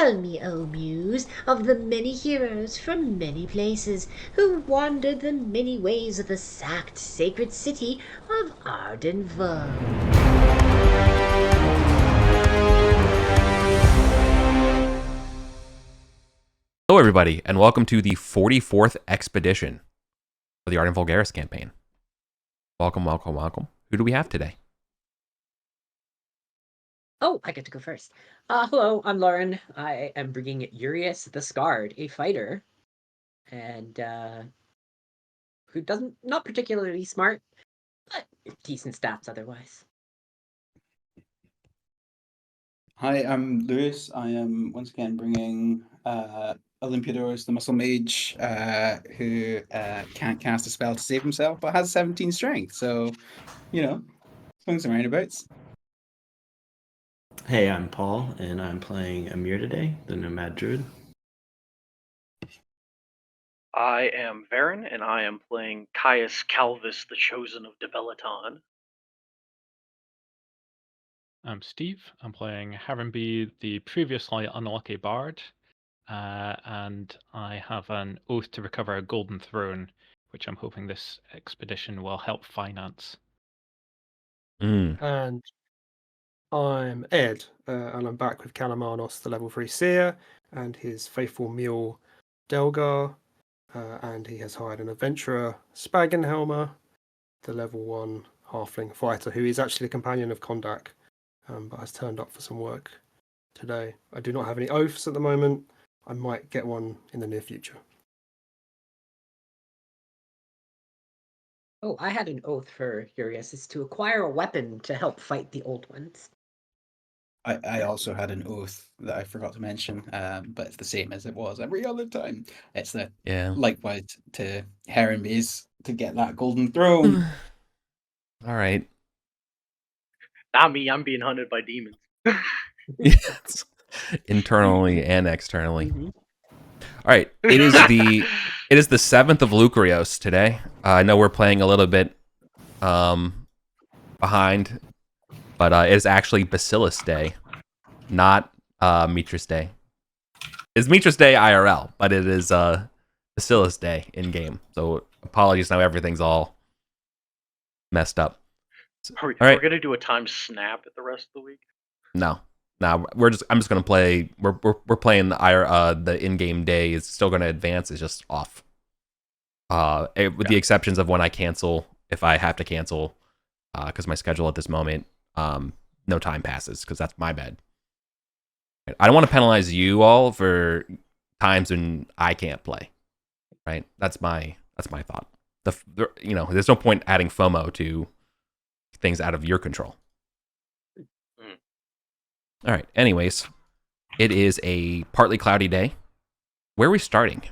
Tell me, O Muse, of the many heroes from many places who wandered the many ways of the sacked sacred city of Arden. Hello, everybody, and welcome to the 44th Expedition of the Arden Vulgaris campaign. Welcome, welcome, welcome. Who do we have today? Oh, I get to go first. Hello, I'm Lauren. I am bringing Urius the Scarred, a fighter, and who not particularly smart, but decent stats otherwise. Hi, I'm Lewis. I am once again bringing Olympiadorus, the muscle mage, who can't cast a spell to save himself, but has 17 strength. So, swings and roundabouts. Hey, I'm Paul, and I'm playing Amir today, the Nomad Druid. I am Varen, and I am playing Caius Calvis, the Chosen of Debelaton. I'm Steve. I'm playing Harrenby, the previously unlucky bard, and I have an oath to recover a golden throne, which I'm hoping this expedition will help finance. Mm. And I'm Ed, and I'm back with Kalamanos, the level 3 seer, and his faithful mule Delgar, and he has hired an adventurer, Spagenhelmer, the level 1 halfling fighter, who is actually a companion of Kondak, but has turned up for some work today. I do not have any oaths at the moment. I might get one in the near future. Oh, I had an oath for Urius, is to acquire a weapon to help fight the old ones. I also had an oath that I forgot to mention, but it's the same as it was every other time. It's that likewise to Herrenby's to get that golden throne. All right. Not me, I'm being hunted by demons. Yes. Internally and externally. Mm-hmm. All right. It is the 7th of Lucarios today. I know we're playing a little bit behind, but it is actually Bacillus Day, not Mitras Day. It's Mitras Day IRL, but it is Bacillus Day in game. So apologies, now everything's all messed up. We're gonna do a time snap at the rest of the week? No, I'm just gonna play. We're playing the in-game day is still gonna advance. It's just off. With the exceptions of when I cancel, if I have to cancel, because my schedule at this moment, no time passes because that's my bad. I don't want to penalize you all for times when I can't play. Right? That's my thought. There's no point adding FOMO to things out of your control. All right. Anyways, it is a partly cloudy day. Where are we starting?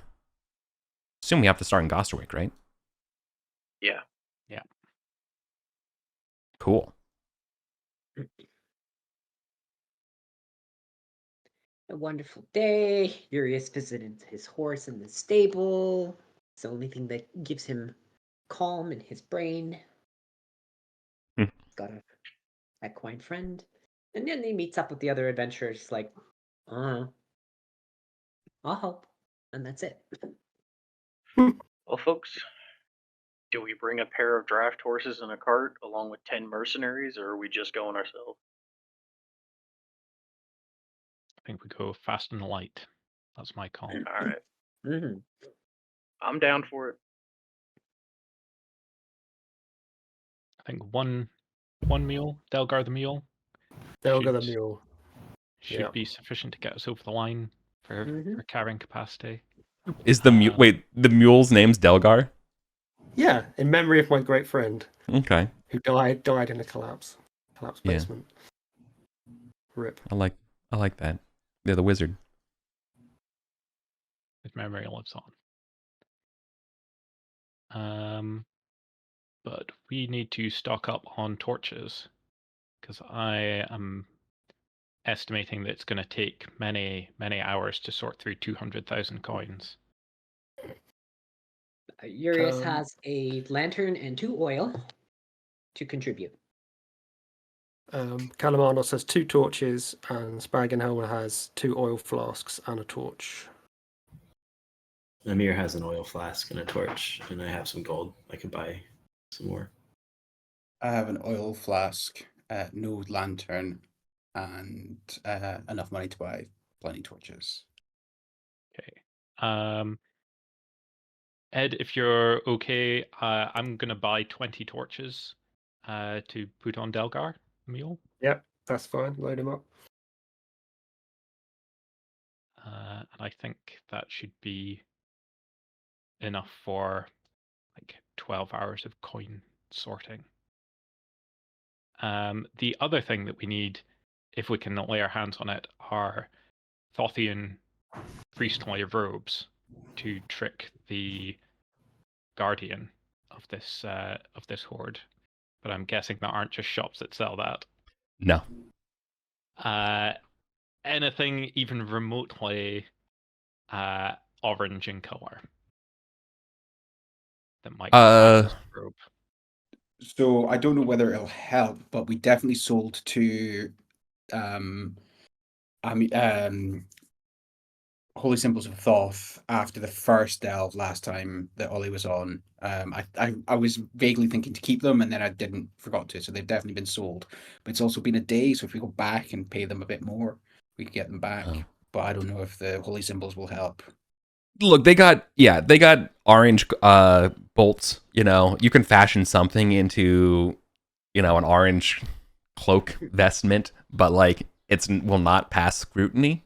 Assume we have to start in Gosterwick, right? Yeah. Cool. A wonderful day. Urius visited his horse in the stable. It's the only thing that gives him calm in his brain. He's got a equine friend. And then he meets up with the other adventurers, like, I'll help. And that's it. Well, folks, do we bring a pair of draft horses and a cart along with 10 mercenaries, or are we just going ourselves? I think we go fast and light. That's my call. All right. Mm-hmm. I'm down for it. I think one mule, Delgar the mule. Delgar the mule should be sufficient to get us over the line for carrying capacity. Is the mule's name's Delgar? Yeah, in memory of my great friend. Okay. Who died in a collapse basement. Rip. I like that. They're the wizard. His memory lives on. But we need to stock up on torches because I am estimating that it's going to take many hours to sort through 200,000 coins. Urius has a lantern and 2 oil to contribute. Kalamanos has 2 torches, and Spagenhelmer has 2 oil flasks and a torch. Amir has an oil flask and a torch, and I have some gold. I could buy some more. I have an oil flask, no lantern, and enough money to buy plenty torches. Okay. Ed, if you're okay, I'm gonna buy 20 torches to put on Delgar Mule. Yep, that's fine. Load him up. And I think that should be enough for like 12 hours of coin sorting. The other thing that we need, if we can lay our hands on it, are Thothian priestly robes to trick the guardian of this horde. But I'm guessing there aren't just shops that sell that. No. Anything even remotely orange in color that might combine this robe. So I don't know whether it'll help, but we definitely sold to Holy Symbols of Thoth after the first delve last time that Ollie was on. I was vaguely thinking to keep them, and then I forgot to. So they've definitely been sold. But it's also been a day, so if we go back and pay them a bit more, we could get them back. Oh. But I don't know if the Holy Symbols will help. Look, they got orange bolts. You know, you can fashion something into, an orange cloak vestment, but like it will not pass scrutiny.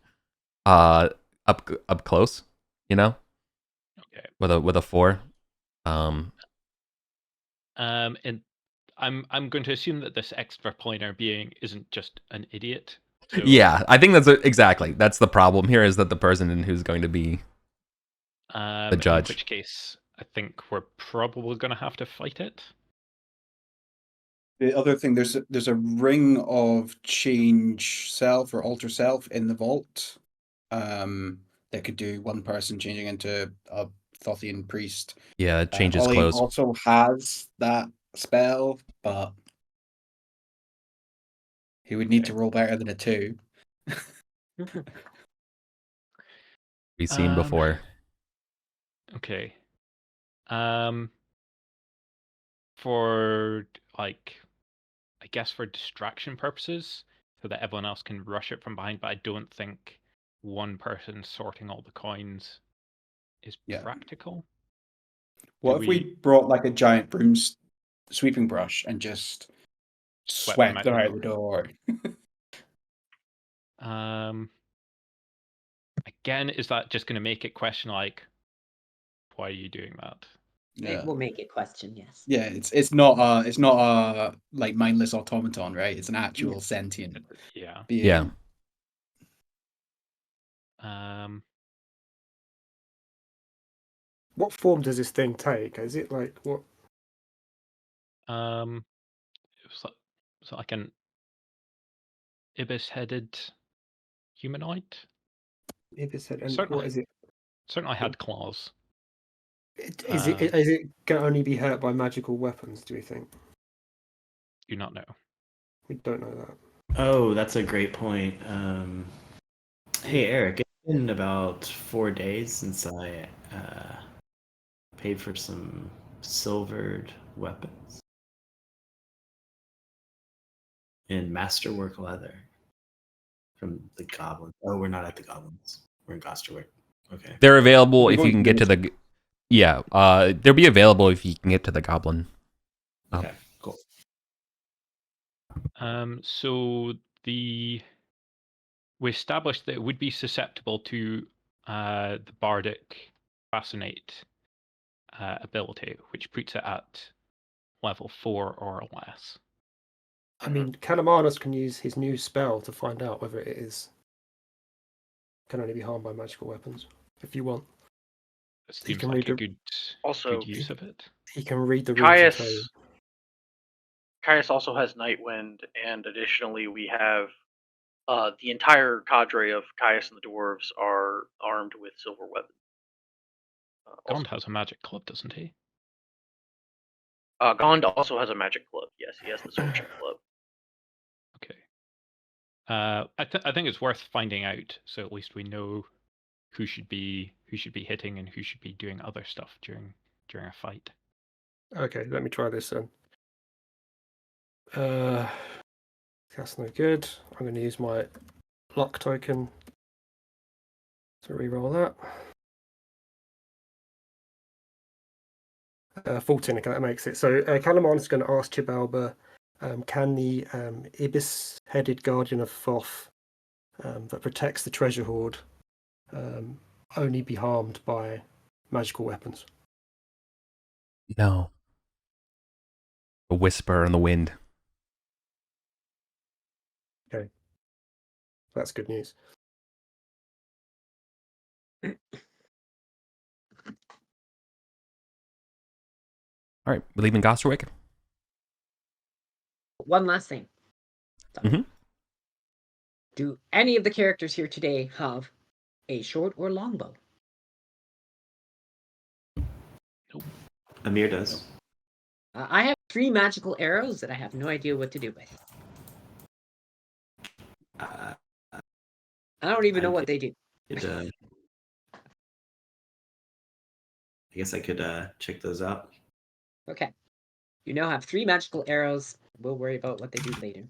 Up close, Okay. With a 4. And I'm going to assume that this extra planar being isn't just an idiot. So... Yeah, I think that's the problem here, is that the person who's going to be the judge. In which case, I think we're probably going to have to fight it. The other thing, there's a ring of change self or alter self in the vault. That could do one person changing into a Thothian priest. Yeah, it changes Ollie clothes. also has that spell, but he would need to roll better than a 2. We've seen before. Okay. For I guess for distraction purposes, so that everyone else can rush it from behind, but I don't think one person sorting all the coins is practical. What if we brought like a giant sweeping brush and just swept them out the door? Again, is that just going to make it question like, why are you doing that? It will make it question, yes. Yeah, it's not a like mindless automaton, right? It's an actual sentient being. Yeah. What form does this thing take? Is it like what? It was like an ibis-headed humanoid. Ibis-headed, and certainly, what is it? Certainly had claws. Is it going to only be hurt by magical weapons, do you think? Do not know. We don't know that. Oh, that's a great point. Hey, Eric, it's been about 4 days since I paid for some silvered weapons in masterwork leather from the goblins. Oh, we're not at the goblins. We're in Gosterwork. Okay. They're available if you can get to the... Yeah, they'll be available if you can get to the goblin. Okay, cool. So we established that it would be susceptible to the bardic fascinate ability, which puts it at level 4 or less. I mean, Kalamanos can use his new spell to find out whether it can only be harmed by magical weapons. If you want, it seems like a good use of it. He can read the runes. Caius also has Nightwind, and additionally, we have the entire cadre of Caius and the dwarves are armed with silver weapons. Gond has a magic club, doesn't he? Gond also has a magic club. Yes, he has the swordsman club. I think it's worth finding out, so at least we know who should be hitting and who should be doing other stuff during a fight. Okay, let me try this then. That's no good. I'm going to use my luck token to reroll that. 14, okay, that makes it. So Calaman's going to ask Chibalba, can the ibis-headed guardian of Thoth that protects the treasure hoard only be harmed by magical weapons? No. A whisper in the wind. Okay. That's good news. All right, we're leaving Gosterwick. One last thing. Mhm. Do any of the characters here today have a short or long bow? Amir does. I have 3 magical arrows that I have no idea what to do with. Uh, I don't even know I what they do. I guess I could check those out. Okay. You now have 3 magical arrows. We'll worry about what they do later.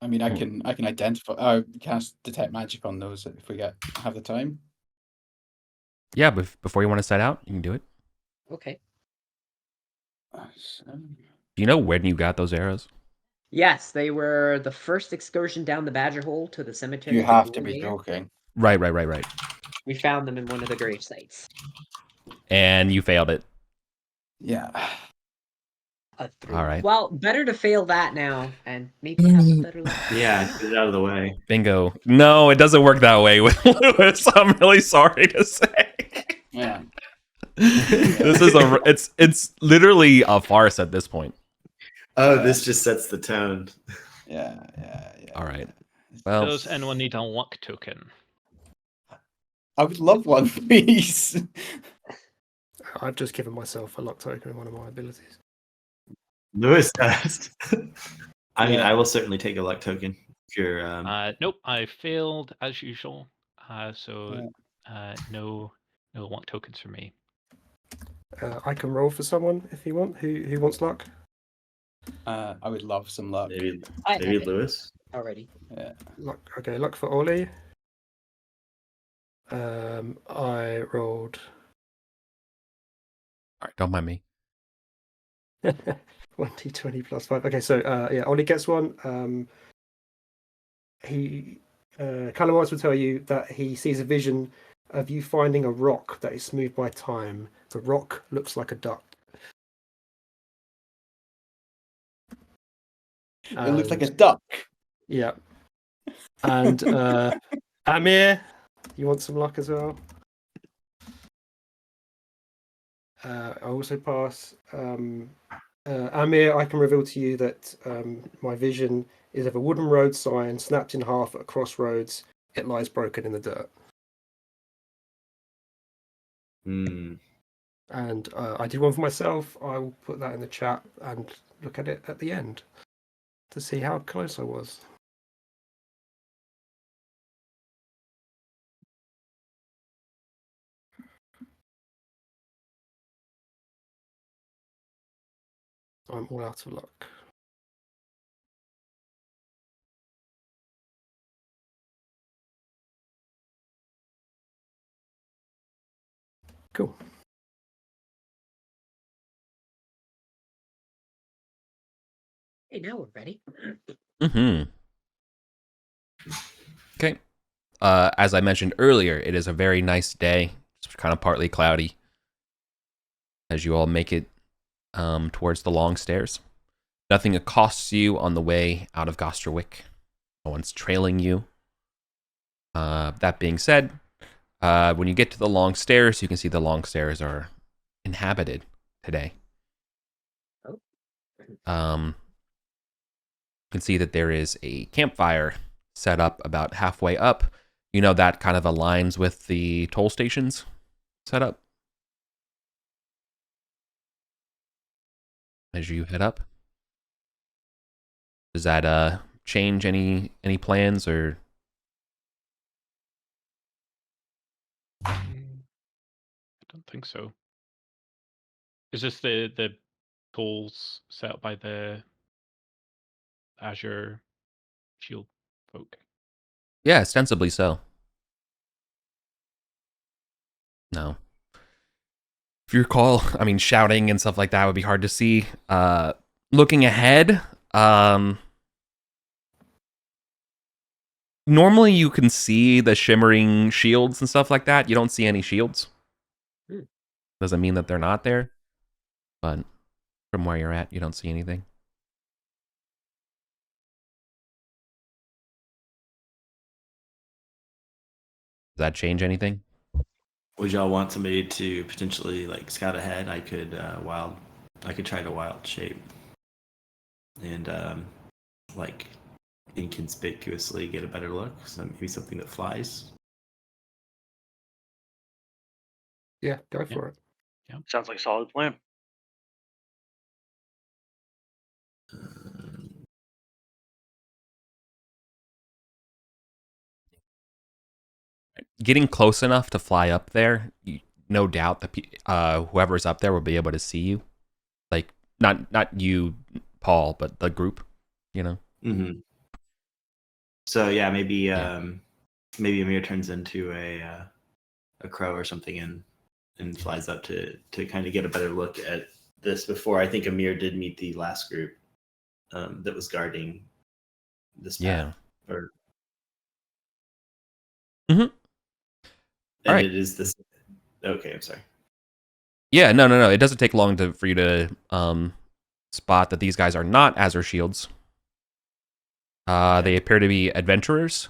I mean, I can identify, cast detect magic on those if we have the time. Yeah, but before you want to set out, you can do it. Okay. Do you know when you got those arrows? Yes, they were the first excursion down the Badger Hole to the cemetery. You have to be joking. Right. We found them in one of the grave sites. And you failed it. Yeah. A 3. All right. Well, better to fail that now and maybe have better luck. Yeah, get it out of the way. Bingo. No, it doesn't work that way with Lewis. I'm really sorry to say. Yeah. This is it's literally a farce at this point. Oh, this just sets the tone. Yeah. All right. Well, Does anyone need a luck token? I would love one, please. I've just given myself a luck token in one of my abilities. Lewis does. I mean, Yeah. I will certainly take a luck token if you're. Nope, I failed as usual. So no luck tokens for me. I can roll for someone if you want. Who wants luck? I would love some luck. Maybe I have it Lewis. already. Yeah. Luck. Okay, luck for Ollie. I rolled. all right, don't mind me. 1d20 plus 5. Okay, so yeah, Ollie gets one. Calamars will tell you that he sees a vision of you finding a rock that is smoothed by time. The rock looks like a duck. It looks like a duck. Yeah. And Amir, you want some luck as well? I also pass. Amir, I can reveal to you that my vision is of a wooden road sign snapped in half at a crossroads. It lies broken in the dirt. Hmm. And I did one for myself. I will put that in the chat and look at it at the end to see how close I was. I'm all out of luck. Cool. Hey, now we're ready. Mm-hmm. Okay. As I mentioned earlier, it is a very nice day. It's kind of partly cloudy as you all make it towards the long stairs. Nothing accosts you on the way out of Gosterwick. No one's trailing you. That being said, when you get to the long stairs, you can see the long stairs are inhabited today. You can see that there is a campfire set up about halfway up. You know, that kind of aligns with the toll stations set up as you head up. Does that change any plans or? I don't think so. Is this the goals set up by the Azure Shield folk? Yeah, ostensibly so. No. If you recall, I mean, shouting and stuff like that would be hard to see. Looking ahead, normally you can see the shimmering shields and stuff like that. You don't see any shields. Doesn't mean that they're not there, but from where you're at, you don't see anything. Does that change anything? Would y'all want somebody to potentially like scout ahead? I could try to wild shape and like inconspicuously get a better look. So maybe something that flies. Yeah, go for it. Sounds like a solid plan. Getting close enough to fly up there, no doubt that whoever's up there will be able to see you. Like not you, Paul, but the group. You know. Mm-hmm. So yeah, maybe maybe Amir turns into a crow or something and flies up to kind of get a better look at this before. I think Amir did meet the last group that was guarding this path. Yeah. Or... Mm-hmm. And right. it is this. Okay, I'm sorry. Yeah, no. It doesn't take long for you to spot that these guys are not Azure Shields. They appear to be adventurers.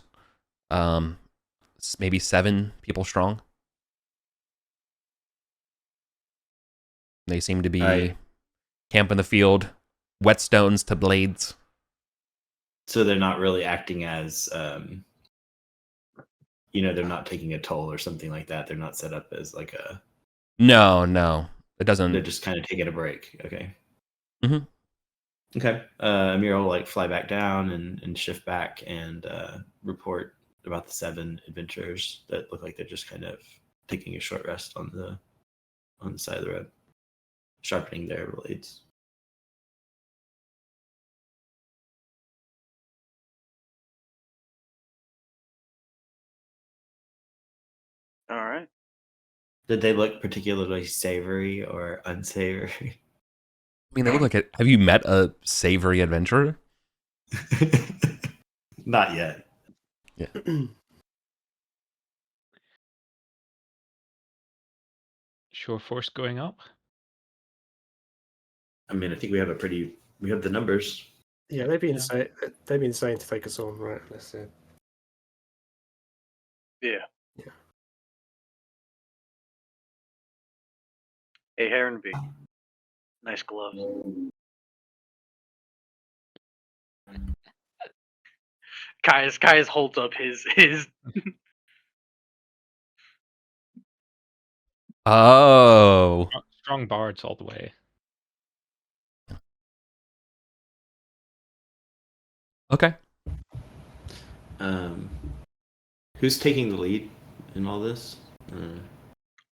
Maybe 7 people strong. They seem to be camp in the field, whetstones to blades. So they're not really acting as, they're not taking a toll or something like that. They're not set up as like a... No. It doesn't... They're just kind of taking a break. Okay. Mm-hmm. Okay. Amir will like fly back down and shift back and report about the 7 adventurers that look like they're just kind of taking a short rest on the side of the road, sharpening their blades. All right. Did they look particularly savory or unsavory? I mean, they look like it. Have you met a savory adventurer? Not yet. Yeah. Shore force going up? I mean, I think we have the numbers. Yeah, they've been saying to take us on, right? Let's see. Yeah. Yeah. Hey, Heronby. Nice gloves. Caius holds up his Oh. Strong bards all the way. Okay. Who's taking the lead in all this?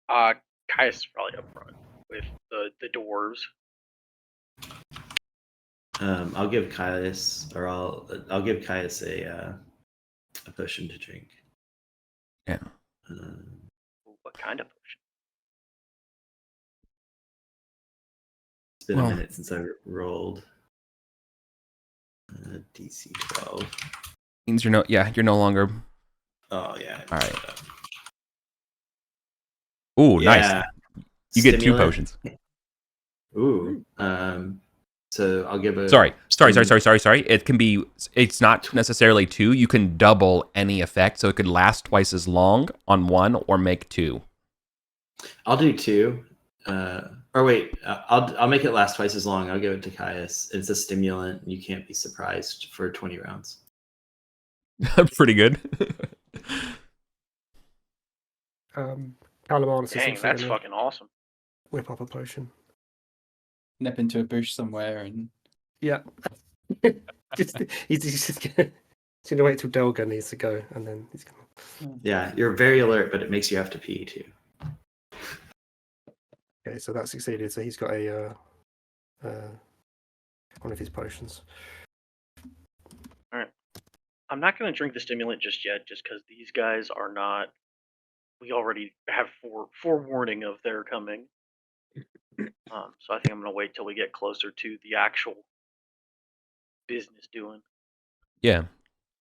Caius is probably up front with the dwarves. I'll give Caius a potion to drink. Yeah. What kind of potion? It's been a minute since I rolled DC 12. Means you're no longer. Oh yeah. All right. Ooh, nice. You get 2 potions. Ooh. So I'll give a. Sorry. It can be. It's not necessarily 2. You can double any effect, so it could last twice as long on 1 or make 2. I'll do 2. Or wait, I'll make it last twice as long. I'll give it to Caius. It's a stimulant. You can't be surprised for 20 rounds. Pretty good. Calamanus Dang, that's fucking awesome. Whip up a potion. Nip into a bush somewhere and... Yeah. He's just gonna wait till Delga needs to go, and then he's gonna. Yeah, you're very alert, but it makes you have to pee too. Okay, so that succeeded. So he's got a one of his potions. I'm not going to drink the stimulant just yet, just because these guys are not. We already have forewarning of their coming. So I think I'm going to wait till we get closer to the actual business doing. Yeah.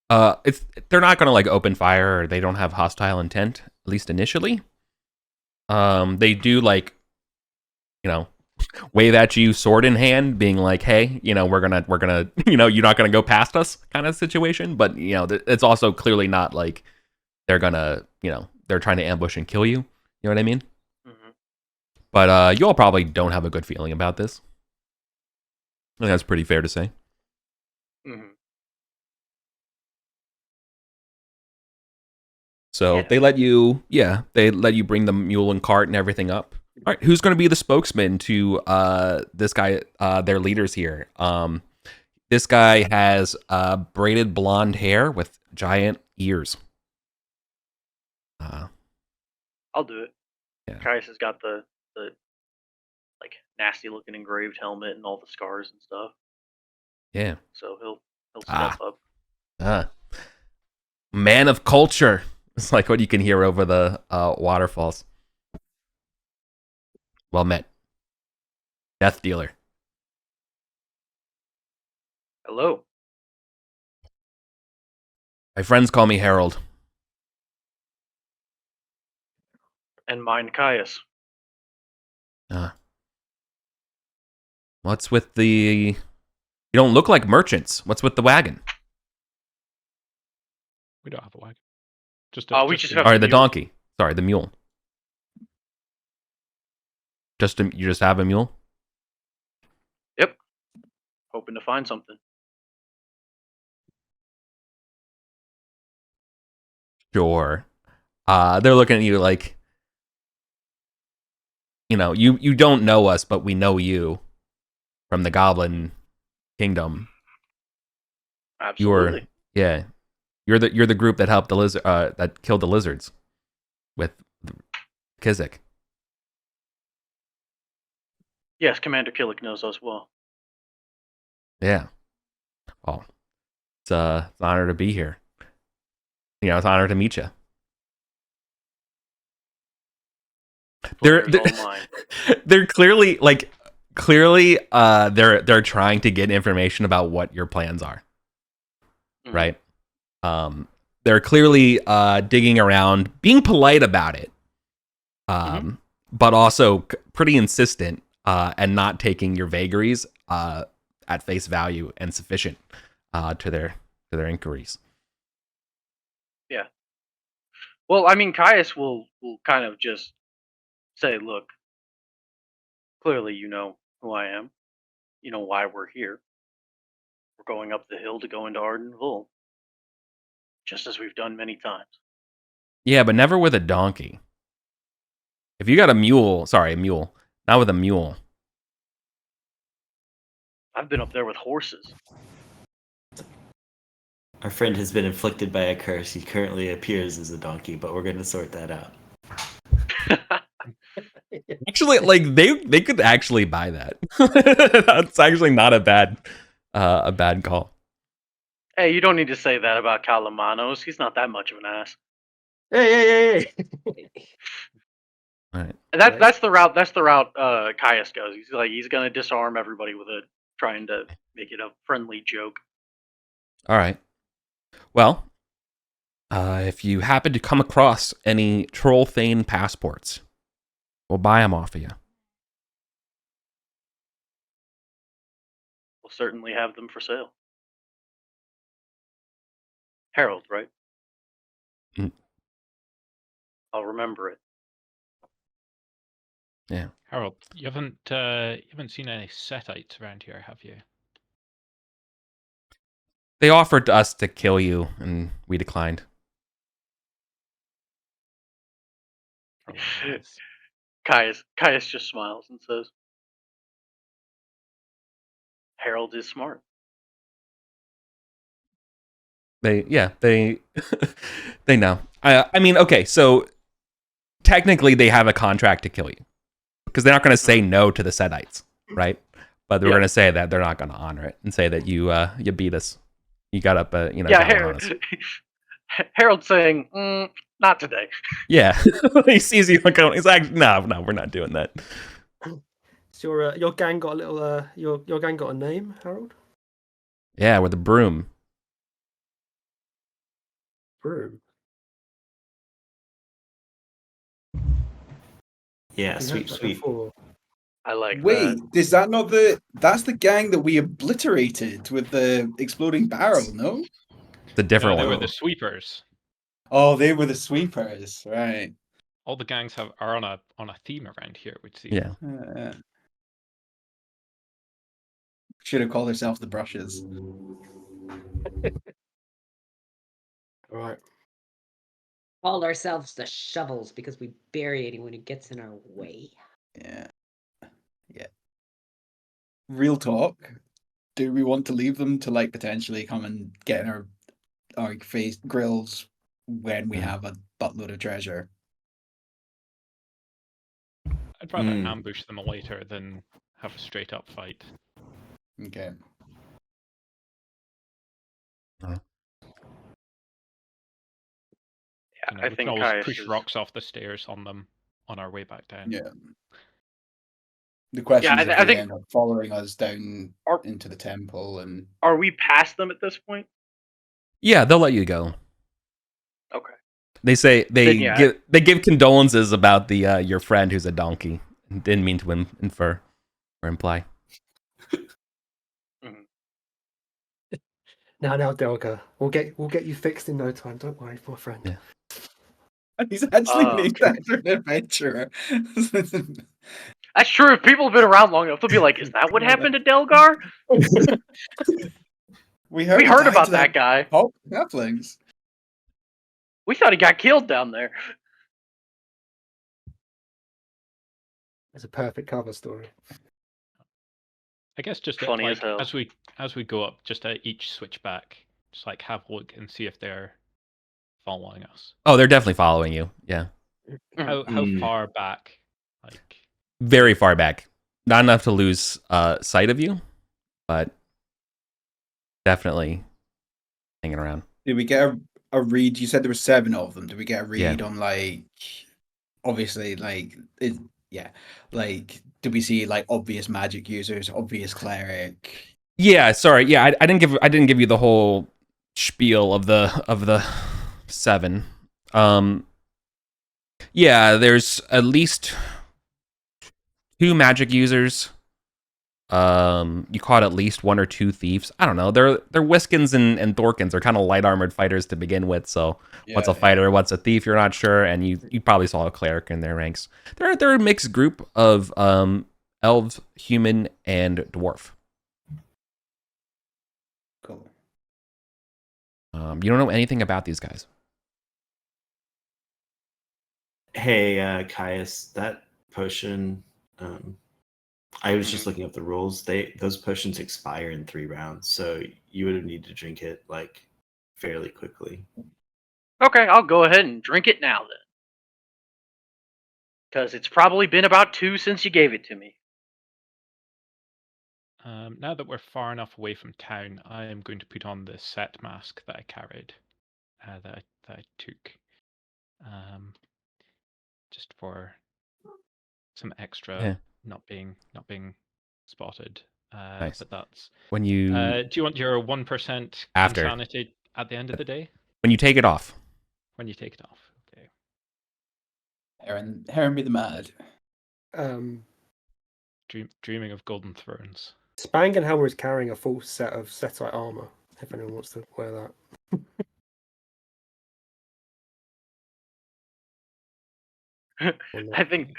They're not gonna like open fire, or they don't have hostile intent, at least initially. They do like, wave at you sword in hand, being like, hey, we're gonna you're not gonna go past us kind of situation. But it's also clearly not like they're gonna, they're trying to ambush and kill you. You know what I mean? Mm-hmm. But you all probably don't have a good feeling about this. I think that's pretty fair to say. Mm-hmm. So Yeah. they let you bring the mule and cart and everything up. All right, who's going to be the spokesman to this guy, their leaders here? This guy has braided blonde hair with giant ears. I'll do it. Yeah. Caius has got the like nasty looking engraved helmet and all the scars and stuff. Yeah. So he'll step up. Man of culture. It's like what you can hear over the waterfalls. Well met. Death dealer. Hello. My friends call me Harold. And mine Caius. What's with the... You don't look like merchants. What's with the wagon? We don't have a wagon. We just have Or the the mule. donkey. Sorry, the mule. You just have a mule? Yep. Hoping to find something. Sure. They're looking at you like, you don't know us, but we know you from the Goblin Kingdom. Absolutely. You're the group that helped the lizard, that killed the lizards with Kizik. Yes, Commander Killick knows us well. Yeah. Well, it's an honor to be here. It's an honor to meet you. Pleasure's all mine. They're clearly they're trying to get information about what your plans are. Mhm. Right? They're clearly digging around, being polite about it. But also pretty insistent and not taking your vagaries at face value and sufficient to their inquiries. Yeah. Well, I mean, Caius will kind of just say, look, clearly you know who I am. You know why we're here. We're going up the hill to go into Arden Vull. Just as we've done many times. Yeah, but never with a donkey. If you got a mule, not with a mule. I've been up there with horses. Our friend has been inflicted by a curse. He currently appears as a donkey, but we're going to sort that out. Actually, like they could actually buy that. That's actually not a bad call. Hey, you don't need to say that about Kalamanos. He's not that much of an ass. Hey. All right. That's the route. That's the route. Caius goes. He's gonna disarm everybody with it, trying to make it a friendly joke. All right. Well, if you happen to come across any Troll Thane passports, we'll buy them off of you. We'll certainly have them for sale. Harold, right? Mm. I'll remember it. Yeah. Harold, you haven't seen any Setites around here, have you? They offered us to kill you, and we declined. Caius just smiles and says, Harold is smart. they they know. I mean, okay, so technically they have a contract to kill you because they're not going to say no to the Sedites, right? But they're going to say that they're not going to honor it and say that you beat us, you got up got one on us. Harold's saying, not today. Yeah, he sees you going. He's like, no, we're not doing that. So your gang got a little your gang got a name, Harold? Yeah, with the broom. Broom. Yeah, Haven't sweet, heard that sweet. before. I like Wait, that. is that not that's the gang that we obliterated with the exploding barrel, no? The different No, they one. were the sweepers. Oh, they were the sweepers, right. All the gangs are on a theme around here, which seems. Yeah. Should have called ourselves the Brushes. All right. Call ourselves the Shovels because we bury anyone who gets in our way. Yeah. Real talk. Do we want to leave them to like potentially come and get in our face grills when we have a buttload of treasure? I'd rather ambush them later than have a straight up fight. Okay. Yeah, I we think can always Caius push is... rocks off the stairs on them on our way back down. Yeah. The question is if I they think... end up following us down into the temple and... Are we past them at this point? Yeah, they'll let you go. Okay. They say they give condolences about the your friend who's a donkey. Didn't mean to infer or imply. Now, Delga, we'll get you fixed in no time. Don't worry, my friend. Yeah. He's actually named after an adventurer. That's true. If people have been around long enough, they'll be like, "Is that what happened to Delgar?" We heard about that guy. Oh, halflings. We thought he got killed down there. It's a perfect cover story. I guess just funny like, as hell. as we go up, just each switch back, just like have a look and see if they're following us. Oh, they're definitely following you. Yeah. How far back? Like very far back. Not enough to lose sight of you, but definitely hanging around. Did we get a read? You said there were 7 of them. Did we get a read on like, obviously, like, like, did we see like obvious magic users, obvious cleric? Yeah, sorry. Yeah, I didn't give you the whole spiel of the 7. Yeah, there's at least 2 magic users. You caught at least 1 or 2 thieves. I don't know. They're Wiskins and Thorkins are kind of light armored fighters to begin with. So what's a fighter, what's a thief? You're not sure, and you probably saw a cleric in their ranks. They're a mixed group of elves, human, and dwarf. Cool. You don't know anything about these guys. Hey, Caius, that potion. I was just looking up the rules. Those potions expire in 3 rounds, so you would need to drink it like fairly quickly. Okay, I'll go ahead and drink it now then, because it's probably been about 2 since you gave it to me. Now that we're far enough away from town, I am going to put on the set mask that I carried, that I took, just for some extra not being spotted. Nice. But that's when you. Do you want your 1% after insanity at the end of the day? When you take it off. When you take it off. Okay. Heron be the mad. Dreaming of golden thrones. Spangenhelmer is carrying a full set of Setite armor. If anyone wants to wear that. I think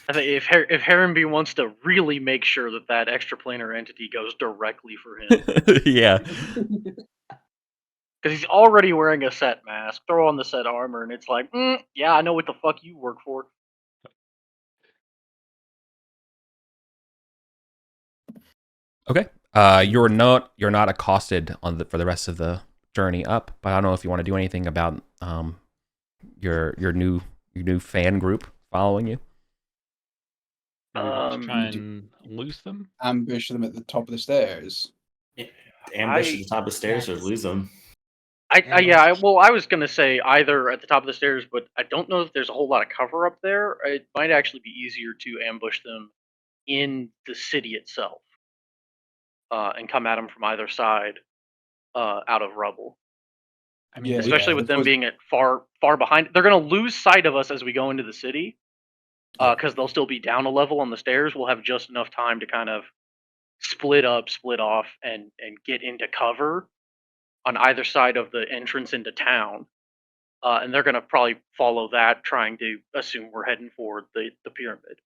if Heronby wants to really make sure that extraplanar entity goes directly for him. Yeah. Because he's already wearing a set mask. Throw on the set armor, and it's like, yeah, I know what the fuck you work for. Okay. You're not accosted for the rest of the journey up. But I don't know if you want to do anything about your new fan group following you. Maybe we just try do- and lose them. Ambush them at the top of the stairs. Ambush I- at the top of the stairs or Yes. lose them. I was gonna say either at the top of the stairs, but I don't know if there's a whole lot of cover up there. It might actually be easier to ambush them in the city itself, and come at them from either side, out of rubble. I mean, Yeah, Especially with them suppose- being at far behind. They're gonna lose sight of us as we go into the city, because they'll still be down a level on the stairs. We'll have just enough time to kind of split off, and get into cover on either side of the entrance into town. And they're going to probably follow that, trying to assume we're heading for the pyramid.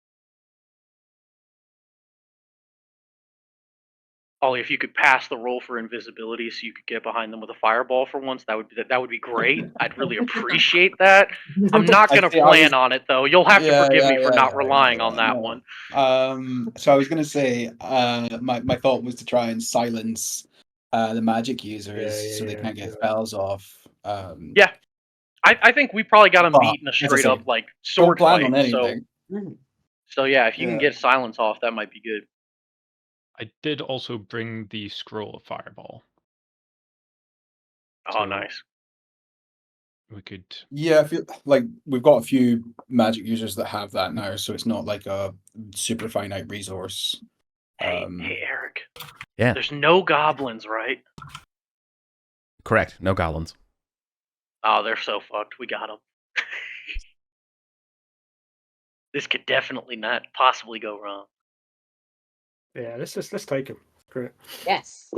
Ollie, if you could pass the roll for invisibility so you could get behind them with a fireball for once, that would be great. I'd really appreciate that. I'm not going to plan on it, though. You'll have to forgive me for not relying on that one. So I was going to say, my thought was to try and silence the magic users so they can't get spells off. Yeah. I think we probably got them But, beat in a as I straight say, up like sword plan fight. on anything. So yeah, if you can Yeah. get silence off, that might be good. I did also bring the scroll of fireball. Oh, So- nice. We could. Yeah, I feel like we've got a few magic users that have that now, so it's not like a super finite resource. Hey, Eric. Yeah. There's no goblins, right? Correct. No goblins. Oh, they're so fucked. We got them. This could definitely not possibly go wrong. Yeah, let's take him. Great. Yes.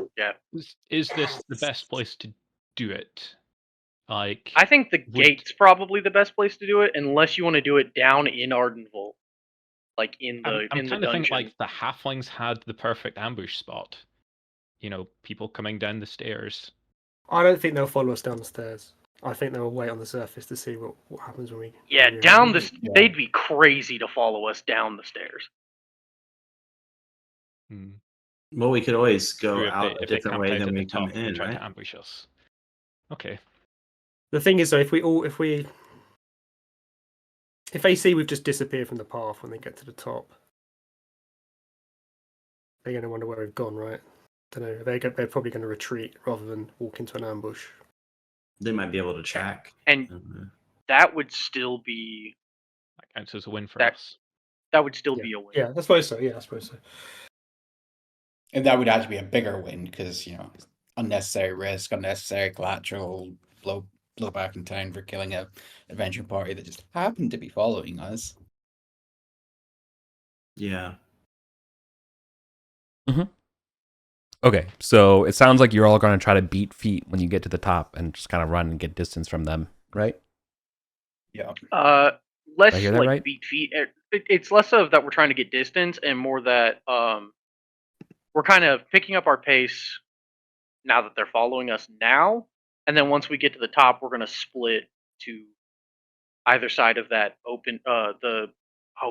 Is this the best place to do it? Like, I think the Would- gate's probably the best place to do it, unless you want to do it down in Ardenville, like in the I'm in the kind of dungeon. thinking like the halflings had the perfect ambush spot. You know, people coming down the stairs. I don't think they'll follow us down the stairs. I think they'll wait on the surface to see what happens when we. Yeah, when we down arrive. the. They'd be crazy to follow us down the stairs. Hmm. Well, we could always go True, if out a they different camped way out than at the we come top and in, try right? to ambush us. Okay. The thing is, though, if they see we've just disappeared from the path when they get to the top, they're going to wonder where we've gone, right? Don't know. They're probably going to retreat rather than walk into an ambush. They might be able to track. And that would still be That counts as a win for That- us. that would still be a win. Yeah, I suppose so. Yeah, I suppose so. And that would actually be a bigger win because, unnecessary risk, unnecessary collateral, blow back in town for killing a adventure party that just happened to be following us. Yeah. Okay, so it sounds like you're all going to try to beat feet when you get to the top and just kind of run and get distance from them, right? Yeah. Less Did I hear that like right? beat feet. It's less of that we're trying to get distance, and more that we're kind of picking up our pace now that they're following us now. And then once we get to the top, we're going to split to either side of that open. Oh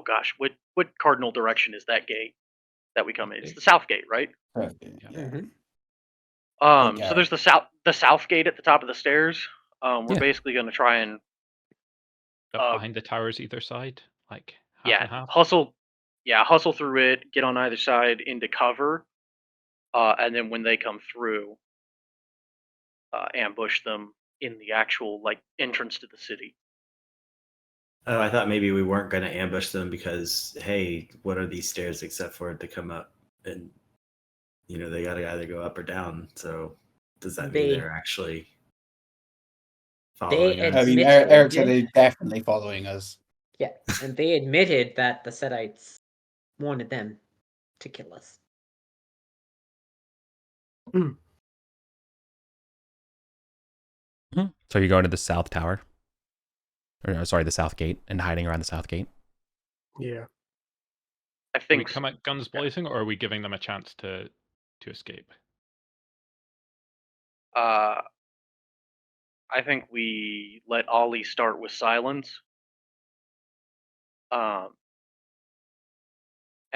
gosh, what cardinal direction is that gate that we come in? It's the south gate, right? Perfect. Yeah. So Okay. there's the south gate at the top of the stairs. We're Yeah. basically going to try and Up behind the towers either side, like half and half. hustle through it, get on either side into cover, and then when they come through, ambush them in the actual entrance to the city. Oh, I thought maybe we weren't going to ambush them because, hey, what are these stairs except for it to come up? And, they got to either go up or down. So does that mean they're actually following us? I mean, Admitted- Eric said they're definitely following us. Yeah, and they admitted that the Setites wanted them to kill us. So you're going to the south tower? Or no, sorry, the south gate and hiding around the south gate? Yeah. I Do we think come at guns blazing, or are we giving them a chance to escape? I think we let Ollie start with silence. And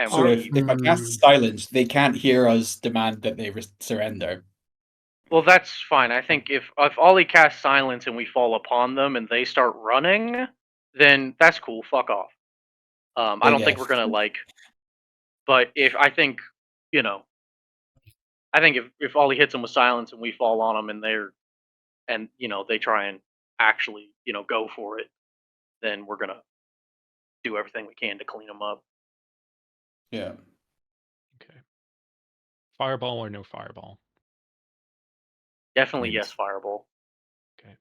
So if I cast silence, they can't hear us demand that they surrender. Well, that's fine. I think if Ollie casts silence and we fall upon them and they start running, then that's cool. Fuck off. I don't think we're gonna But if I think, I think if Ollie hits them with silence and we fall on them and they try and actually go for it, then we're gonna do everything we can to clean them up. Yeah. Okay. Fireball or no fireball? Definitely Yes. yes, fireball. Okay.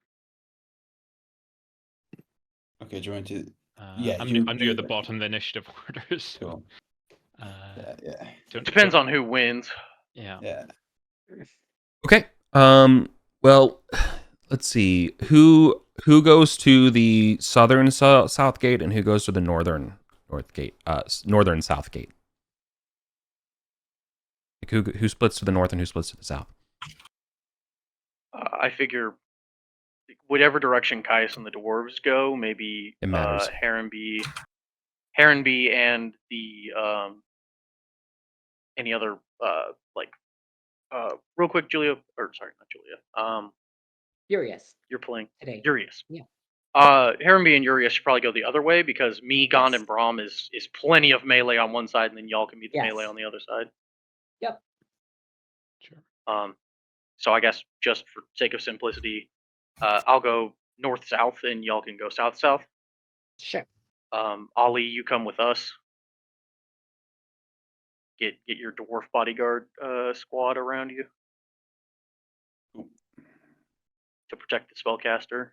Okay, do you want to? I'm near the bottom of the initiative order, so. Cool. Yeah. Depends on who wins. Yeah. Yeah. Okay. Well, let's see. Who goes to the southern south gate and who goes to the northern north gate? Northern south gate. Like who splits to the north and who splits to the south? I figure whatever direction Caius and the dwarves go, maybe It matters. Heronby and the any other real quick, Julia, or sorry, not Julia. Urias You're playing today. Urias. Yeah. Heronby and Urias should probably go the other way because me, Gond, Yes. and Braum is plenty of melee on one side, and then y'all can be the Yes. melee on the other side. Yep. Sure. So I guess just for sake of simplicity, I'll go north-south, and y'all can go south-south. Sure. Ollie, you come with us. Get your dwarf bodyguard squad around you to protect the spellcaster.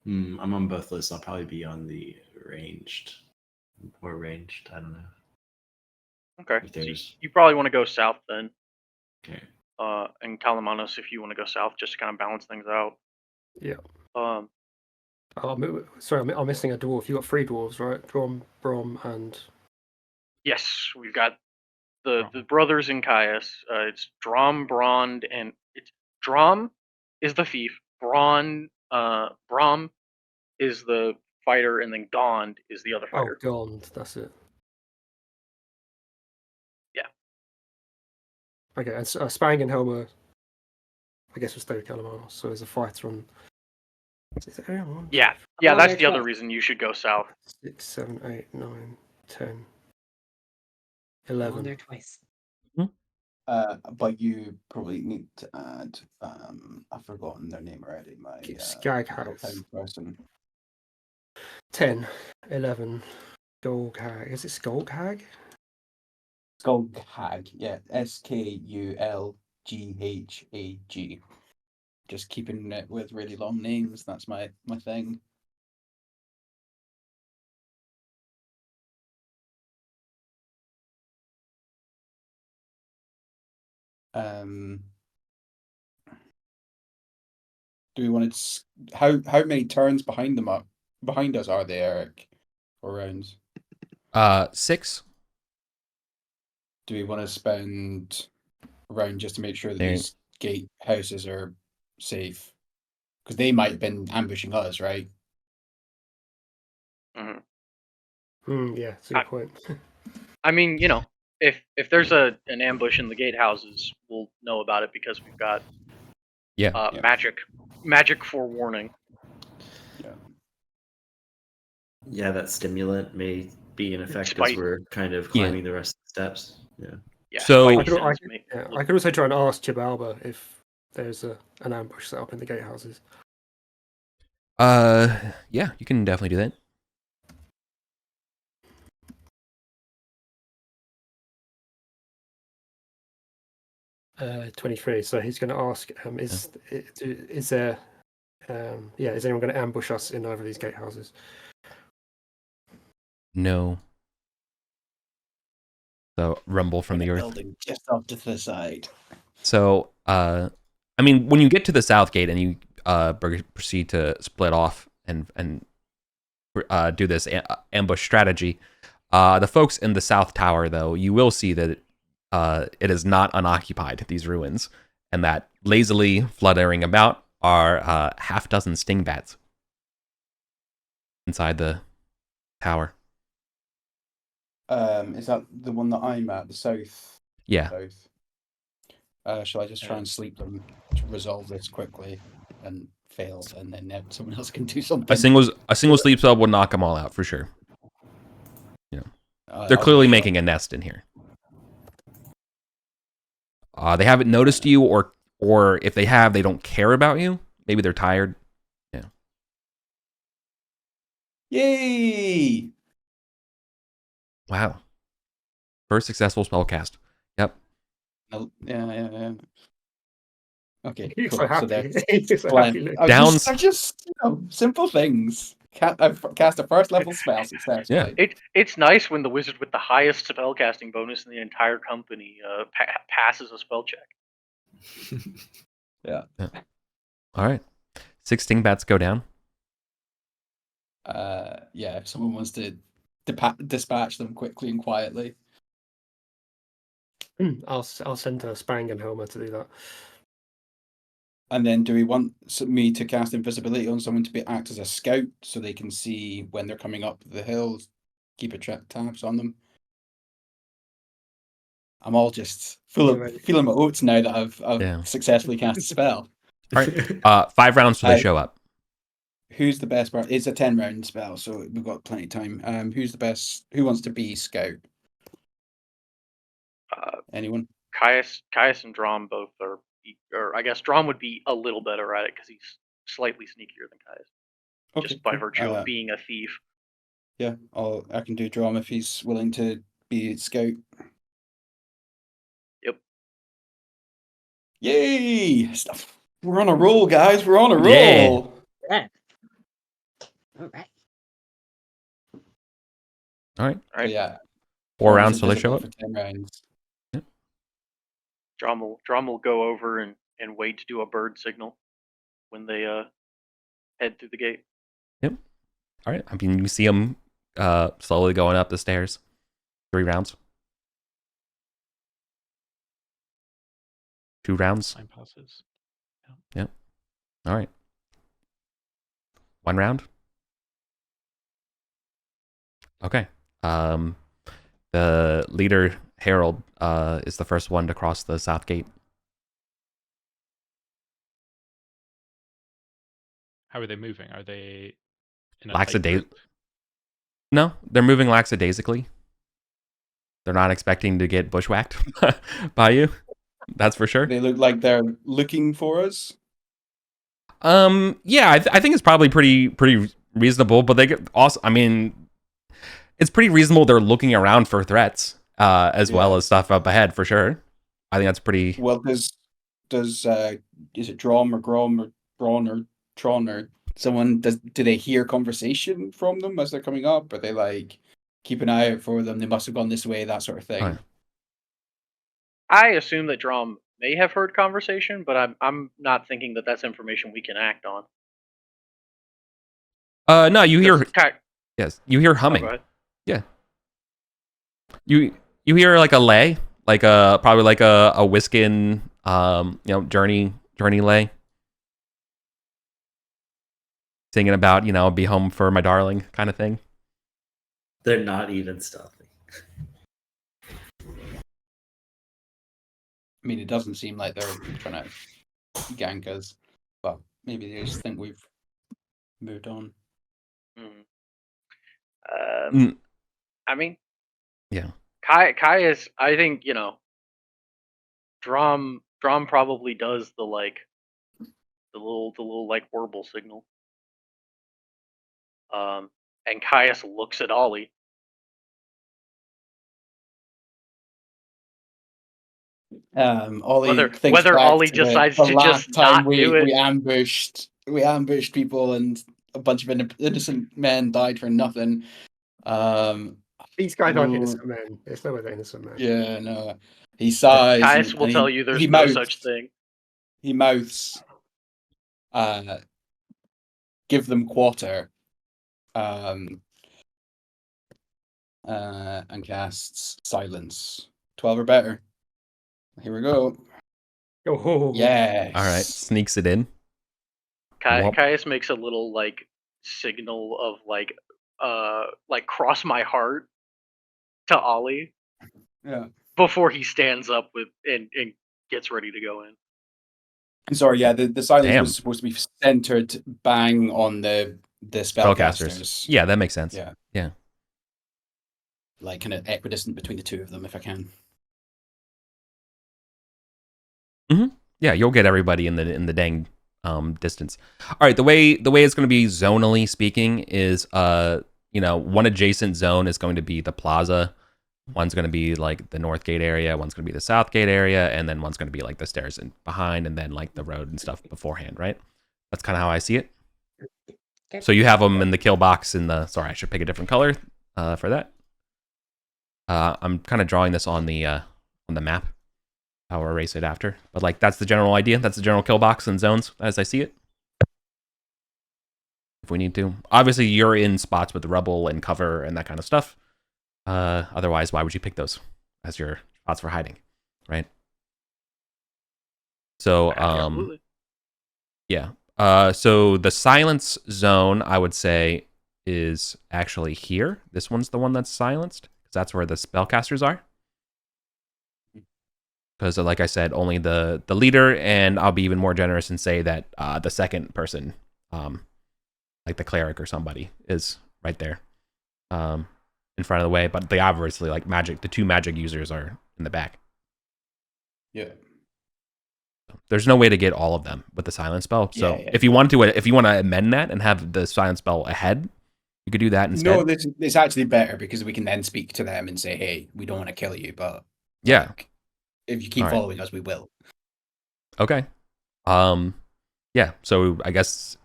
I'm on both lists. I'll probably be on the ranged. Or ranged, I don't know. Okay. If So there's- you probably want to go south then. Okay. And Kalamanos if you want to go south, just to kind of balance things out. Yeah. Sorry, I'm missing a dwarf. You got 3 dwarves, right? Brom, and Yes, we've got the brothers in Caius. It's Drom, Brond, and it's Drom is the thief. Brom is the fighter, and then Gond is the other fighter. Gond. That's it. Yeah. Okay, and Spang and Helmer, I guess, will stay with Kalamanos. So there's a fighter on. Is it everyone? Yeah, that's the other reason you should go south. 6, 7, 8, 9, 10, I'm on 11. there twice. But you probably need to add. I've forgotten their name already. My Skag Hags. town person. 10, 11. Skulk Hag. Is it Skulk Hag? Skulk Hag. Yeah, Skulghag. Just keeping it with really long names. That's my thing. Do we want to? How many turns behind us are they, Eric? Or rounds? 6. Do we want to spend a round just to make sure that There- these gate houses are safe? Because they might have been ambushing us, right? Yeah, that's a good point. I mean, if there's an ambush in the gatehouses, we'll know about it because we've got magic forewarning. Yeah, that stimulant may be in effect as we're kind of climbing the rest of the steps. Yeah. So I could also try and ask Chibalba if there's an ambush set up in the gatehouses. Yeah, you can definitely do that. Uh, 23. So he's going to ask, is there, is anyone going to ambush us in either of these gatehouses? No. So rumble from the earth. Building just off to the side. So, I mean, when you get to the south gate and you proceed to split off and do this ambush strategy, the folks in the south tower, though, you will see that it is not unoccupied, these ruins, and that lazily fluttering about are half dozen sting bats. inside the tower. Is that the one that I'm at? The south? Yeah. South. Shall I just try and sleep them to resolve this quickly and fail, and then someone else can do something? A single sleep spell will knock them all out for sure. They're I'll clearly just making a nest in here. They haven't noticed you, or if they have, they don't care about you. Maybe they're tired. Yeah. Yay! Wow. First successful spell cast. Yep. Yeah. Okay, He's cool. so happy. they're He's so fine. happy. Look. Downs. They're just simple things. I've cast a first level spell successfully. It's nice when the wizard with the highest spellcasting bonus in the entire company passes a spell check. Yeah. All right. 6 sting bats go down. Yeah, if someone wants to dispatch them quickly and quietly. I'll send Spangenhelmer to do that. And then do we want me to cast invisibility on someone to act as a scout so they can see when they're coming up the hills, keep tabs on them? I'm all just feeling my oats now that I've successfully cast a spell. All right. 5 rounds till they show up. Who's the best? It's a 10-round spell, so we've got plenty of time. Who's the best? Who wants to be scout? Anyone? Caius and Drom both are, or I guess Drom would be a little better at it because he's slightly sneakier than Caius, just by virtue of being a thief. Yeah, I can do Drom if he's willing to be scout. Yep. Yay! We're on a roll, guys. We're on a roll. Yeah. All right. All right. All right. So, yeah. 4 rounds till they show up. For 10 rounds. Yep. Drom will go over and wait to do a bird signal when they head through the gate. Yep. All right. I mean, you see them slowly going up the stairs. 3 rounds. 2 rounds. Time passes. Yep. All right. 1 round. Okay. The leader, Harold, is the first one to cross the south gate. How are they moving? Are they in a No, they're moving lackadaisically. They're not expecting to get bushwhacked by you. That's for sure. They look like they're looking for us. Yeah, I think it's probably pretty reasonable, but they get also, I mean, it's pretty reasonable they're looking around for threats, as well as stuff up ahead for sure. I think that's pretty. Well, does is it Drom or Grom or Braun or Tron or someone? Do they hear conversation from them as they're coming up? Are they like keep an eye out for them? They must have gone this way, that sort of thing. Right. I assume that Drom may have heard conversation, but I'm not thinking that that's information we can act on. No, you hear. Yes, you hear humming. Oh, go ahead. Yeah. You hear like a lay, like probably like a Whiskin, journey lay, singing about be home for my darling kind of thing. They're not even stealthy. I mean, it doesn't seem like they're trying to gank us, but maybe they just think we've moved on. I mean, yeah. Caius, I think Drom probably does the little like warble signal. And Caius looks at Ollie. Ollie thinks whether back Ollie to decides the to last just time not do it. we ambushed people and a bunch of innocent men died for nothing. These guys aren't innocent men. There's no way they're innocent men. Yeah, no. He sighs. Caius will tell you there's no such thing. He mouths, give them quarter, and casts silence. 12 or better. Here we go. Oh, yes. All right, sneaks it in. Caius makes a little like signal of like cross my heart to Ollie Yeah. before he stands up with and gets ready to go in. Sorry, yeah, the silence Damn. was supposed to be centered bang on the spellcasters. Yeah, that makes sense. Yeah. Yeah. Like kind of equidistant between the two of them, if I can. Yeah, you'll get everybody in the dang distance. All right, the way it's going to be zonally speaking is one adjacent zone is going to be the plaza. One's going to be like the north gate area, one's going to be the south gate area, and then one's going to be like the stairs and behind, and then like the road and stuff beforehand, right? That's kind of how I see it. Okay. So you have them in the kill box in the. Sorry, I should pick a different color for that. I'm kind of drawing this on the map. I'll erase it after, but like that's the general idea. That's the general kill box and zones as I see it. If we need to, obviously you're in spots with rubble and cover and that kind of stuff. Otherwise, why would you pick those as your spots for hiding, right? So, Absolutely. yeah. So the silence zone, I would say, is actually here. This one's the one that's silenced because that's where the spellcasters are. Because, like I said, only the leader, and I'll be even more generous and say that the second person, like the cleric or somebody, is right there in front of the way. But the obviously, like the two magic users are in the back. Yeah. There's no way to get all of them with the silence spell. So Yeah. if you want to amend that and have the silence spell ahead, you could do that instead. No, it's actually better because we can then speak to them and say, "Hey, we don't want to kill you, but Yeah. if you keep All right. following us, we will." Okay. Yeah. So I guess,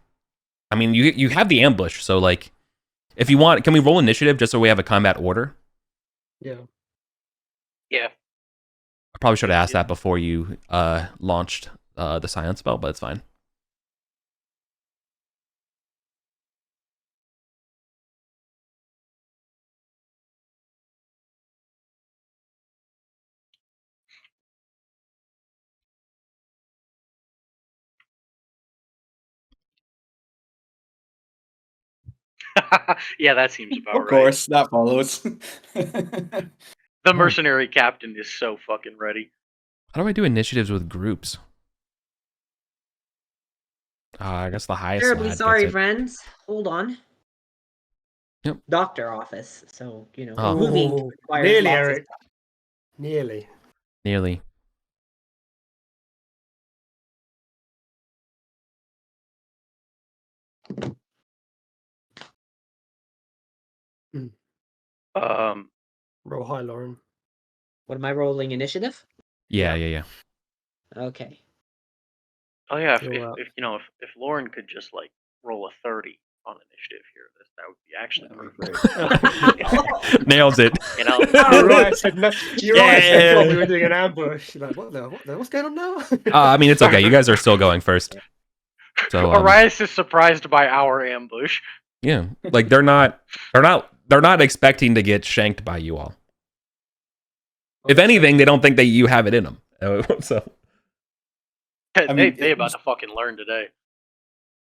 I mean, you have the ambush. So like, if you want, can we roll initiative just so we have a combat order? Yeah. Yeah. I probably should have asked that before you launched the silence spell, but it's fine. Yeah, that seems about Of course, that follows. right. The mercenary captain is so fucking ready. How do I do initiatives with groups? I guess the highest. Terribly lad sorry, gets it. friends. Hold on. Yep. Doctor office. So, Oh. moving Ooh, requires nearly, lots of Eric. Nearly. Nearly. Roll high, Lauren. What am I rolling? Initiative? Yeah. Okay. Oh yeah, You're up. if Lauren could just like roll a 30 on initiative here, that would be actually perfect. Nails it. You're right. I said no. You're right. I said Yeah. no, we were doing an ambush. You're like, what's going on now? I mean, it's okay. You guys are still going first. So Arias is surprised by our ambush. yeah, like they're not expecting to get shanked by you all. If anything, they don't think that you have it in them. So They about to fucking learn today.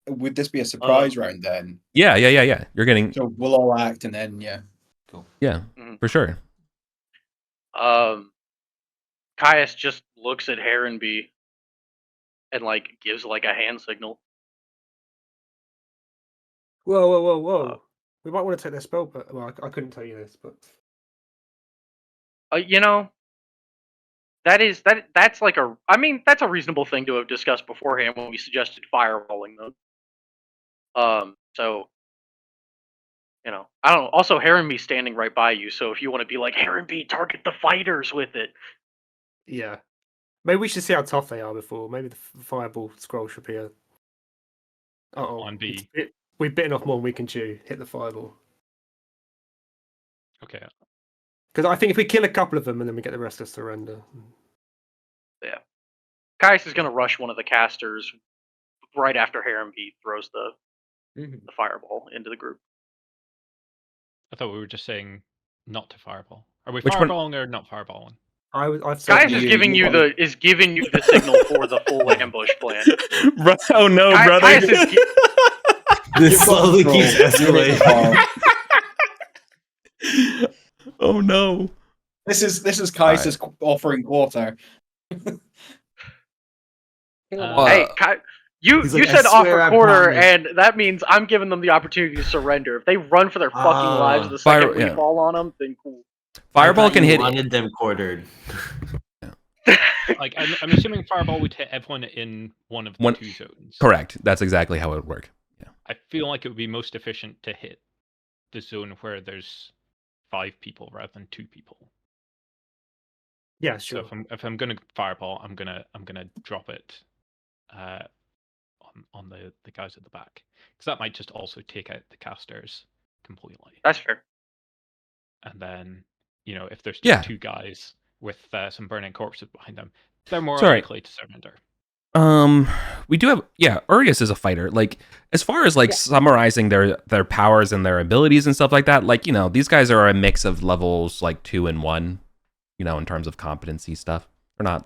Would this be a surprise round then? yeah. You're getting So we'll all act and then cool. yeah, for sure. Caius just looks at Heronby and like gives like a hand signal. Whoa. We might want to take their spell, but well, I couldn't tell you this, but That's like that's a reasonable thing to have discussed beforehand when we suggested firewalling them. So I don't know. Also, Heronby standing right by you, so if you want to be like Heronby, target the fighters with it. yeah. Maybe we should see how tough they are before. Maybe the fireball scroll should be a. Uh-oh. On B. We've bitten off more than we can chew. Hit the fireball. Okay. Because I think if we kill a couple of them and then we get the rest to surrender. Yeah. Caius is going to rush one of the casters right after Heronby throws the fireball into the group. I thought we were just saying not to fireball. Are we Which one? fireballing or not fireballing? I've said Caius is giving you the signal for the full ambush plan. Oh no, Caius brother! This slowly keeps escalating. Oh no. This is Kaiser's offering quarter. Hey, you He's like, "I said swear, offer I quarter, promise." and that means I'm giving them the opportunity to surrender. If they run for their fucking lives the second we fall on them, then cool. Fireball can hit. Wanted them quartered. Like, I'm assuming Fireball would hit everyone in one of the two zones. Correct. That's exactly how it would work. Yeah. I feel like it would be most efficient to hit the zone where there's 5 people rather than 2 people. Yeah, sure. So if I'm gonna Fireball, I'm gonna drop it on the guys at the back, because that might just also take out the casters completely. That's fair. And then, if there's just 2 guys with some burning corpses behind them, they're more likely to surrender. We do have Urias is a fighter. Like, as far as summarizing their powers and their abilities and stuff like that, like, these guys are a mix of levels like 2 and 1, in terms of competency stuff. They're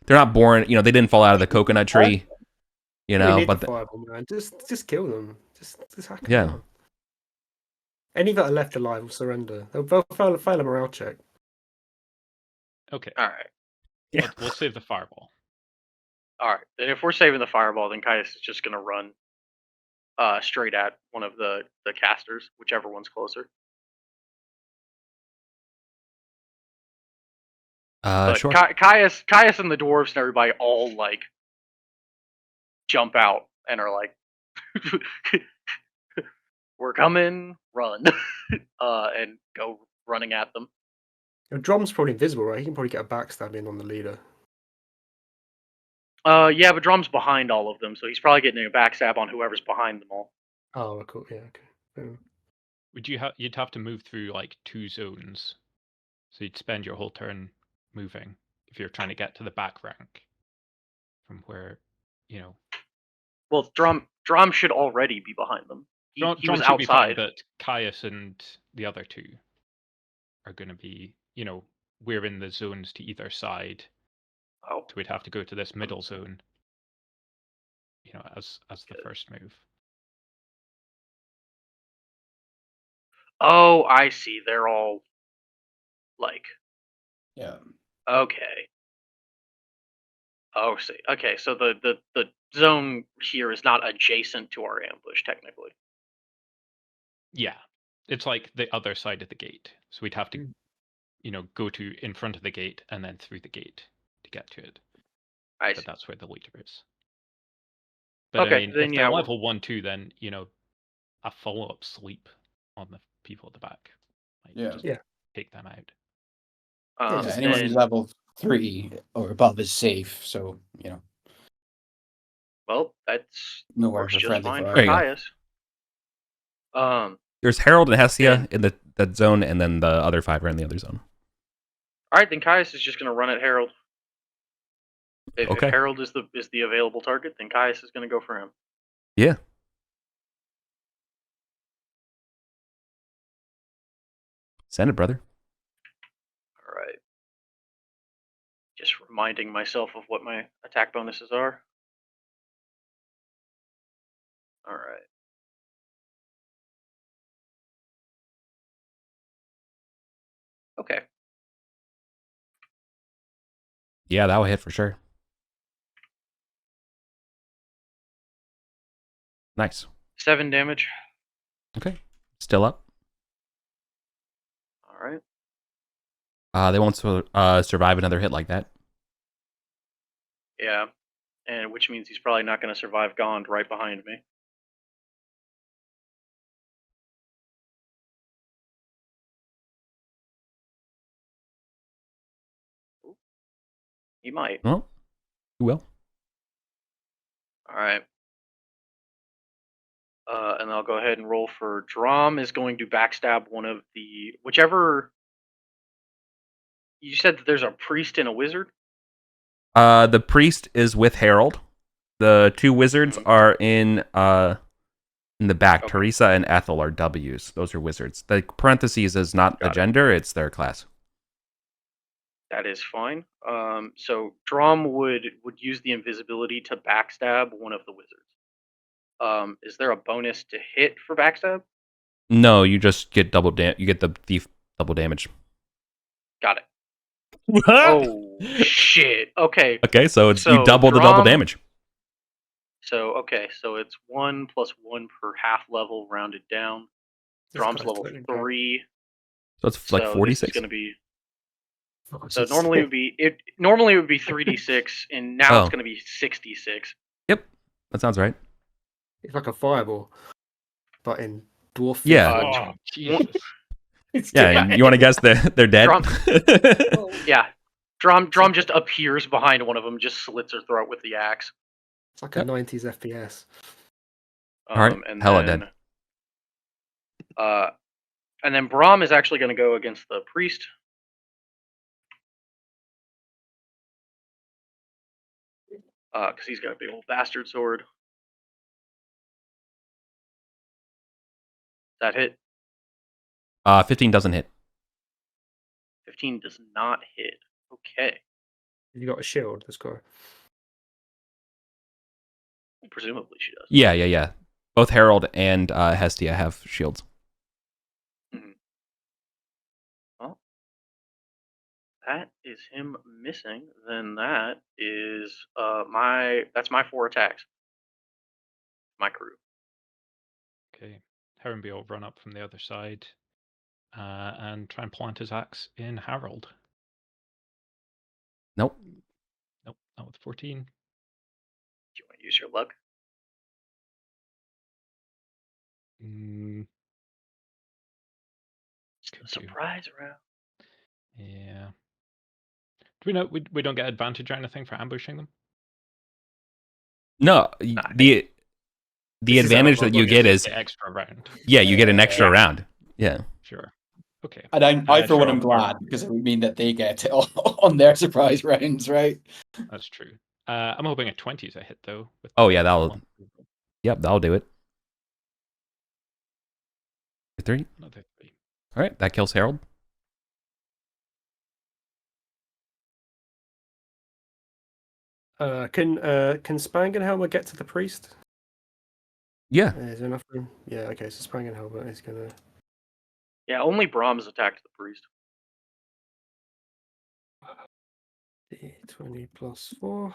not born, they didn't fall out of the coconut tree. But fireball, man. Just kill them. Just hack them. Yeah. Down. Any that are left alive will surrender. They'll fail a morale check. Okay. All right. Yeah. We'll save the Fireball. All right. Then if we're saving the Fireball, then Caius is just gonna run straight at one of the casters, whichever one's closer. But sure. Caius and the dwarves and everybody all jump out and are like, "We're coming, run," and go running at them. Drom's probably invisible, right? He can probably get a backstab in on the leader. Yeah, but Drum's behind all of them, so he's probably getting a backstab on whoever's behind them all. Oh, cool. Yeah, okay. You'd have to move through 2 zones, so you'd spend your whole turn moving if you're trying to get to the back rank from where, Well, Drum should already be behind them. He was should be fine, outside. but Caius and the other 2 are going to be, we're in the zones to either side. Oh. So we'd have to go to this middle zone, as the first move. Oh, I see. They're all Yeah. Okay. Oh, see. Okay, so the zone here is not adjacent to our ambush, technically. Yeah, it's like the other side of the gate. So we'd have to, go to in front of the gate and then through the gate to get to it. But that's where the leader is. But okay, I mean, then if they're level 1, 2, then a follow-up sleep on the people at the back might take them out. Anyone who's level 3 or above is safe, so Well, that's nowhere works for just friendly fine fire. for Caius. There's Harold and Hestia in that zone, and then the other 5 are in the other zone. All right, then Caius is just going to run at Harold. If Harold is the available target, then Caius is going to go for him. Yeah. Send it, brother. All right. Just reminding myself of what my attack bonuses are. All right. Okay. Yeah, that will hit for sure. Nice. 7 damage. Okay. Still up. All right. They won't survive another hit like that. Yeah. And which means he's probably not going to survive Gond right behind me. He might. Well, he will. All right. And I'll go ahead and roll for Drum is going to backstab one of the whichever. You said that there's a priest and a wizard. The priest is with Harold. The 2 wizards are in the back. Okay. Teresa and Ethel are W's. Those are wizards. The parentheses is not the gender; it's their class. That is fine. So Drum would use the invisibility to backstab one of the wizards. Is there a bonus to hit for backstab? No, you just get double You get the thief double damage. Got it. Oh shit. Okay. Okay, so it's you double the double damage. So okay, so it's 1 + 1 per half level, rounded down. This Drom's guy's level totally broke. 3. So it's like So this 46. is going to be. Oh, So jeez. normally it would be 3d6, and now Oh. it's going to be 66. Yep, that sounds right. It's like a fireball, but in dwarf. Yeah. Oh, Jesus. Yeah, and you want to guess they're dead? Yeah. Drom just appears behind one of them, just slits her throat with the axe. It's like a 90s FPS. Alright, And hella then, dead. And then Brahm is actually going to go against the priest. Because he's got a big old bastard sword. That hit. 15 doesn't hit. 15 does not hit. Okay. You got a shield, this guy. Presumably she does. Yeah. Both Harold and Hestia have shields. Mm-hmm. Well, that is him missing. Then that is that's my 4 attacks. My crew. Okay. Herrenby will run up from the other side and try and plant his axe in Harold. Nope. Nope, not with 14. Do you want to use your luck? Could do. Surprise round. Yeah. Do we know we don't get advantage or anything for ambushing them? No, the advantage that you get is the extra round. Yeah, you get an extra round. Yeah. Sure. Okay. And I for one, sure, am glad because it would mean that they get it on their surprise rounds, right? That's true. I'm hoping a 20 is a hit though. With Oh yeah, that'll do it. 3. Another 3. All right, that kills Harold. Can Spangenhelmer get to the priest? Yeah. Is there enough room? Yeah, okay, so Spangenhelmer is gonna. Yeah, only Brahms attacked the priest. 20 plus 4.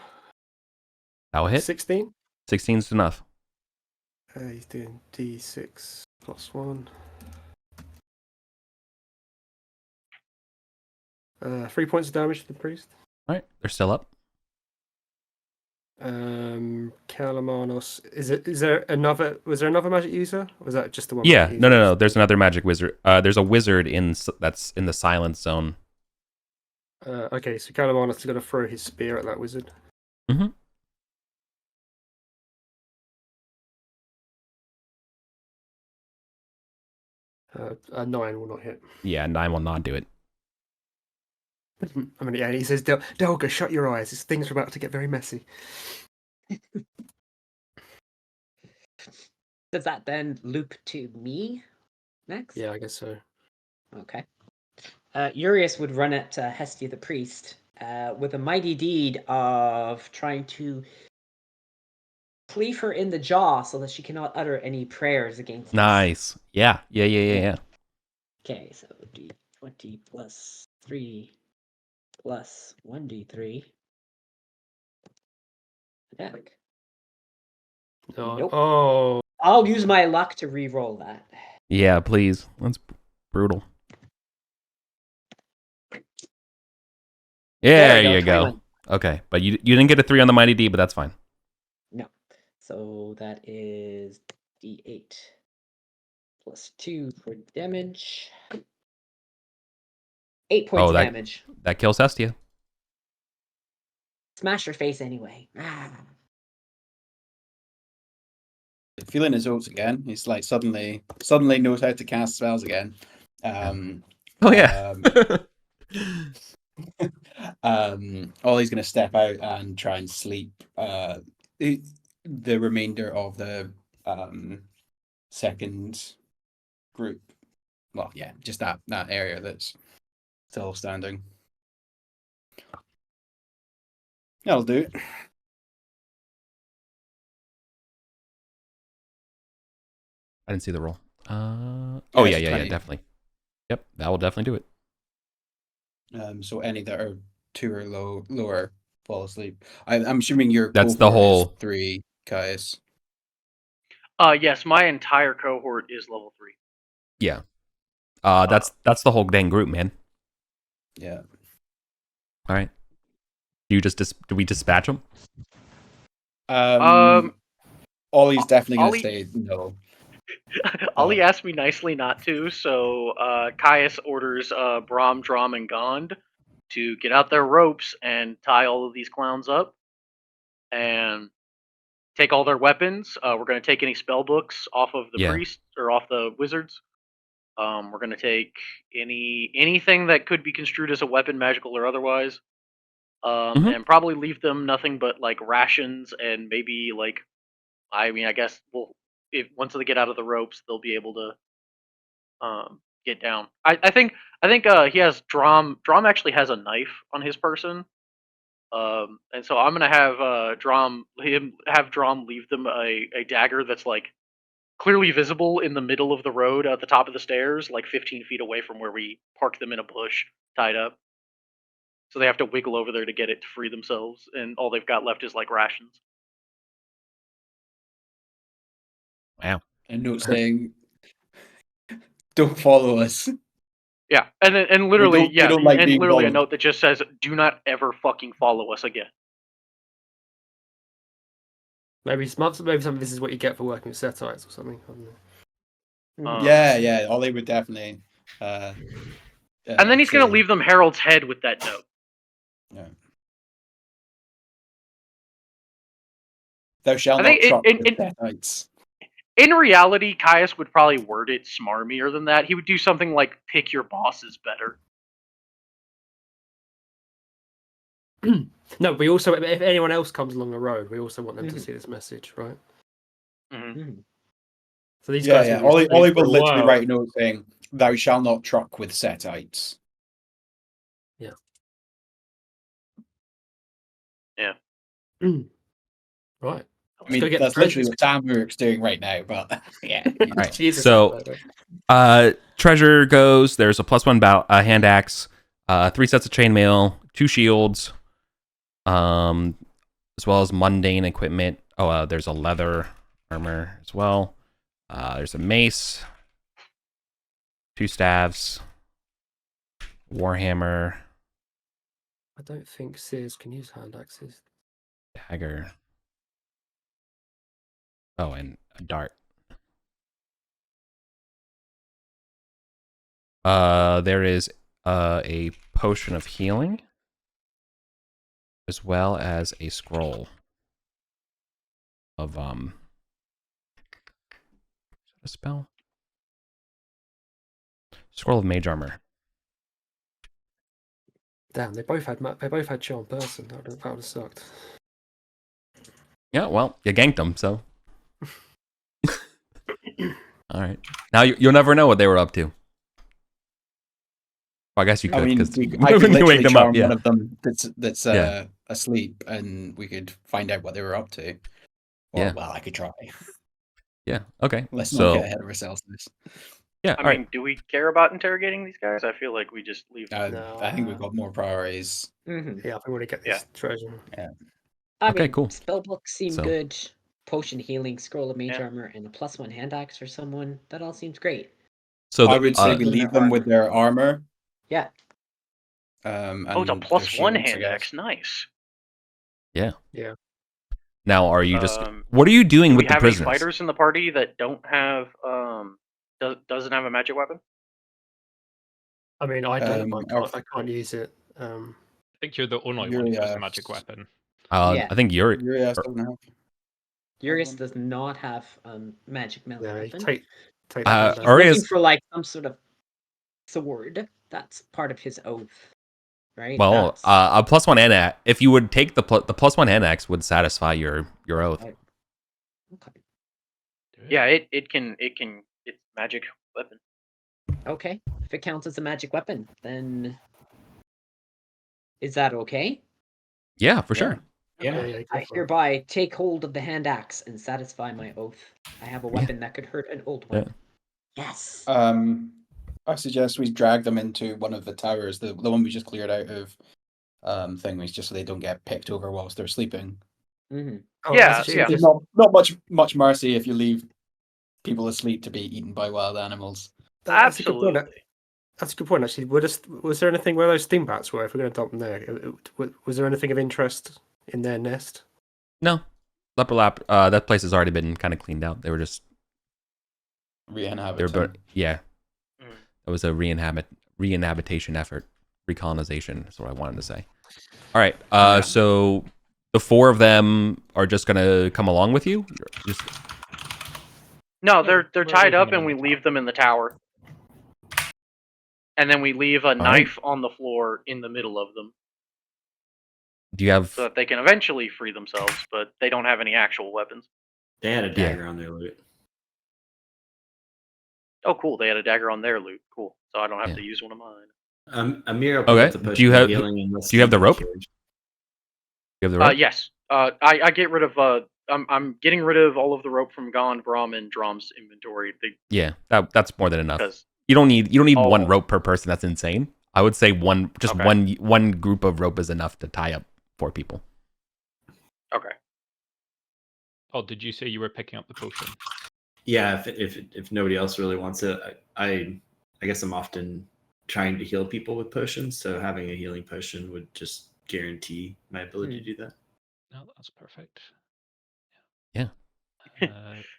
That'll hit. 16. 16's enough. He's doing D6 plus 1. 3 points of damage to the priest. All right, they're still up. Kalamanos. Was there another magic user? Or was that just the one? Yeah, no. There's another magic wizard. There's a wizard that's in the silence zone. Okay, so Kalamanos is going to throw his spear at that wizard. Mm-hmm. A 9 will not hit. Yeah, 9 will not do it. I mean, yeah, he says, Delga, shut your eyes. This thing's about to get very messy. Does that then loop to me next? Yeah, I guess so. Okay. Urius would run at Hestia the priest with a mighty deed of trying to cleave her in the jaw so that she cannot utter any prayers against us. Nice. Yeah. Okay, so D20 plus 3 plus 1d3. Attack. No. Nope. Oh. I'll use my luck to re-roll that. Yeah, please. That's brutal. There you go. 21. Okay, but you didn't get a 3 on the Mighty D, but that's fine. No. So that is D8 plus 2 for damage. 8 points of damage. That kills Hestia. Smash her face anyway. Feeling his oats again. He's like suddenly knows how to cast spells again. Oh yeah. Ollie's going to step out and try and sleep the remainder of the second group. Well, yeah, just that area that's still standing. That'll do it. I didn't see the roll. Oh it's yeah, 20. definitely. Yep, that will definitely do it. So any that are 2 or lower fall asleep. I'm assuming your That's the cohort is whole- 3, Caius. Yes, my entire cohort is level 3. Yeah. That's the whole dang group, man. Yeah. All right. Do we dispatch them? Ollie's definitely going to Ollie- stay no. Ollie asked me nicely not to, so Caius orders Brahm, Drom, and Gond to get out their ropes and tie all of these clowns up and take all their weapons. We're going to take any spell books off of the Yeah. priests or off the wizards. We're going to take anything that could be construed as a weapon, magical or otherwise, and probably leave them nothing but like rations and maybe like, I mean, I guess if once they get out of the ropes, they'll be able to get down. I think he has Drom. Drom actually has a knife on his person, and so I'm gonna have Drom leave them a dagger that's like clearly visible in the middle of the road at the top of the stairs, like 15 feet away from where we parked them in a bush, tied up. So they have to wiggle over there to get it to free themselves, and all they've got left is like rations. Wow. A note saying, "Don't follow us." Yeah, and literally, we don't like being a followed. note that just says, "Do not ever fucking follow us again." Maybe some of this is what you get for working with setites or something. I don't know. Yeah, Ollie would definitely. And then he's gonna leave them Harold's head with that note. Yeah. Thou shalt I not think truck in- with in- Sethites. In reality, Caius would probably word it smarmier than that. He would do something like "pick your bosses better." No, we also, if anyone else comes along the road, we also want them to see this message, right? Mm-hmm. So these guys, Yeah. will be Ollie asleep for will a literally while. write a note saying, "Thou shalt not truck with Setites." Yeah. Right. I mean, that's literally what Sam Rourke's doing right now, but yeah. All right. Jesus, So, treasure goes. There's a +1 hand axe, 3 sets of chainmail, 2 shields, as well as mundane equipment. Oh, there's a leather armor as well. There's a mace, 2 staves, warhammer, I don't think Sears can use hand axes. dagger. Oh, and a dart. There is a potion of healing, as well as a scroll of a spell? Scroll of mage armor. Damn, they both had charm person. That would have sucked. Yeah, well, you ganked them, so. All right. Now you'll never know what they were up to. Well, I guess you could. I mean, because I could literally wake them charm up, yeah. one of them that's Yeah. asleep, and we could find out what they were up to. Or, Yeah. well, I could try. Yeah. Okay. Let's So not get ahead of ourselves. in this. yeah. I All mean, right. do we care about interrogating these guys? I feel like we just leave them. No. I think we've got more priorities. Mm-hmm. Yeah, I think we want to get this treasure. I Okay, mean, cool. spellbooks seem So- good. Potion healing, scroll of mage Yeah. armor, and a +1 hand axe for someone. That all seems great. So I would say we With leave their them with their armor. Yeah. And Oh, it's a their +1 shields, I hand guess. axe. Nice. now, are you just? Um, What are you doing Do with we the have any prisoners? fighters in the party that don't have doesn't have a magic weapon? I mean, I don't. our- I can't use it. I think you're the only one who has a magic weapon. Yeah. I think you're. Urias doesn't have. Urias one. does not have magic melee Yeah, weapon. take that. Uh, hand He's out. looking Urias- for like some sort of sword. That's part of his oath, right? Well, That's- a +1 hand axe. If you would take the +1 hand axe, would satisfy your oath. Okay. Yeah, it's magic weapon. Okay. If it counts as a magic weapon, then is that okay? Yeah, for Yeah. sure. Yeah. go I for it. hereby take hold of the hand axe and satisfy my oath. I have a weapon that could hurt an old one. Yes. I suggest we drag them into one of the towers, the one we just cleared out of things, just so they don't get picked over whilst they're sleeping. Mm-hmm. Oh, Yeah, that's actually yeah. There's just- not much mercy if you leave people asleep to be eaten by wild animals. that's a good Absolutely. point. That's a good point, actually. Was there anything where those steam bats were? If we're going to dump them there, was there anything of interest in their nest? No, Leper Lap. That place has already been kind of cleaned out. They were just yeah. Mm. It was a re-inhabitation effort, recolonization. Is what I wanted to say. All right. So the 4 of them are just gonna come along with you. Just No, No, they're we're tied leaving up, them and in we the leave them in the tower. And then we leave a knife on the floor in the middle of them, do you have? so that they can eventually free themselves, but they don't have any actual weapons. They had a dagger on their loot. Oh, cool! They had a dagger on their loot. Cool. So I don't have Yeah. to use one of mine. Amir opened Okay. up the potion Do you of have healing unless do you have the Steve rope? cares. You have the rope? Yes. I get rid of I'm getting rid of all of the rope from Gon, Brahm, and Drom's inventory. Yeah. That's more than enough. Because You don't need one Oh. rope per person. That's insane. I would say Okay. one group of rope is enough to tie up 4 people. okay. Oh, did you say you were picking up the potion? Yeah, if nobody else really wants it, I guess I'm often trying to heal people with potions, so having a healing potion would just guarantee my ability to do that. No, that's perfect. Yeah.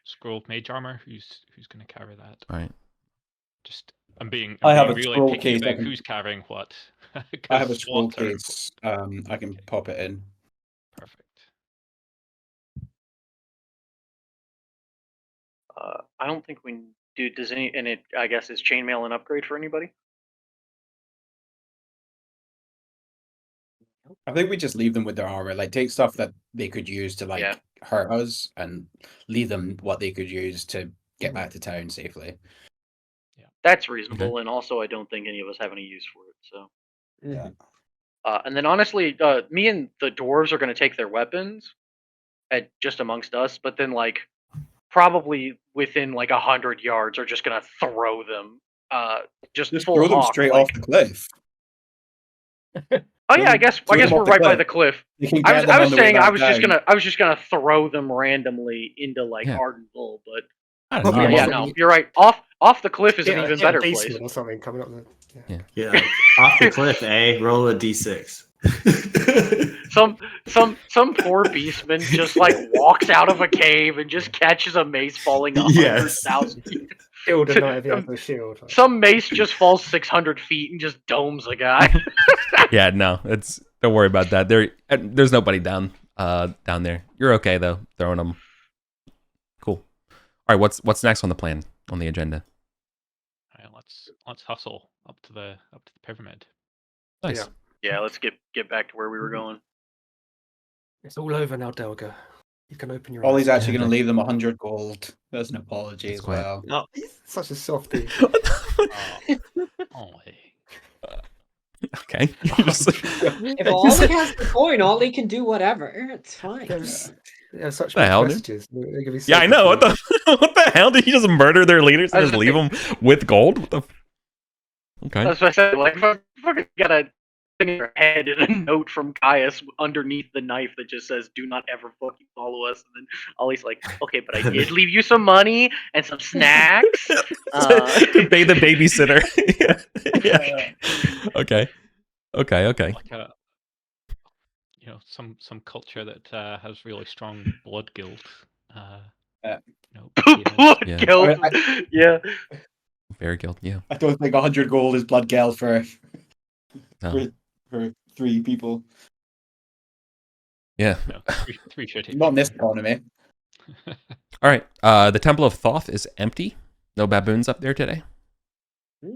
Scroll of mage armor. Who's going to carry that? All right. Just I'm being I have being a really scroll picky case I about can- who's carrying what. I have a 'Cause scroll slots are case. I can pop it in. perfect. I don't think we do. Does any? And it. I guess is chainmail an upgrade for anybody? I think we just leave them with their armor. Like, take stuff that they could use to Yeah. hurt us, and leave them what they could use to get back to town safely. That's reasonable, and also I don't think any of us have any use for it. So. Yeah. And then honestly, me and the dwarves are going to take their weapons, at just amongst us. But then probably within 100 yards, are just going to throw them. Just full throw them hawk, straight off the cliff. Oh yeah, I guess throw them we're off the right by cliff. the cliff. You can I get was them I on was the way saying back I was just down. gonna throw them randomly into Yeah. Arden Bull, but I don't know. Probably yeah, more- no, you're right. Off the cliff is an Yeah, even yeah, better basement place. or something coming up there. Yeah. Yeah, off the cliff, roll a d6. Some poor beastman just walks out of a cave and just catches a mace falling 100,000 feet. Shield and Knight of the Elder Shield. Some mace just falls 600 feet and just domes a guy. Yeah, no, don't worry about that. There's nobody down there. You're okay though, throwing them. Cool. All right, what's next on the plan, on the agenda? All right, let's hustle up to the pyramid. Nice. Yeah. Yeah, let's get back to where we were going. It's all over now, Delga. You can open your Ollie's eyes. actually going to leave them 100 gold. There's an apology That's as quiet. well. Oh, he's such a softie. Oh, hey. Okay. If Ollie has the coin, Ollie can do whatever. It's fine. Yeah, such The hell, mixed dude? messages. They're gonna be Yeah, I so know. What confused. what the hell? Did he just murder their leaders and I just was leave them with gold? What the? Okay. That's what I said. If I fucking got a thing in your head and a note from Caius underneath the knife that just says, "Do not ever fucking follow us," and then Ollie's like, "Okay, but I did leave you some money and some snacks." To pay the babysitter. Yeah. Okay. Like a some culture that has really strong blood guilt. Blood Yeah. guilt. Yeah. Very guilt. Yeah. I don't think 100 gold is blood geld for No. for 3 people. Yeah. No, three shitty. Not in this economy. All right. The Temple of Thoth is empty. No baboons up there today. All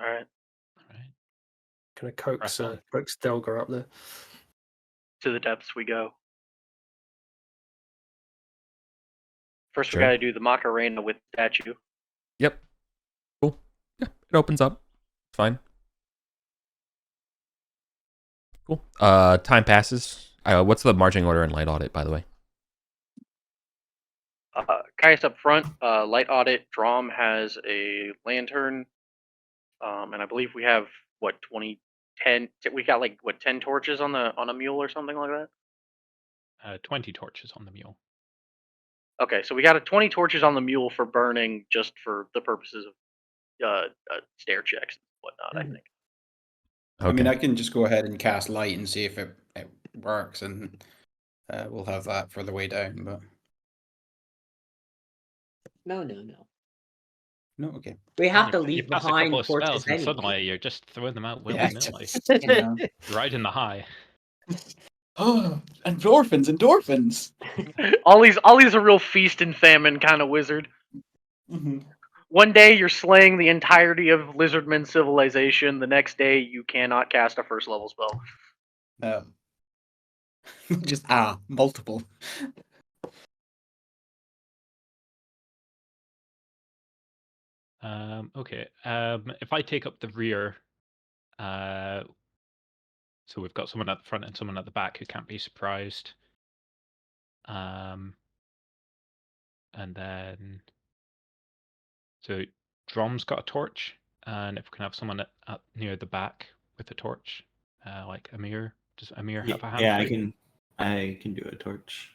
right. Can I coax Press on. Delga up there? To the depths we go. First, Sure. we got to do the Macarena with the statue. Yep. Cool. Yeah. It opens up. It's fine. Cool. Time passes. What's the marching order in light audit, by the way? Caius up front. Light audit. Drom has a lantern. And I believe we have 10. We got 10 torches on a mule or something like that. 20 torches on the mule. Okay, so we got 20 torches on the mule for burning, just for the purposes of stair checks and whatnot. I think. Okay. I mean, I can just go ahead and cast light and see if it works, and we'll have that for the way down. But No. no, okay. We have to You leave pass a couple behind of spells torches and anyway. suddenly you're just throwing them out Yeah, willy-nilly. you know. Right in the high. Oh, endorphins! Ollie's a real feast and famine kind of wizard. Mhm. One day you're slaying the entirety of Lizardman civilization. The next day you cannot cast a first level spell. Just multiple. Okay. If I take up the rear, so we've got someone at the front and someone at the back who can't be surprised. And then, so Drom's got a torch, and if we can have someone at near the back with a torch, like Amir. Does Amir have a hand? Yeah, free? I can do a torch.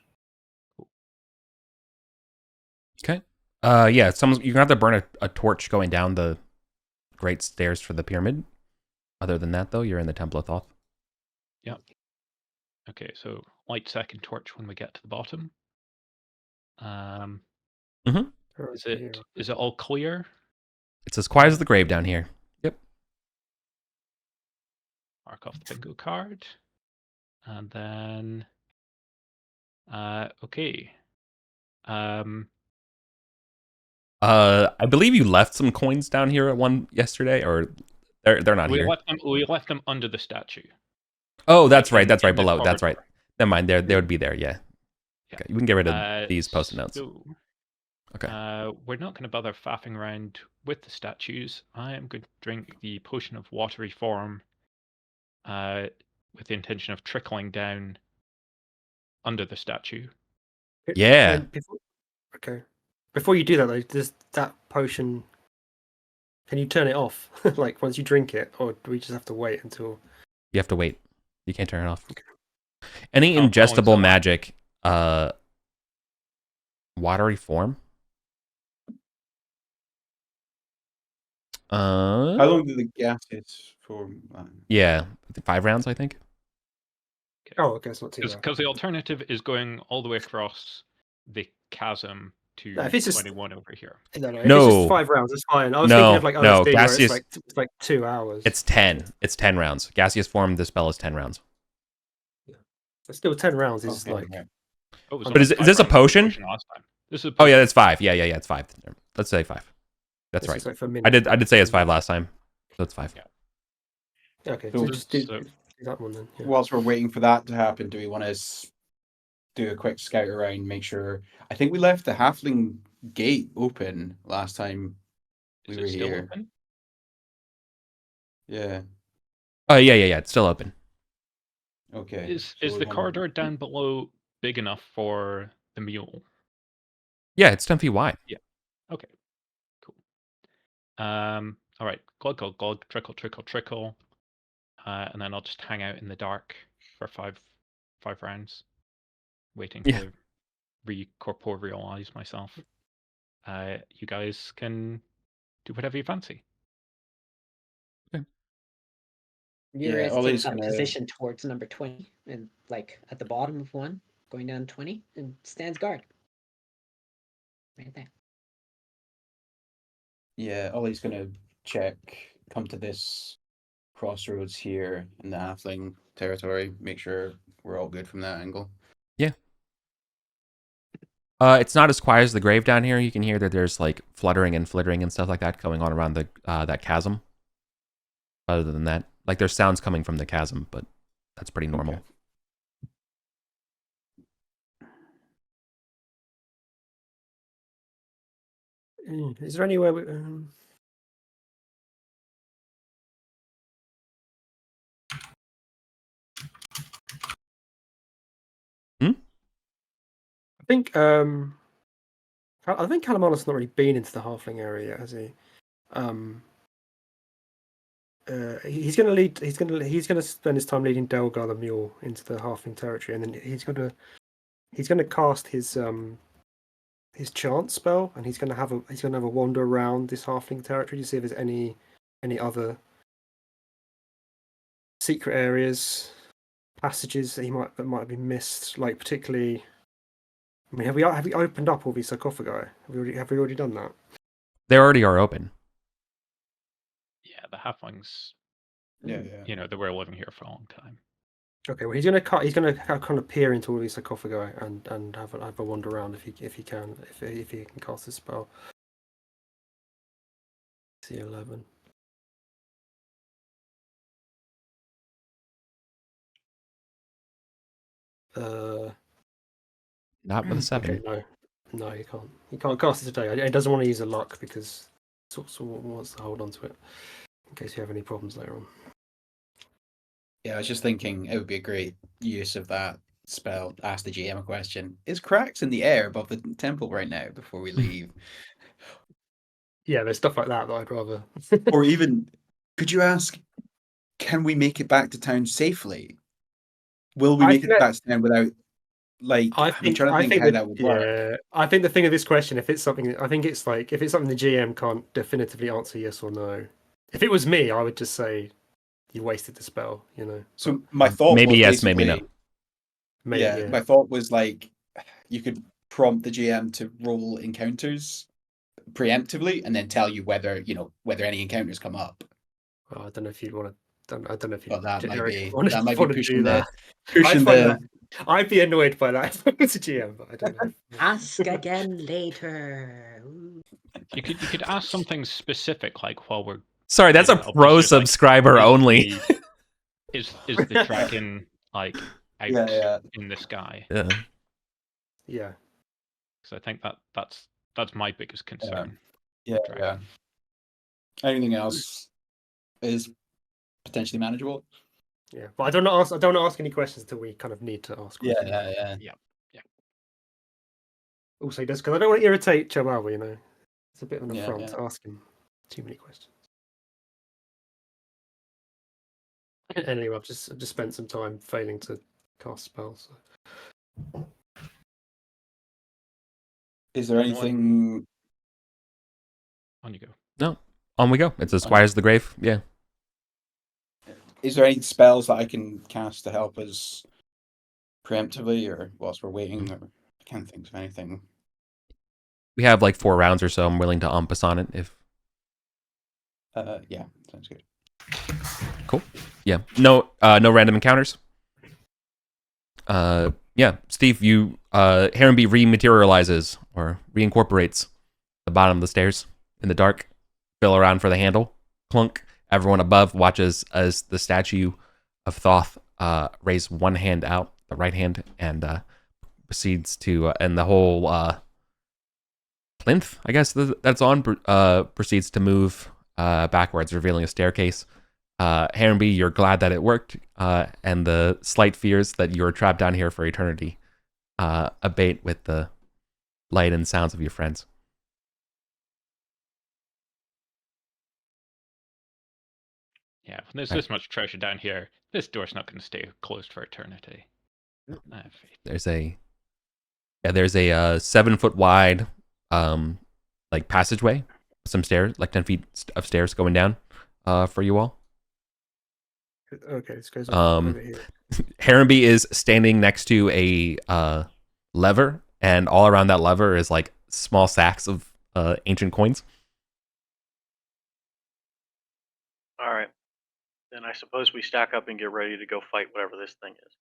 Okay. Yeah, you're gonna have to burn a torch going down the great stairs for the pyramid. Other than that, though, you're in the Temple of Thoth. Yep. Okay, so light second torch when we get to the bottom. Is it all clear? It's as quiet as the grave down here. Yep. Mark off the bingo card. And then okay. I believe you left some coins down here at one yesterday, or they're not here. We left them under the statue. Oh, that's right. in That's right. the Below. That's right. corridor. Never mind. They would be there. Yeah. Okay. You can get rid of these post-it notes. So, Okay. we're not going to bother faffing around with the statues. I am going to drink the potion of watery form with the intention of trickling down under the statue. Yeah. Before you do that, though, does that potion... Can you turn it off, like, once you drink it? Or do we just have to wait until... You have to wait. You can't turn it off. Any Oh, ingestible so- magic, watery form? How long do the gases for? Yeah, 5 rounds, I think. Oh, okay, it's not too bad. Because the alternative is going all the way across the chasm to No, if it's just- 21 over here. No, if No. it's just 5 rounds, it's fine. I was No, thinking of like no, OSD, where gaseous- it's like 2 hours. It's 10. It's 10 rounds. Gaseous form, the spell is 10 rounds. But still 10 rounds is Okay, like... right. Oh, it was But is only this a 5 rounds potion? last time. This is a Oh yeah, potion. that's 5. Yeah, it's 5. Let's say 5. That's it's right. just like for I minutes. did say it's 5 last time. So it's 5. Yeah. Okay, So so just do so- that one then. Yeah. Whilst we're waiting for that to happen, do we want to do a quick scout around, make sure? I think we left the halfling gate open last time we Is were it still here. open? Yeah. Oh yeah. It's still open. Okay. Is so we the wanna- corridor down below big enough for the mule? Yeah, it's 10 feet wide. Okay, cool. All right, glug glug glug, trickle trickle trickle, and then I'll just hang out in the dark for five rounds, waiting Yeah. to recorporealize myself. You guys can do whatever you fancy. Urias Ollie's takes up gonna- position towards number 20 and like at the bottom of one, going down 20, and stands guard. Right there. Yeah, Ollie's gonna come to this crossroads here in the halfling territory, make sure we're all good from that angle. It's not as quiet as the grave down here. You can hear that there's like fluttering and flittering and stuff like that going on around the that chasm. Other than that, like there's sounds coming from the chasm, but that's pretty normal. Okay. Is there anywhere we... think Calamanus not really been into the halfling area yet, has he? He's going to lead. He's going to spend his time leading Delgar the mule into the halfling territory, and then he's going to cast his chant spell, and he's going to have a wander around this halfling territory to see if there's any other secret areas, passages that might have been missed, like particularly. I mean, have we opened up all these sarcophagi? Have we already done that? They already are open. Yeah, the halflings. Yeah. You know, they were living here for a long time. Okay, well, he's gonna kind of peer into all these sarcophagi and have a wander around if he can cast this spell. C11. Not with a 7. Okay, no, he can't. He can't cast it today. He doesn't want to use a luck because sort of wants to hold on to it in case you have any problems later on. Yeah, I was just thinking it would be a great use of that spell. Ask the GM a question. Is cracks in the air above the temple right now before we leave? Yeah, there's stuff like that I'd rather. Or even, could you ask, can we make it back to town safely? Will we make it back to town without, like, I'm trying to think how that would work. Yeah, I think the thing of this question, if it's something the GM can't definitively answer yes or no. If it was me, I would just say you wasted the spell, you know. So my thought maybe was yes, maybe no. Maybe, my thought was like you could prompt the GM to roll encounters preemptively and then tell you whether any encounters come up. Well, I don't know if you'd want to. I don't know if you. But that might be pushing that. I'd be annoyed by that if I was a GM, but I don't know. Ask again later. Ooh. You could ask something specific, like while we're. Sorry, that's a pro subscriber only. Is the dragon like out in the sky? Yeah. So I think that's my biggest concern. Yeah. Anything else is potentially manageable. Yeah, but I don't want to ask any questions until we kind of need to ask questions. Yeah. Also, just because I don't want to irritate Chihuahua, you know, it's a bit of an affront to ask him too many questions. Anyway, I've just spent some time failing to cast spells. So. Is there anything? On you go. No, on we go. It's a Squires of the Grave. Yeah. Is there any spells that I can cast to help us preemptively, or whilst we're waiting? Or I can't think of anything. We have like 4 rounds or so. I'm willing to umpus on it if. Yeah, sounds good. Cool. Yeah. No random encounters. Yeah, Steve, you Herrenby rematerializes or reincorporates the bottom of the stairs in the dark. Feel around for the handle. Clunk. Everyone above watches as the statue of Thoth raise one hand out, the right hand, and proceeds to, and the whole plinth, I guess that's on, proceeds to move backwards, revealing a staircase. Herrenby, you're glad that it worked, and the slight fears that you're trapped down here for eternity abate with the light and sounds of your friends. Yeah, when there's this much treasure down here, this door's not going to stay closed for eternity. I have faith. There's a 7-foot wide like passageway, some stairs, like 10 feet of stairs going down for you all. Okay, this goes over here. Herrenby is standing next to a lever, and all around that lever is like small sacks of ancient coins. All right. Then I suppose we stack up and get ready to go fight whatever this thing is.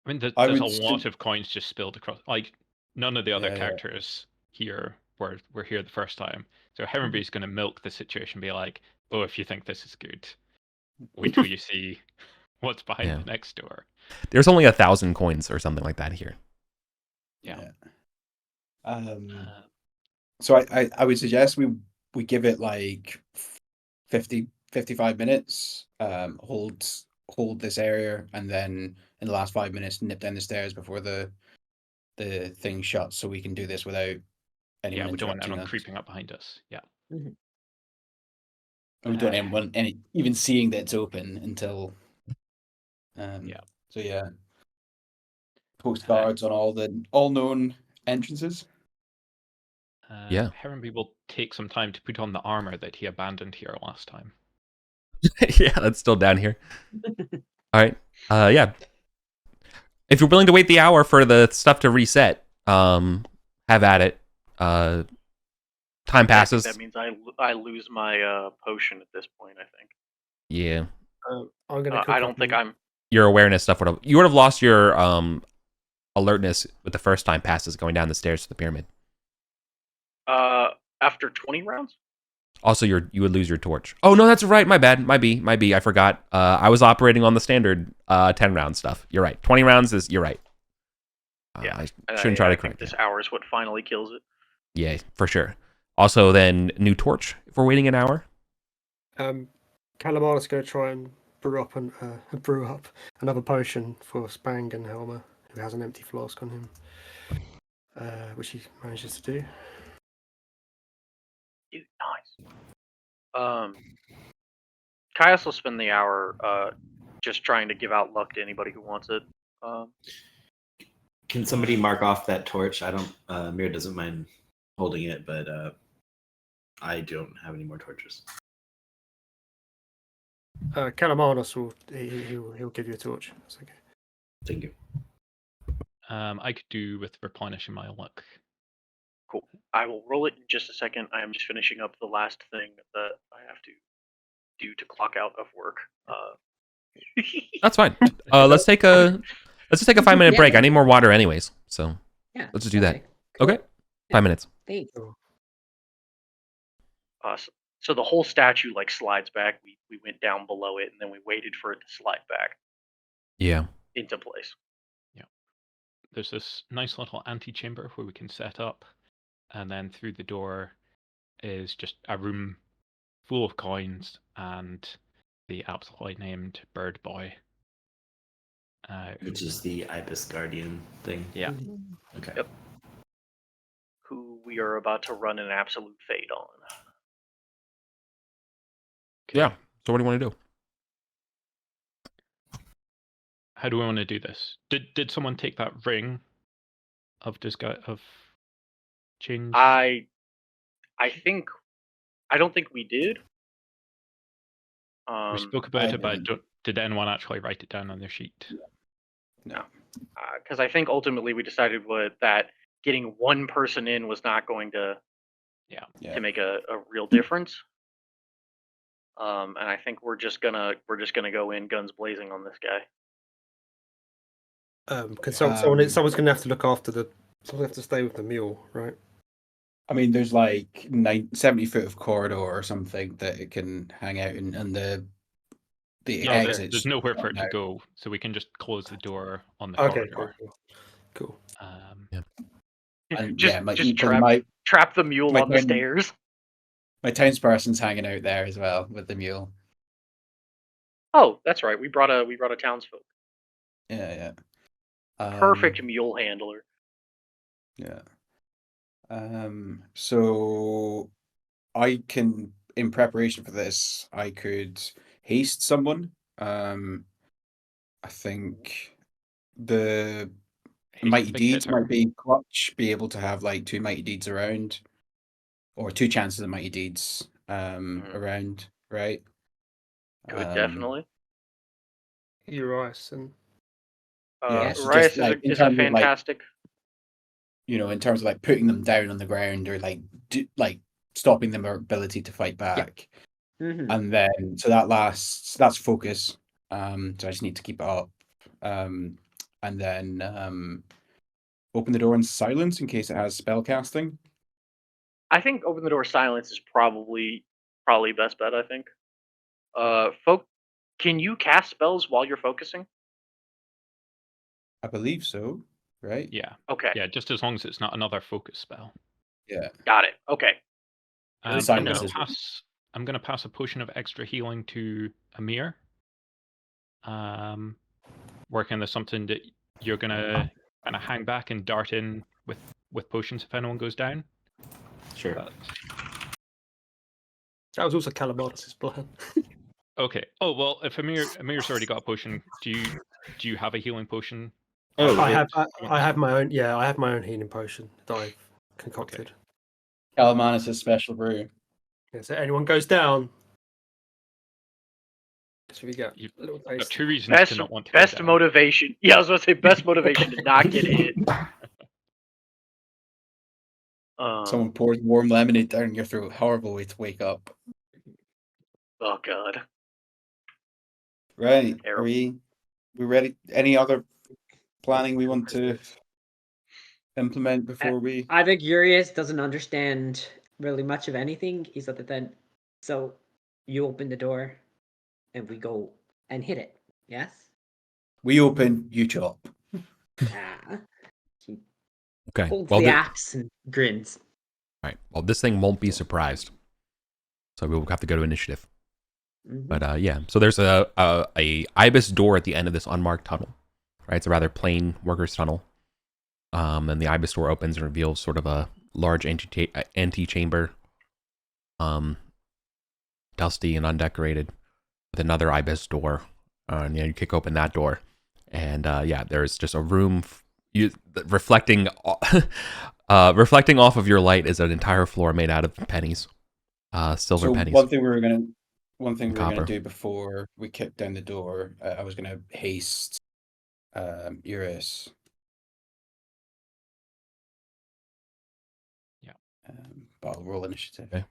I mean, there's a lot of coins just spilled across. Like, none of the other characters here were here the first time. So Herrenby's going to milk the situation, be like, oh, if you think this is good, wait till you see what's behind the next door. There's only 1,000 coins or something like that here. Yeah. So I would suggest we give it like 55 minutes, hold this area, and then in the last 5 minutes nip down the stairs before the the thing shut so we can do this without anyone Yeah, we don't want interrupting anyone us. creeping up behind us. Yeah. And we don't want even seeing that it's open until. Yeah. So yeah, post guards on all known entrances. Yeah. Heronby will take some time to put on the armor that he abandoned here last time. Yeah, that's still down here. All right. Yeah. If you're willing to wait the hour for the stuff to reset, have at it. Time passes. That means I lose my potion at this point, I think. Yeah. I'm gonna. I don't think I'm. Your awareness stuff would have. You would have lost your alertness with the first time passes going down the stairs to the pyramid. After 20 rounds? Also, you would lose your torch. Oh no, that's right. My bad. My B. I forgot. I was operating on the standard 10 round stuff. You're right. 20 rounds is. You're right. Yeah. I shouldn't try to I think correct this that. hour is what finally kills it. Yeah, for sure. Also, then new torch if we're waiting an hour. Calamar's going to try and brew up another potion for Spang and Helmer, who has an empty flask on him, which he manages to do. Dude, nice. Caius will spend the hour just trying to give out luck to anybody who wants it. Can somebody mark off that torch? I don't. Mir doesn't mind holding it, but I don't have any more torches. Calamanos he'll give you a torch. That's okay. Thank you. I could do with replenishing my luck. Cool. I will roll it in just a second. I am just finishing up the last thing that I have to do to clock out of work. That's fine. Let's take a 5-minute break. I need more water anyways, so Yeah. let's just do that. Cool. Okay, 5 minutes. Thanks. So the whole statue like slides back. We went down below it, and then we waited for it to slide back Yeah. into place. There's this nice little antechamber where we can set up, and then through the door is just a room full of coins and the aptly named bird boy. Which is the Ibis Guardian thing. Yeah. Okay. Yep. Who we are about to run an absolute fade on. Okay. Yeah. So what do you want to do? How do we want to do this? Did someone take that ring of change? I don't think we did. We spoke about it, but didn't. did anyone actually write it down on their sheet? No. Because I think ultimately we decided that getting one person in was not going to to make a real difference. And I think we're just gonna go in guns blazing on this guy. Because someone's going to have to look after someone have to stay with the mule, right? I mean, there's like 70 foot of corridor or something that it can hang out in, and the exits. There's nowhere for it to go, so we can just close the door on the Okay, corridor. cool. And just my trap the mule my on the friend- stairs. my townsperson's hanging out there as well with the mule. Oh, that's right. We brought a townsfolk. Yeah. Perfect mule handler. Yeah. So I can, in preparation for this, I could haste someone. I think the mighty deeds might be clutch, be able to have like 2 mighty deeds around, or 2 chances of mighty deeds around, right? Good, definitely. Urias and so Rice just, like, in is a terms of, like, fantastic. in terms of like putting them down on the ground, or like stopping their ability to fight back. Mm-hmm. And then so that's focus. So I just need to keep it up. And then open the door in silence in case it has spell casting. I think open the door silence is probably best bet. I think. Can you cast spells while you're focusing? I believe so, right? Yeah. Okay. Yeah, just as long as it's not another focus spell. Yeah. Got it. Okay. I'm silence gonna is- pass. I'm gonna pass a potion of extra healing to Amir. Working on something that you're gonna kind of hang back and dart in with potions if anyone goes down. Sure. But, That was also Calamardos' plan. okay. Oh well, if Amir's already got a potion, do you have a healing potion? Oh, I yeah. have my own. Yeah, I have my own healing potion that I've concocted. Calamanus' special brew. Yeah, so anyone goes down, should we get You've a little got taste? 2 reasons to not want to go Best down. motivation. Yeah, I was gonna say best motivation to not get hit. Someone pours warm lemonade down your throat. Horrible way to wake up. Oh god. Right. Terrible. Are we ready? Any other planning we want to implement before we? I think Urius doesn't understand really much of anything. He's other than so you open the door and we go and hit it. Yes? We open, you chop. Ah. He Okay. holds Well, the axe and grins. all right. Well, this thing won't be surprised, so we'll have to go to initiative. Mhm. But yeah, so there's a ibis door at the end of this unmarked tunnel. Right, it's a rather plain workers' tunnel. And the ibis door opens and reveals sort of a large antechamber, dusty and undecorated, with another ibis door. And you kick open that door, and yeah, there's just a room. Reflecting off of your light is an entire floor made out of pennies, silver pennies. One thing we were gonna Copper. do before we kicked down the door, I was gonna haste Eurus. Yeah. But I'll roll initiative. Okay.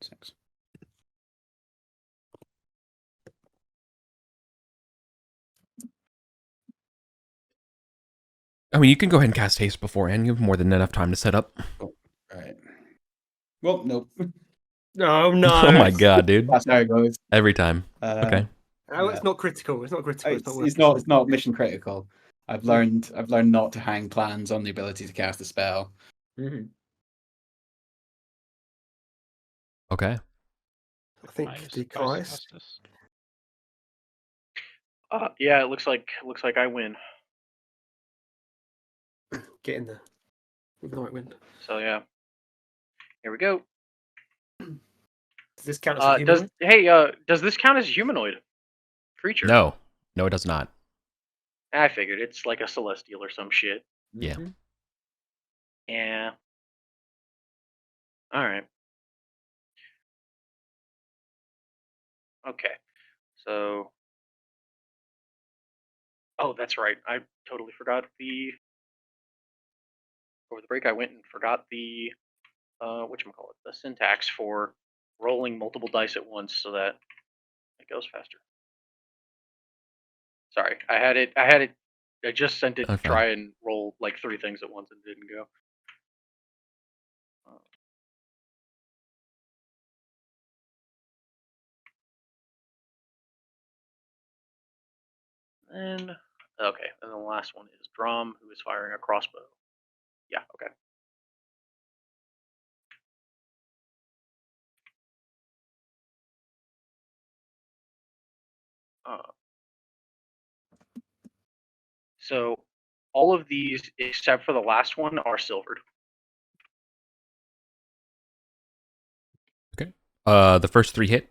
6. I mean, you can go ahead and cast haste beforehand. You have more than enough time to set up. All right. Well, nope. Oh no! Oh my god, dude! That's how it goes. Every time. Okay. Oh, it's not critical. It's not critical. It's not mission critical. I've learned not to hang plans on the ability to cast a spell. Mm-hmm. Okay. I think the guys. Yeah, it looks like I win. Get in there with Night Wind. So yeah. Here we go. Does this count as a humanoid? Does this count as a humanoid creature? No, it does not. I figured it's like a celestial or some shit. Yeah. Mm-hmm. Yeah. All right. Okay. So. Oh, that's right. I totally forgot over the break. I went and forgot the whatchamacallit, the syntax for rolling multiple dice at once so that it goes faster. Sorry, I had it. I just sent it to Okay. try and roll like 3 things at once and it didn't go. And okay, and the last one is Drum, who is firing a crossbow. Yeah, okay. So all of these, except for the last one, are silvered. Okay. The first 3 hit.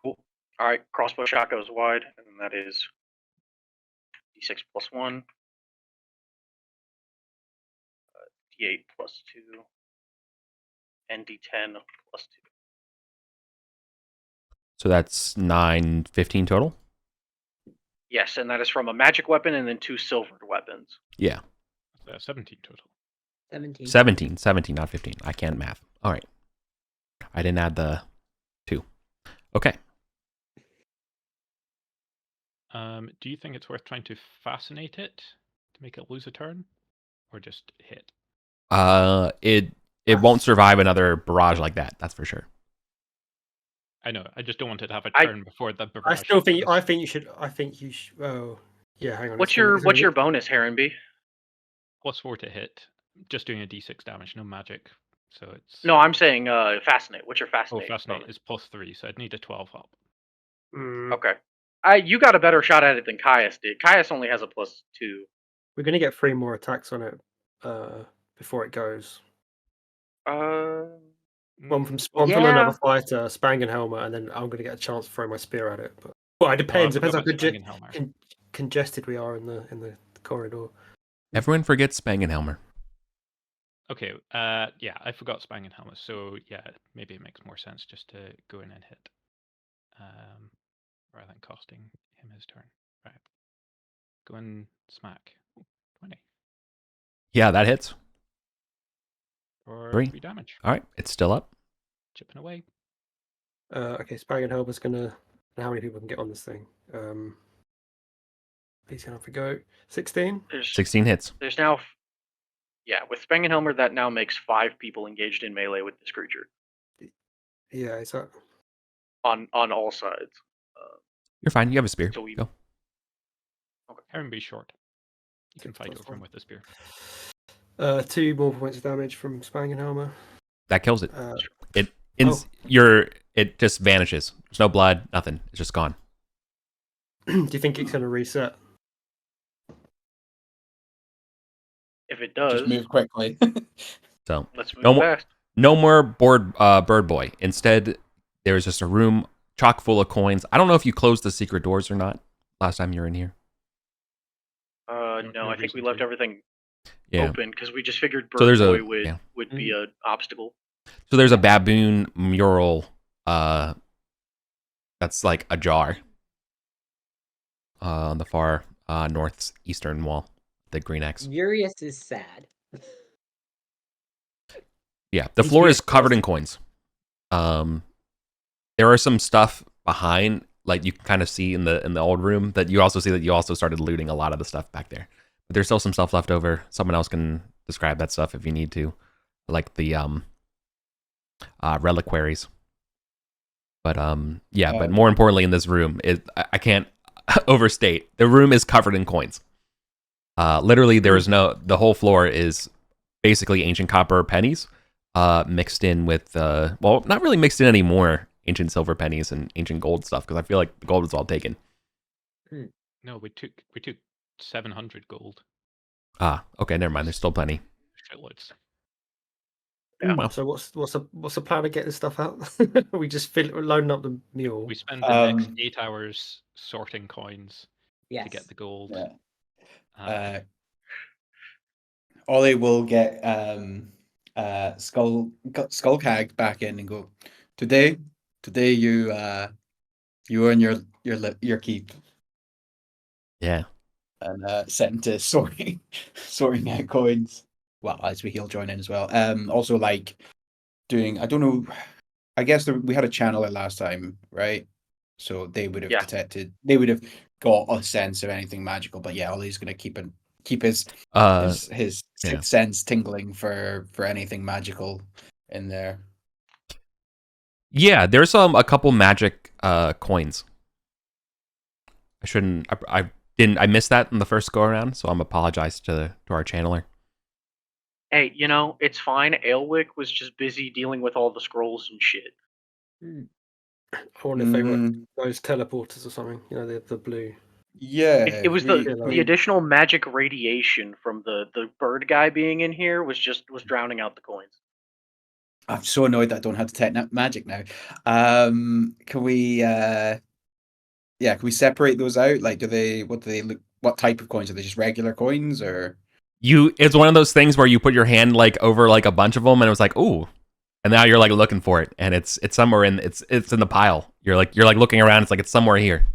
Cool. All right, crossbow shot goes wide, and that is d6 plus 1, d8 plus 2, and d10 plus 2. So that's 9, 15 total? Yes, and that is from a magic weapon and then 2 silvered weapons. Yeah. 17 total. 17. 17, not 15. I can't math. All right. I didn't add the 2. Okay. Do you think it's worth trying to fascinate it to make it lose a turn, or just hit? It won't survive another barrage like that. That's for sure. I know. I just don't want it to have a turn before the barrage. I still think. I think you should. Oh, yeah. Hang on. What's your bonus, Heronby? Plus 4 to hit. Just doing a d6 damage, no magic. So it's. No, I'm saying fascinate. What's your Oh, fascinate? fascinate bonus? is plus 3, so I'd need a 12 up. Okay. You got a better shot at it than Caius did. Caius only has a +2. We're going to get 3 more attacks on it before it goes. One from another fighter, Spangenhelmer, and then I'm going to get a chance to throw my spear at it. But well, it depends. Depends how congested we are in the corridor. Everyone forgets Spangenhelmer. Okay, yeah, I forgot Spangenhelmer, so yeah, maybe it makes more sense just to go in and hit. Rather than costing him his turn. Right. Go and smack. 20. Yeah, that hits. For 3 3 damage. All right, it's still up. Chipping away. Okay, Spangenhelmer's going to... How many people can get on this thing? He's going to have to go. 16? 16 hits. There's now... Yeah, with Spangenhelmer, that now makes 5 people engaged in melee with this creature. Yeah, is that... On all sides. You're fine. You have a spear. So Go. Okay. Aaron, be short. You can fight over him with the spear. 2 more points of damage from Spangenhelmer. That kills it. It just vanishes. There's no blood, nothing. It's just gone. Do you think it's going to reset? If it does, Just move quickly. So let's move fast. No more bird boy. Instead, there's just a room chock full of coins. I don't know if you closed the secret doors or not last time you were in here. No, I think we left everything open because we just figured bird boy would be an obstacle. So there's a baboon mural that's like ajar on the far northeastern wall, the green X. Urius is sad. Yeah, the floor is covered in coins. There are some stuff behind, like you can kind of see in the old room, that you also see that you also started looting a lot of the stuff back there. But there's still some stuff left over. Someone else can describe that stuff if you need to, like the reliquaries. But but more importantly in this room, I can't overstate, the room is covered in coins. Literally the whole floor is basically ancient copper pennies mixed in with not really mixed in anymore, ancient silver pennies and ancient gold stuff, because I feel like the gold is all taken. No, we took 700 gold. Okay, never mind, there's still plenty. Shitloads. Yeah. Well, so what's the plan to get this stuff out? We just loading up the mule. We spend the next 8 hours sorting coins to get the gold. Yeah. Ollie will get Skullcag back in and go, Today you earn your keep. Yeah. And set him to sorting out coins. Well, as he'll join in as well. Also, like doing, I don't know, I guess we had a channeler last time, right? So they would have detected, they would have got a sense of anything magical. But yeah, Ollie's going to keep his sixth sense tingling for anything magical in there. Yeah, there's a couple magic coins. I missed that in the first go around, so I'm apologize to our channeler. Hey, it's fine. Aelwick was just busy dealing with all the scrolls and shit. I wonder if they were those teleporters or something. The blue. Yeah, it was the additional magic radiation from the bird guy being in here was drowning out the coins. I'm so annoyed that I don't have detect magic now. Can we separate those out? Like, what do they look? What type of coins are they? Just regular coins, or it's one of those things where you put your hand like over like a bunch of them, and it was like, ooh, and now you're like looking for it, and it's somewhere in it's in the pile. You're like looking around. It's like it's somewhere here.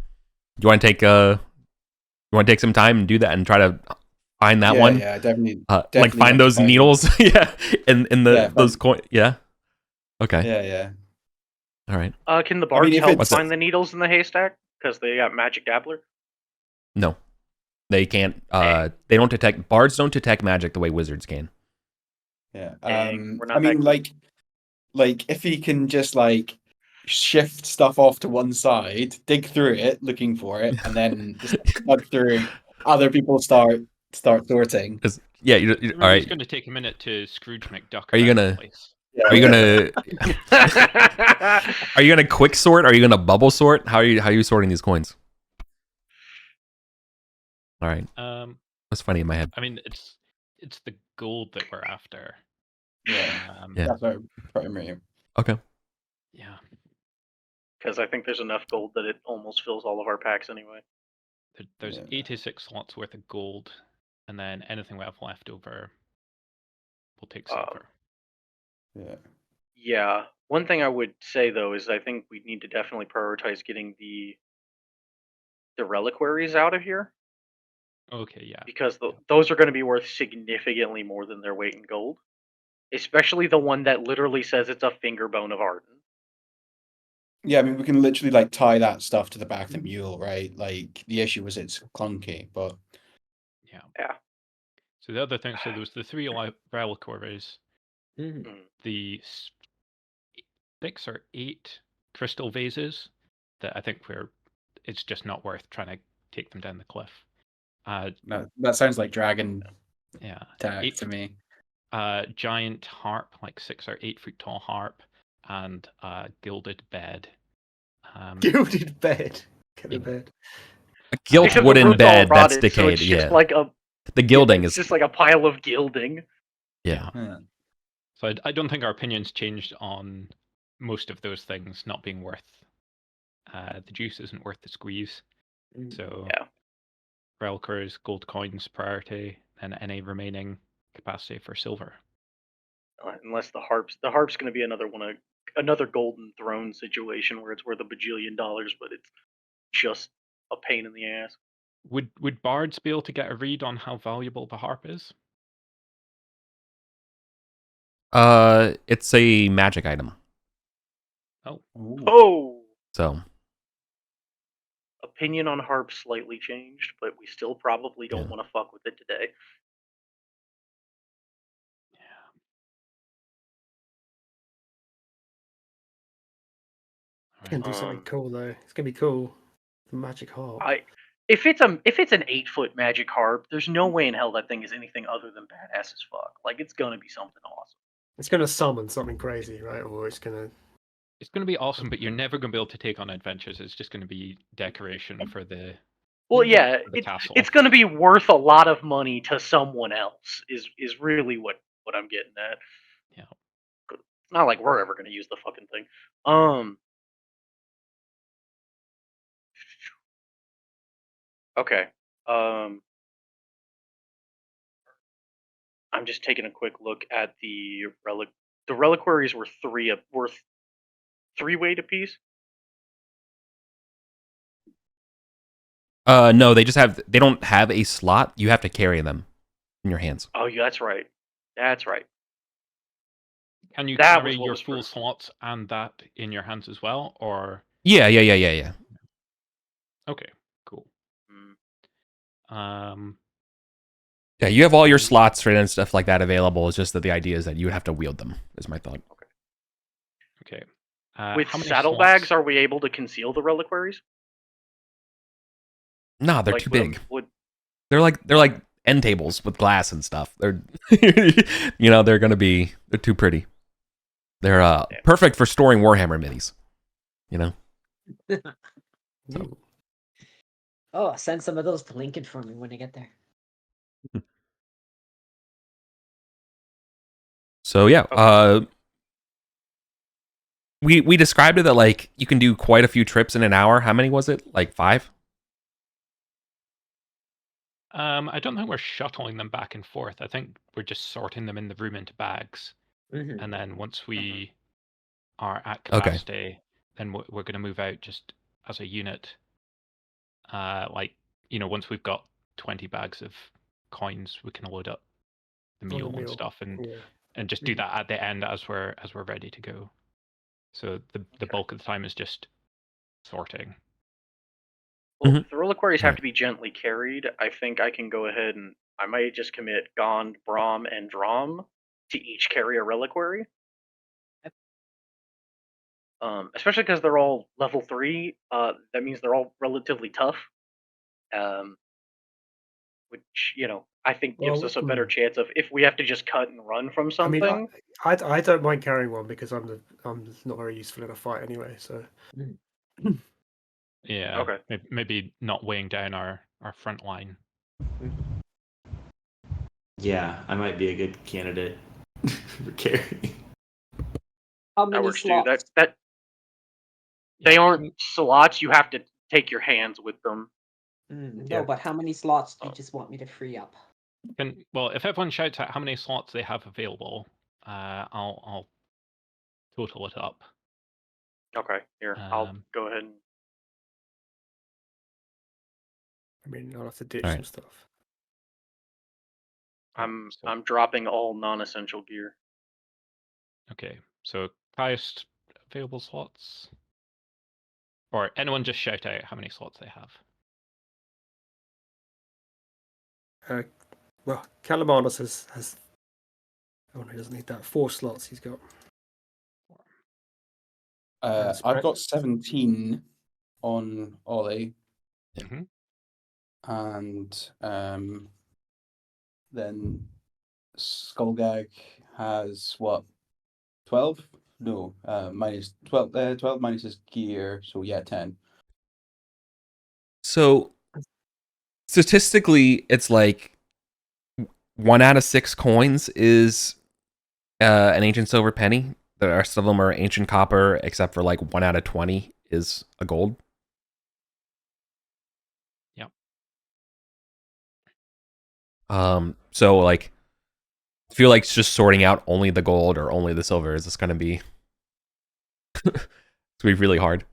You want to take some time and do that and try to find that one? Yeah, definitely. Like find those needles. Yeah, in those coins. Yeah. Okay. Yeah. All right. Can the bards help find the needles in the haystack because they got magic dabbler? No, they can't. They don't detect. Bards don't detect magic the way wizards can. Yeah. I mean, like if he can just like shift stuff off to one side, dig through it, looking for it, and then just plug through. Other people start sorting. Yeah. All right. It's going to take a minute to Scrooge McDuck. Are you gonna? Are you gonna quick sort? Are you gonna bubble sort? How are you sorting these coins? All right. That's funny in my head. I mean, it's the gold that we're after. Yeah. Yeah. That's our primary. Okay. Yeah. Because I think there's enough gold that it almost fills all of our packs anyway. There's Yeah. 86 slots worth of gold, and then anything we have left over, we'll take silver. Yeah. Yeah. One thing I would say though is I think we need to definitely prioritize getting the reliquaries out of here, Okay, yeah. because Yeah. those are going to be worth significantly more than their weight in gold. Especially the one that literally says it's a finger bone of Arden. Yeah, I mean, we can literally like tie that stuff to the back of the mule, right? Like the issue was it's clunky, but Yeah. Yeah. So the other thing, so there was the 3 reliquaries, Mhm. the 6 or 8 crystal vases that I think it's just not worth trying to take them down the cliff. no, that sounds like dragon Yeah. tag 8 to me. giant harp, like 6 or 8 foot tall harp, and a gilded bed. Gilded bed. Get Yeah. a bed. A gilt Except the wooden wood's all bed that's rotted, so decayed. it's Yeah. just like a The gilding it's is. just like a pile of gilding. Yeah. Yeah. So I don't think our opinions changed on most of those things not being worth. The juice isn't worth the squeeze. So Yeah. reliquaries, gold coins priority, and any remaining capacity for silver. Unless the harp's going to be another golden throne situation where it's worth $1 bajillion, but it's just a pain in the ass. Would bards be able to get a read on how valuable the harp is? It's a magic item. Oh. Ooh. Oh, So opinion on harp slightly changed, but we still probably don't Yeah. want to fuck with it today. It's gonna do something cool though. It's gonna be cool. The magic harp. If it's an 8-foot magic harp, there's no way in hell that thing is anything other than badass as fuck. Like, it's gonna be something awesome. It's gonna summon something crazy, right? Or it's gonna. It's going to be awesome, but you're never going to be able to take on adventures. It's just going to be decoration for the. Well, yeah, the castle. it's going to be worth a lot of money to someone else. Is really what I'm getting at. Yeah. It's not like we're ever going to use the fucking thing. Okay. I'm just taking a quick look at the reliquaries were worth 3 weight apiece. No, they don't have a slot. You have to carry them in your hands. Oh, yeah, that's right. That's right. Can you That carry was what your was full first. slots and that in your hands as well, or? Yeah. Okay, cool. Yeah, you have all your slots and stuff like that available. It's just that the idea is that you would have to wield them, is my thought. Okay. With how many saddlebags, slots? are we able to conceal the reliquaries? No, they're Like, too big. would They're like end tables with glass and stuff. They're they're too pretty. They're perfect for storing Warhammer minis. Ooh. Oh, send some of those to Lincoln for me when I get there. So yeah, we described it that like you can do quite a few trips in an hour. How many was it? Like 5? I don't think we're shuttling them back and forth. I think we're just sorting them in the room into bags, and then once we are at capacity, then we're going to move out just as a unit. Once we've got 20 bags of coins, we can load up the mule and stuff, and just do that at the end as we're ready to go. So the bulk of the time is just sorting. Well, if the reliquaries have to be gently carried, I think I can go ahead and I might just commit Gond, Brahm, and Drom to each carry a reliquary. Especially because they're all level 3. That means they're all relatively tough. Which, I think gives us a better chance of if we have to just cut and run from something. I mean, I don't mind carrying one because I'm not very useful in a fight anyway. So. Yeah. Okay. Maybe not weighing down our front line. Yeah, I might be a good candidate for carry. How That many works too. slots? That they Yeah, aren't slots. You have to take your hands with them. No, Yeah. but how many slots do you Oh. just want me to free up? well, if everyone shouts out how many slots they have available, I'll total it up. Okay, here I'll Um, go ahead. And... I mean, I'll have to ditch All some right. stuff. I'm so- I'm dropping all non-essential gear. Okay, so highest available slots, or anyone just shout out how many slots they have. Well, Calamanos has. Oh no, he doesn't need that. 4 slots he's got. I've got 17 on Ollie, Mhm. and then Skullgag has what? 12? No, minus 12. 12 minus his gear, so yeah, 10. So statistically, it's like 1 out of 6 coins is an ancient silver penny. The rest of them are ancient copper, except for like 1 out of 20 is a gold. Yep. So like, I feel like it's just sorting out only the gold or only the silver is just gonna be it's gonna be really hard.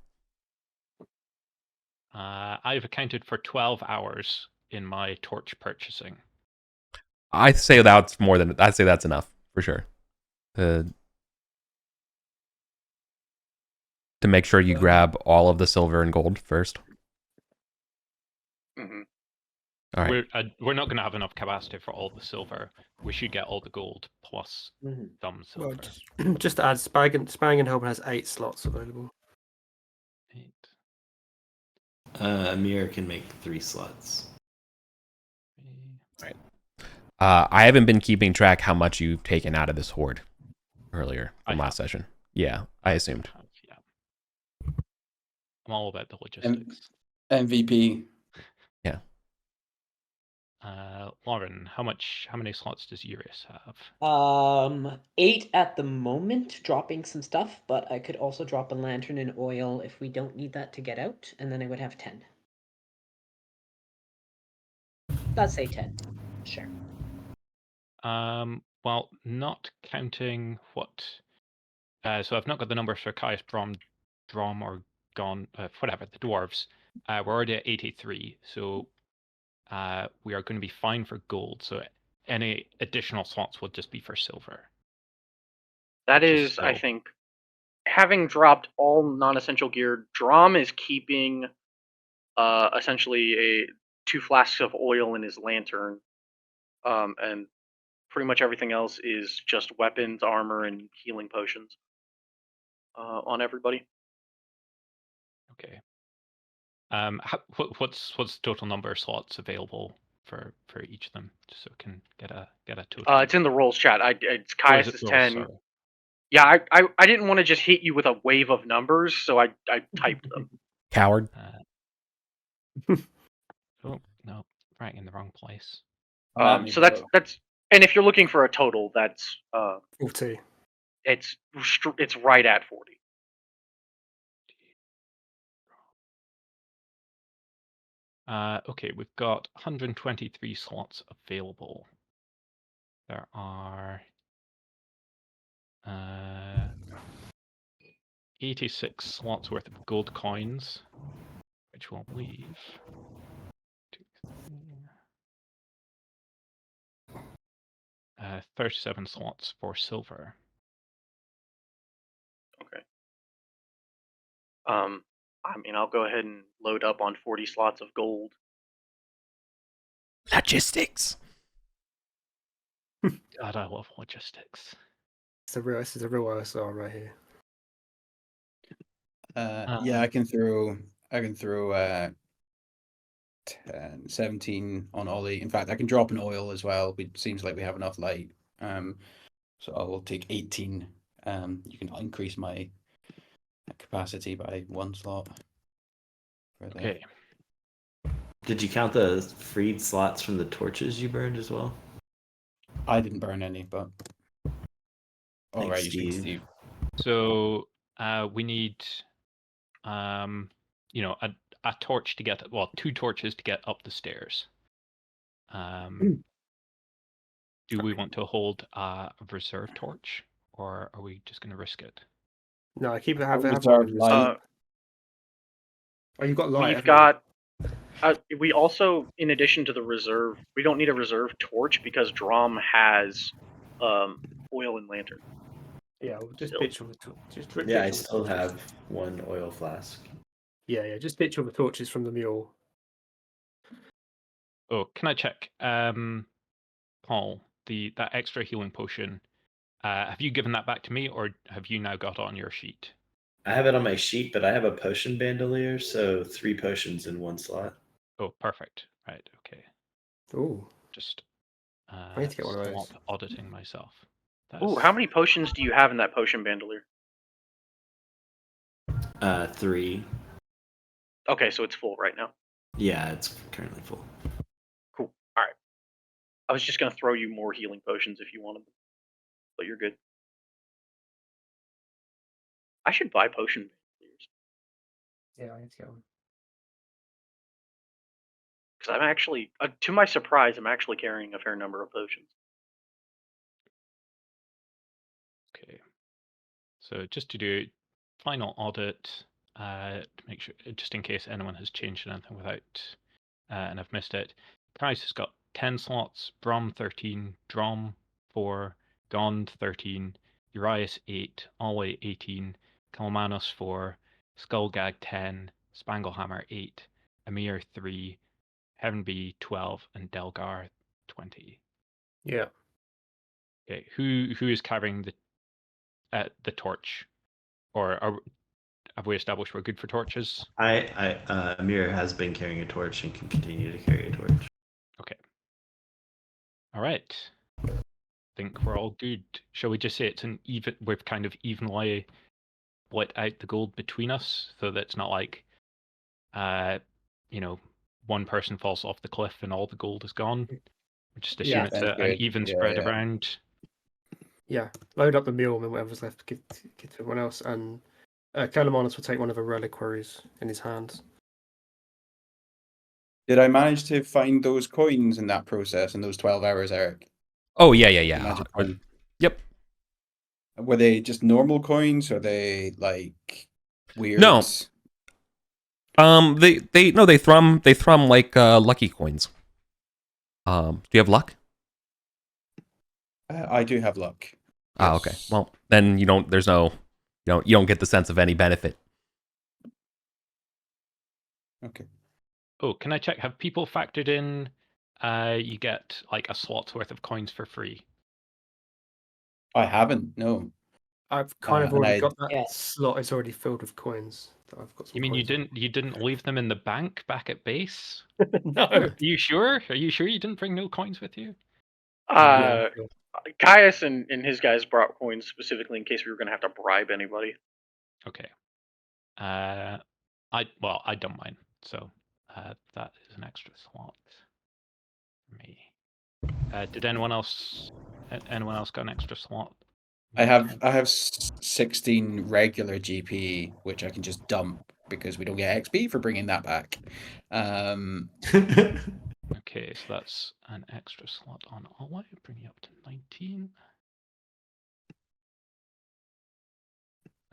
I've accounted for 12 hours in my torch purchasing. I'd say that's more than I'd say that's enough for sure. To make sure you grab all of the silver and gold first. Mm-hmm. All right. We're not going to have enough capacity for all the silver. We should get all the gold plus some Well, silver. just to add, Spang and Helmet has 8 slots available. 8. Amir can make 3 slots. 3. I haven't been keeping track how much you've taken out of this horde earlier from last session. Yeah, I assumed. Yeah. I'm all about the logistics. MVP. Yeah. Lauren, how many slots does Urius have? 8 at the moment, dropping some stuff, but I could also drop a lantern and oil if we don't need that to get out, and then I would have 10. Let's say 10. Sure. Well, not counting what. So I've not got the numbers for Caius, Drom, or Gone, whatever, the dwarves. We're already at 83, so we are going to be fine for gold. So any additional slots will just be for silver. That which is, I still- think, having dropped all non-essential gear, Drom is keeping essentially 2 flasks of oil in his lantern, and pretty much everything else is just weapons, armor, and healing potions on everybody. Okay. What's the total number of slots available for each of them, just so we can get a total? It's in the rolls chat. It's Oh, is Caius it is rolls? 10. Sorry. Yeah, I didn't want to just hit you with a wave of numbers, so I typed them. Coward. Oh no, right in the wrong place. So that's and if you're looking for a total, that's 40. it's right at 40. Okay, we've got 123 slots available. There are 86 slots worth of gold coins, which will leave 2, 3, 37 slots for silver. Okay. I mean, I'll go ahead and load up on 40 slots of gold. Logistics. God, I love logistics. This is a real OSR right here. Yeah, I can throw 10, 17 on Ollie. In fact, I can drop an oil as well. It seems like we have enough light. So I will take 18. You can increase my capacity by 1 slot. Okay. Did you count the freed slots from the torches you burned as well? I didn't burn any, but all Thanks, right, you speak to Steve. Steve. So we need, you know, a torch to get, well, 2 torches to get up the stairs. Do we want to hold a reserve torch, or are we just going to risk it? No, keep it. Have Reserve one. light. Oh, you've got light. We've haven't you? got. We also, in addition to the reserve, we don't need a reserve torch because Drom has oil and lantern. Yeah, we'll just Still. pitch all the just pitch Yeah, all I the still torches. have 1 oil flask. Yeah, just pitch all the torches from the mule. Oh, can I check, Paul, that extra healing potion? Have you given that back to me, or have you now got it on your sheet? I have it on my sheet, but I have a potion bandolier, so 3 potions in 1 slot. Oh, perfect. Right. Okay. Ooh, Just I need to get one of those. stop auditing myself. Ooh, how many potions do you have in that potion bandolier? 3. Okay, so it's full right now. Yeah, it's currently full. Cool. All right. I was just gonna throw you more healing potions if you wanted them, but you're good. I should buy potion bandoliers Yeah, I need to get one. because I'm actually, to my surprise, I'm actually carrying a fair number of potions. Okay. So just to do final audit, to make sure, just in case anyone has changed anything without, and I've missed it. Price has got 10 slots, Brom 13, Drom 4, Gond 13, Urias 8, Alway 18, Kalmanos 4, Skullgag 10, Spanglehammer 8, Amir 3, Heavenbee 12, and Delgar 20. Yeah. Okay, who is carrying the torch, or have we established we're good for torches? Amir has been carrying a torch and can continue to carry a torch. Okay. All right. I think we're all good. Shall we just say it's we've kind of evenly split out the gold between us, so that it's not like, you know, one person falls off the cliff and all the gold is gone. We just assume Yeah, it's sounds an good. even Yeah, spread yeah. around. Yeah, load up the mule and then whatever's left, give to everyone else. And Kalamanos will take one of the reliquaries in his hands. Did I manage to find those coins in that process in those 12 hours, Eric? Oh yeah. The magic coin. Yep. Were they just normal coins? Or are they like weird? No. They thrum like lucky coins. Do you have luck? I do have luck. Ah, okay. Yes. Well, then you don't get the sense of any benefit. Okay. Oh, can I check? Have people factored in? You get like a slot's worth of coins for free. I haven't. No. I've kind of and already I- got that Yeah. slot. It's already filled with coins. That I've got some You mean you coins didn't leave them in the bank back at base? in. No. Are you sure? Are you sure you didn't bring no coins with you? Yeah, sure. Caius and his guys brought coins specifically in case we were gonna have to bribe anybody. Okay. I don't mind. So that is an extra slot for me. Did anyone else got an extra slot? I have 16 regular GP, which I can just dump because we don't get XP for bringing that back. Okay, so that's an extra slot on Alway, bring you up to 19.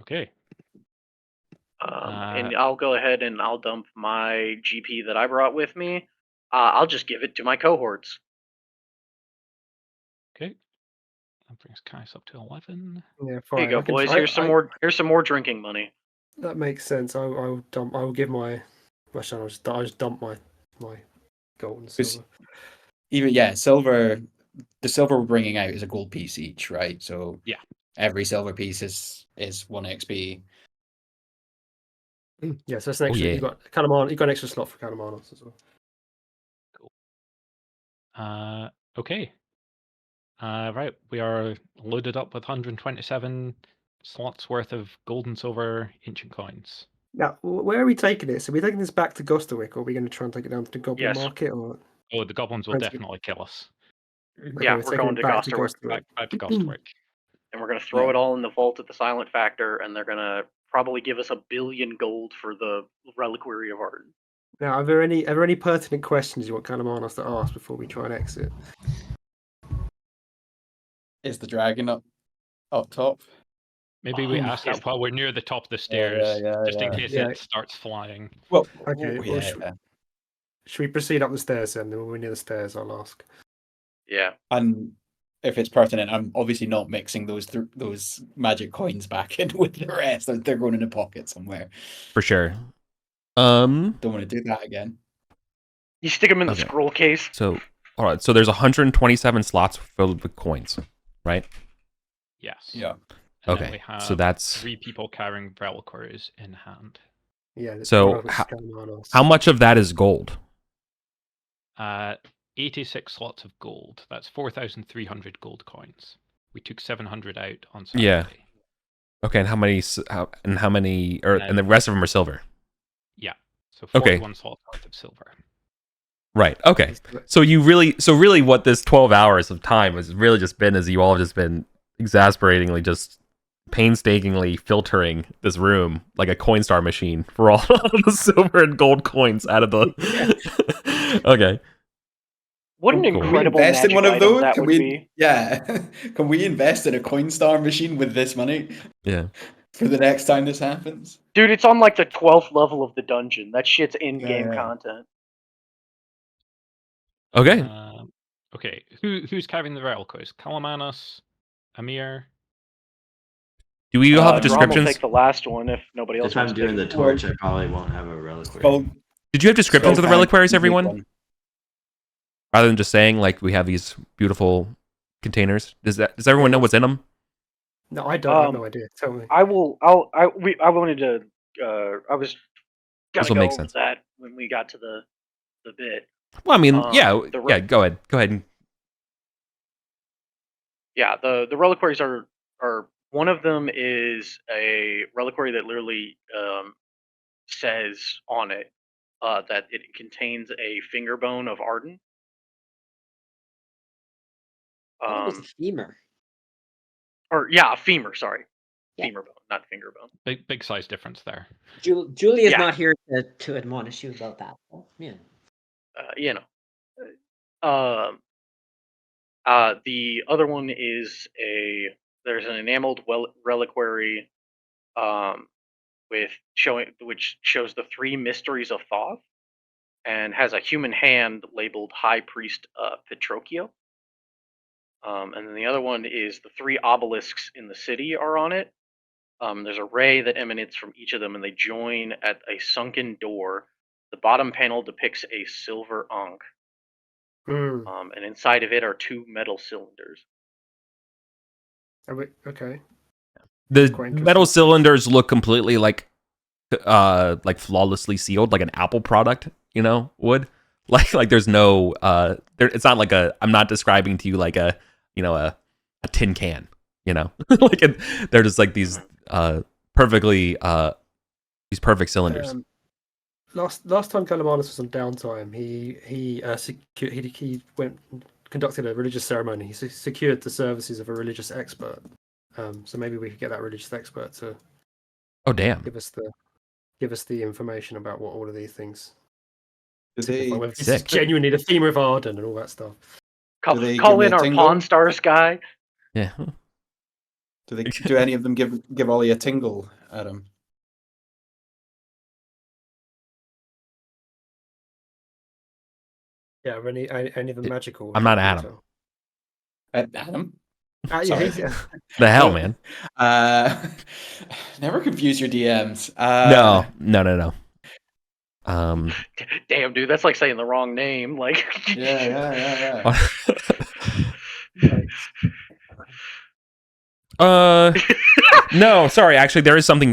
Okay. And I'll go ahead and I'll dump my GP that I brought with me. I'll just give it to my cohorts. Okay. That brings Kais up to 11. Yeah, fine. Here you go, boys. Here's some more. Here's some more drinking money. That makes sense. I'll dump. I will give my. I'll just dump my gold and silver. Silver. The silver we're bringing out is a gold piece each, right? So Yeah. every silver piece is 1 XP. Yeah, so that's an extra. yeah. You got Kalamanos. You got an extra slot for Kalamanos as well. Cool. Okay. Right, we are loaded up with 127 slots worth of gold and silver ancient coins. Now, where are we taking this? Are we taking this back to Gosterwick, or are we going to try and take it down to the Goblin Yes. Market? Or Oh, the goblins will Trying to- definitely kill us. okay, Yeah, we're we're taking going it to back to Gosterwick. Back to Gostwick. And we're gonna throw Yeah. it all in the vault at the Silent Factor, and they're gonna probably give us 1 billion gold for the Reliquary of Arden. Now, are there any pertinent questions you want Kalamanos to ask before we try and exit? Is the dragon up top? Maybe we ask that while we're near the top of the stairs, just in case Yeah. it starts flying. Well, Okay, well, should we proceed up the stairs then? Then when we're near the stairs, I'll ask. Yeah. And if it's pertinent, I'm obviously not mixing those magic coins back in with the rest. They're going in a pocket somewhere. For sure. Don't want to do that again. You stick them in the Okay. scroll case. So, all right. So there's 127 slots filled with coins, right? Yes. Yeah. And then Okay, we have so that's 3 people carrying reliquaries in hand. Yeah. So one of us is Kalamanos. how much of that is gold? 86 slots of gold. That's 4,300 gold coins. We took 700 out on Yeah. Saturday. Okay, and how many? And the rest of them are silver. Yeah. So Okay. 41 slots worth of silver. Right. Okay. So really, what this 12 hours of time has really just been is you all have just been exasperatingly, just painstakingly filtering this room like a Coinstar machine for all the silver and gold coins out of the. Okay. What an Cool. Can we incredible invest in magic one of item those? that Can would we? be. Yeah. Can we invest in a Coinstar machine with this money Yeah. for the next time this happens? Dude, it's on like the 12th level of the dungeon. That shit's in-game Yeah. content. Okay. Okay. Who's carrying the reliquaries? Kalamanos, Amir. Do we all have Drum will descriptions? take the last one if nobody else If I'm wants to doing the take it. torch, I probably won't have a reliquary. Well, Did you have descriptions of the Skull reliquaries, Fang, everyone? Rather than just saying like we have these beautiful containers. Does everyone know what's in them? No, I don't. I have no idea. Tell me. I wanted to. I was gonna This will go make over sense. that when we got to the bit. Well, I mean, the Go ahead. Go ahead. Yeah, the reliquaries are one of them is a reliquary that literally says on it that it contains a finger bone of Arden. I thought it was a femur. Or yeah, a femur. Sorry, Yeah. femur bone, not finger bone. Big size difference there. Julia's Yeah. not here to admonish you about that. Yeah. You know. The other one is there's an enameled reliquary, which shows the 3 mysteries of Thoth, and has a human hand labeled High Priest Petrocchio. And then the other one is the 3 obelisks in the city are on it. There's a ray that emanates from each of them, and they join at a sunken door. The bottom panel depicts a silver ankh. And inside of it are 2 metal cylinders. Okay. The Quite metal cylinders look completely like flawlessly sealed, like an Apple product, would. Like there's no it's not like I'm not describing to you like a tin can, like they're just like these perfectly these perfect cylinders. Last time Kalamanos was on downtime, he conducted a religious ceremony. He secured the services of a religious expert. So maybe we could get that religious expert to give us the information about what all of these things. This is genuinely the femur of Arden and all that stuff. Call in our Pawn Stars guy. Yeah. Do any of them give Ollie a tingle, Adam? Yeah, are any of them magical? I'm not Adam. Adam? Yeah. The hell, man. Never confuse your DMs. No. Damn, dude, that's like saying the wrong name. Like, yeah. No, sorry. Actually, there is something.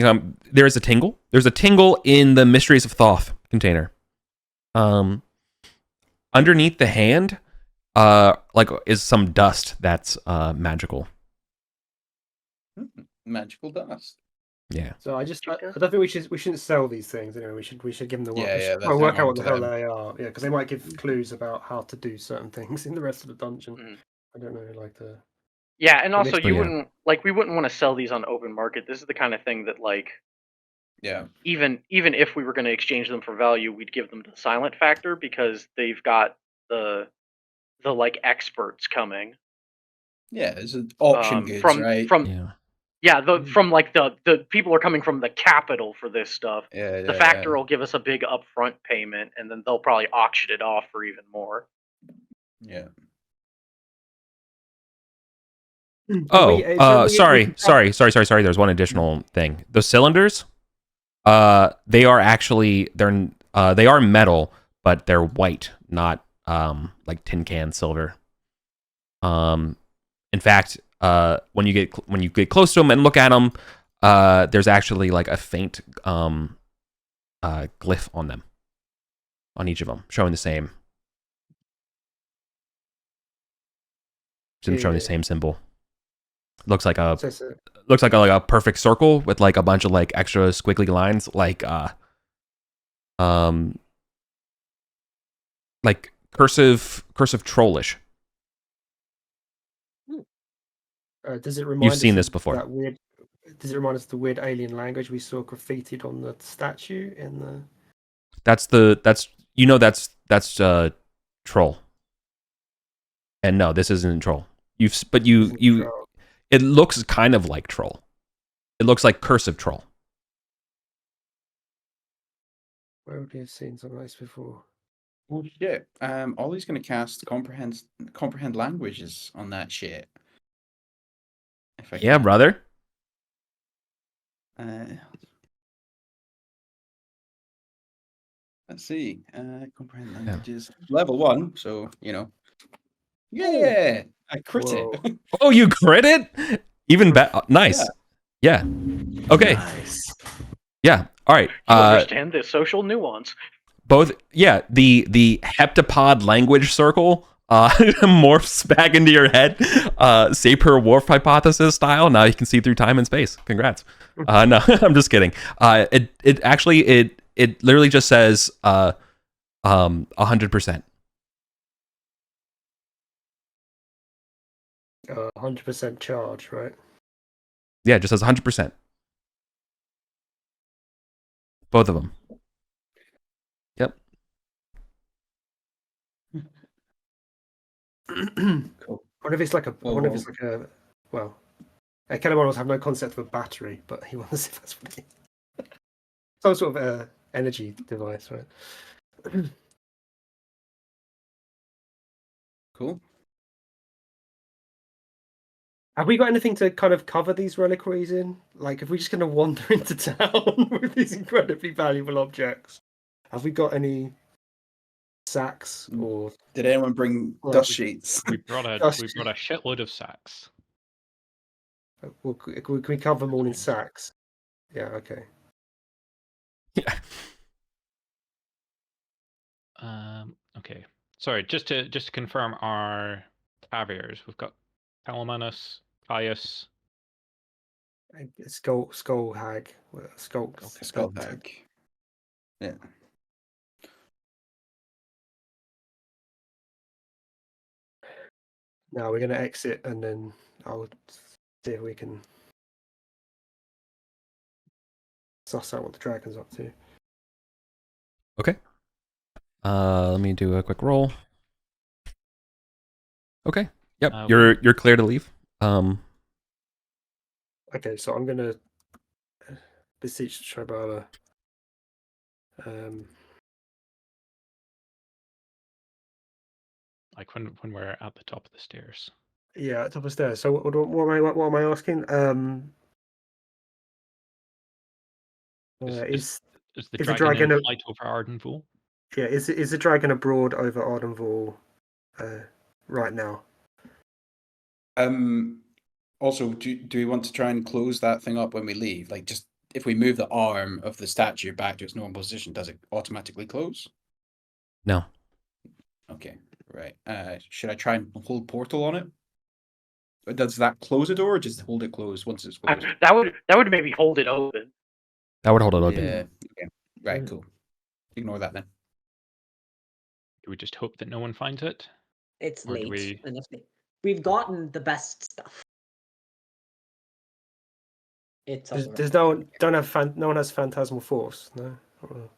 There is a tingle. There's a tingle in the Mysteries of Thoth container. Underneath the hand, is some dust that's magical. Magical dust. Yeah. So I don't think we shouldn't sell these things. Anyway, we should give them the Yeah, yeah, we that's should work not out what the to hell them. they are. Yeah, because they might give clues about how to do certain things in the rest of the dungeon. Mhm. I don't know, like the Yeah, and also list- you yeah. wouldn't we wouldn't want to sell these on open market. This is the kind of thing that like Yeah. even if we were going to exchange them for value, we'd give them the silent factor because they've got the like experts coming Yeah, it's an auction goods, from right? from like the people are coming from the capital for this stuff. Yeah, The yeah, factor yeah. will give us a big upfront payment, and then they'll probably auction it off for even more. Yeah. Oh, sorry. There's one additional thing. The cylinders, they are actually they are metal, but they're white, not like tin can silver. In fact, when you get close to them and look at them, there's actually like a faint glyph on them, on each of them, showing the same. Showing the same symbol. Looks like a perfect circle with like a bunch of like extra squiggly lines, like cursive trollish. Does it remind You've us seen of this before. that weird? Does it remind us of the weird alien language we saw graffitied on the statue in the? That's troll. And no, this isn't troll. It looks kind of like troll. It looks like cursive troll. Where would we have seen something like this before? Oh shit. Ollie's gonna cast comprehend languages on that shit. If I Yeah, can. brother. Let's see. Comprehend languages. Level 1, so you know. Yeah, I crit it. Oh, you crit it? Even better. Nice. Yeah. Okay. Nice. Yeah. All right. You understand the social nuance. Both. Yeah. The heptapod language circle morphs back into your head, Sapir-Whorf hypothesis style. Now you can see through time and space. Congrats. No, I'm just kidding. It actually literally just says 100%. 100% charge, right? Yeah, it just says 100%. Both of them. Yep. Cool. I wonder if it's like a. Well, Kelemon have no concept of a battery, but he wonders if that's what it is. Some sort of energy device, right? Cool. Have we got anything to kind of cover these reliquaries in? Like, if we're just going to wander into town with these incredibly valuable objects, have we got any sacks or? Did anyone bring dust sheets? We brought a shitload of sacks. Well, can we cover them all in sacks? Yeah. Okay. Yeah. Okay. Sorry. Just to confirm our caviars, we've got Palamanus, Caius, Skull hag, skull hag. Yeah. Now we're going to exit, and then I'll see if we can suss out what the dragon's up to. Okay. Let me do a quick roll. Okay. Yep. You're clear to leave. Okay, so I'm gonna beseech Shibala. Like when we're at the top of the stairs. Yeah, top of the stairs. So what am I asking? Is the dragon in flight over Ardenville? Yeah, is the dragon abroad over Ardenville right now? Also, do we want to try and close that thing up when we leave? Like, just if we move the arm of the statue back to its normal position, does it automatically close? No. Okay, right. Should I try and hold portal on it? Does that close a door or just hold it closed once it's closed? That would maybe hold it open. That would hold it open. Yeah. Okay. Right. Cool. Ignore that then. Do we just hope that no one finds it? It's Or do late. we- And we've gotten the best stuff. It's all There's around. no one has phantasmal force, no? Or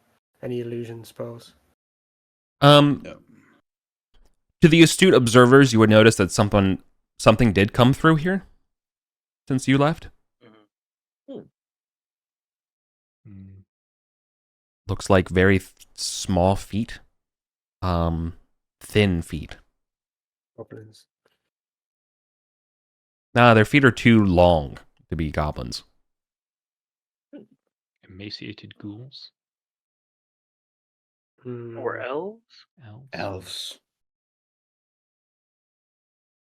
any illusion spells. Um, No. to the astute observers, you would notice that something did come through here since you left. Hmm. Looks like very small feet. Thin feet. Goblins. Nah, their feet are too long to be goblins. Emaciated ghouls? Or elves? Elves? Elves.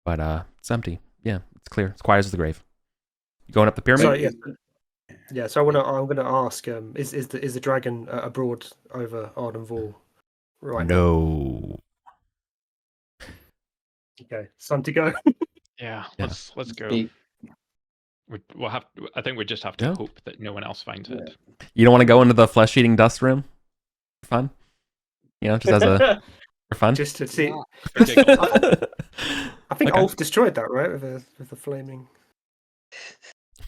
But it's empty. Yeah, it's clear. It's quiet as the grave. You going up the pyramid? So yeah. So I'm gonna ask. Is the dragon abroad over Arden Vall? Right. No. Okay. It's time to go. Yeah, Yeah. let's go. Speak. We'll have. I think we just have to Yeah. hope that no one else finds it. You don't want to go into the flesh-eating dust room? For fun? You know, just as a for fun. Just to see. For giggles. I think Okay. Ulf destroyed that, right? With the flaming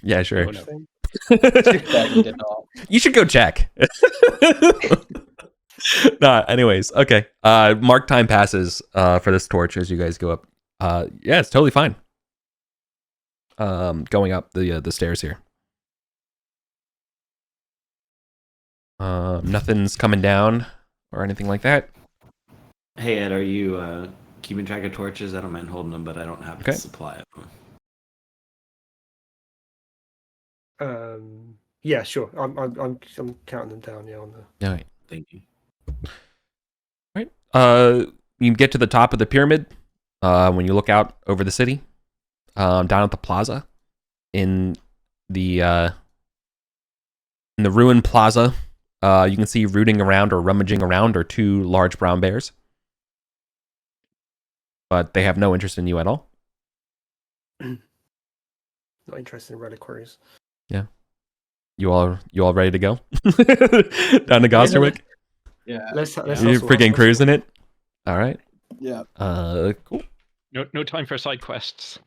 Yeah, sure. Oh, no. thing. That you did not. You should go check. Nah, anyways, okay. Mark time passes for this torch as you guys go up. Yeah, it's totally fine. Going up the stairs here. Nothing's coming down or anything like that. Hey Ed, are you keeping track of torches? I don't mind holding them, but I don't have Okay. a supply of them. Yeah, sure. I'm counting them down. Yeah, on the. All right. Thank you. You get to the top of the pyramid when you look out over the city. Down at the plaza, in the ruined plaza, you can see rooting around or rummaging around are two large brown bears, but they have no interest in you at all. Not interested in reliquaries. You all ready to go down to Gosterwick? Yeah. Let's You hustle, freaking hustle. cruising it. All right. Yeah. Cool. No time for side quests.